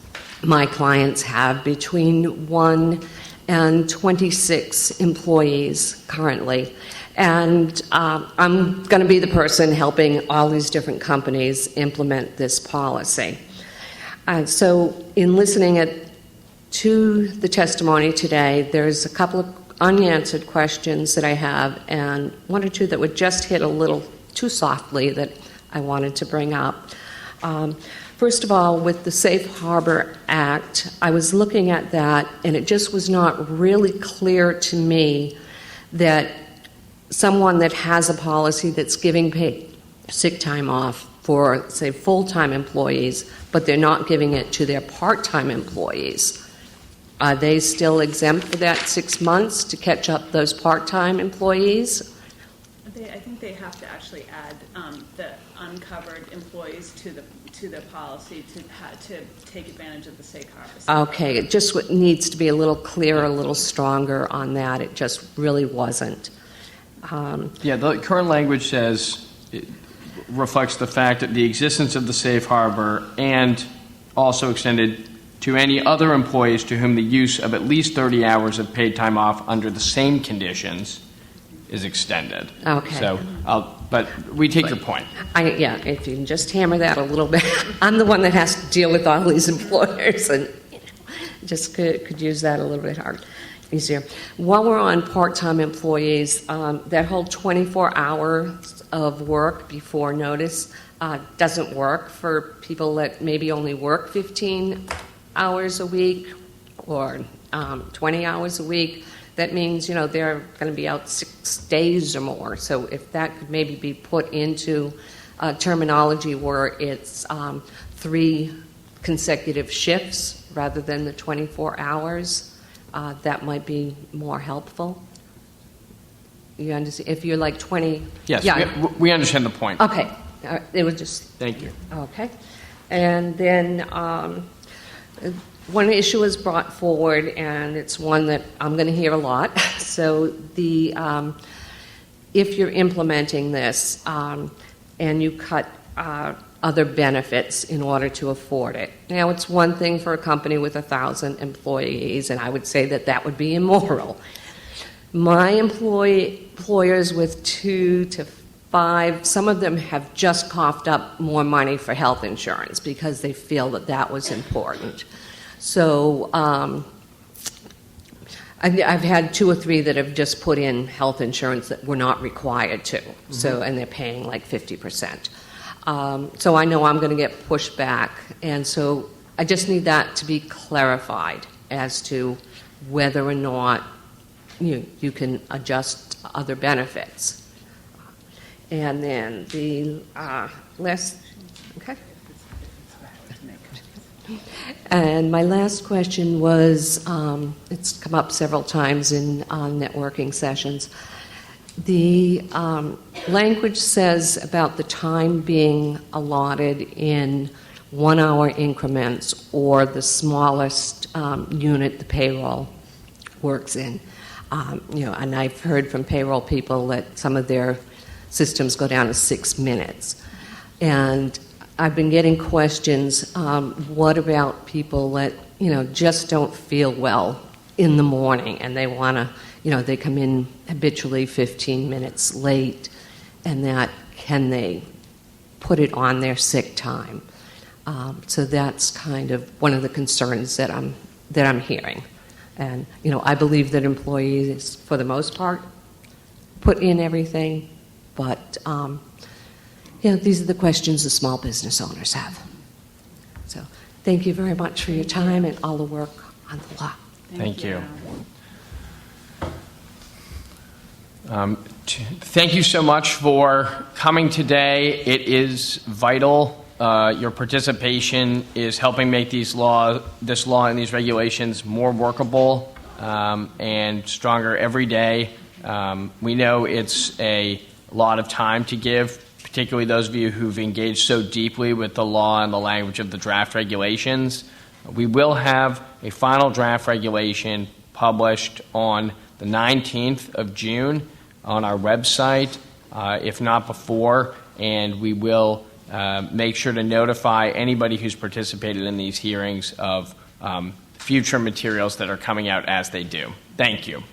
My clients have between 1 and 26 employees currently, and I'm going to be the person helping all these different companies implement this policy. So in listening to the testimony today, there's a couple of unanswered questions that I have, and one or two that would just hit a little too softly that I wanted to bring up. First of all, with the Safe Harbor Act, I was looking at that, and it just was not really clear to me that someone that has a policy that's giving paid sick time off for, say, full-time employees, but they're not giving it to their part-time employees. Are they still exempt for that 6 months to catch up those part-time employees? I think they have to actually add the uncovered employees to the policy to take advantage of the safe harbor. Okay, it just needs to be a little clearer, a little stronger on that. It just really wasn't. Yeah, the current language says, it reflects the fact that the existence of the safe harbor and also extended to any other employees to whom the use of at least 30 hours of paid time off under the same conditions is extended. Okay. So, but we take your point. Yeah, if you can just hammer that a little bit. I'm the one that has to deal with all these employers, and just could use that a little bit easier. While we're on part-time employees, that whole 24 hours of work before notice doesn't work for people that maybe only work 15 hours a week or 20 hours a week. That means, they're going to be out 6 days or more. So if that could maybe be put into terminology where it's 3 consecutive shifts rather than the 24 hours, that might be more helpful. You understand? If you're like 20... Yes, yeah. we understand the point. Okay. It was just... Thank you. Okay. And then one issue was brought forward, and it's one that I'm going to hear a lot. So if you're implementing this and you cut other benefits in order to afford it. Now, it's one thing for a company with 1,000 employees, and I would say that would be immoral. My employers with 2 to 5, some of them have just coughed up more money for health insurance because they feel that was important. So I've had 2 or 3 that have just put in health insurance that were not required to. Mm-hmm. So, and they're paying like 50%. So I know I'm going to get pushed back, and so I just need that to be clarified as to whether or not you can adjust other benefits. And then the last, okay. And my last question was, it's come up several times in networking sessions. The language says about the time being allotted in 1-hour increments or the smallest unit the payroll works in. And I've heard from payroll people that some of their systems go down to 6 minutes. And I've been getting questions, what about people that, just don't feel well in the morning and they want to, they come in habitually 15 minutes late, and that can they put it on their sick time? So that's kind of one of the concerns that I'm hearing. And, I believe that employees, for the most part, put in everything, but these are the questions the small business owners have. So thank you very much for your time and all the work on the law. Thank you. Thank you so much for coming today. It is vital. Your participation is helping make this law and these regulations more workable and stronger every day. We know it's a lot of time to give, particularly those of you who've engaged so deeply with the law and the language of the draft regulations. We will have a final draft regulation published on the 19th of June on our website, if not before, and we will make sure to notify anybody who's participated in these hearings of future materials that are coming out as they do. Thank you.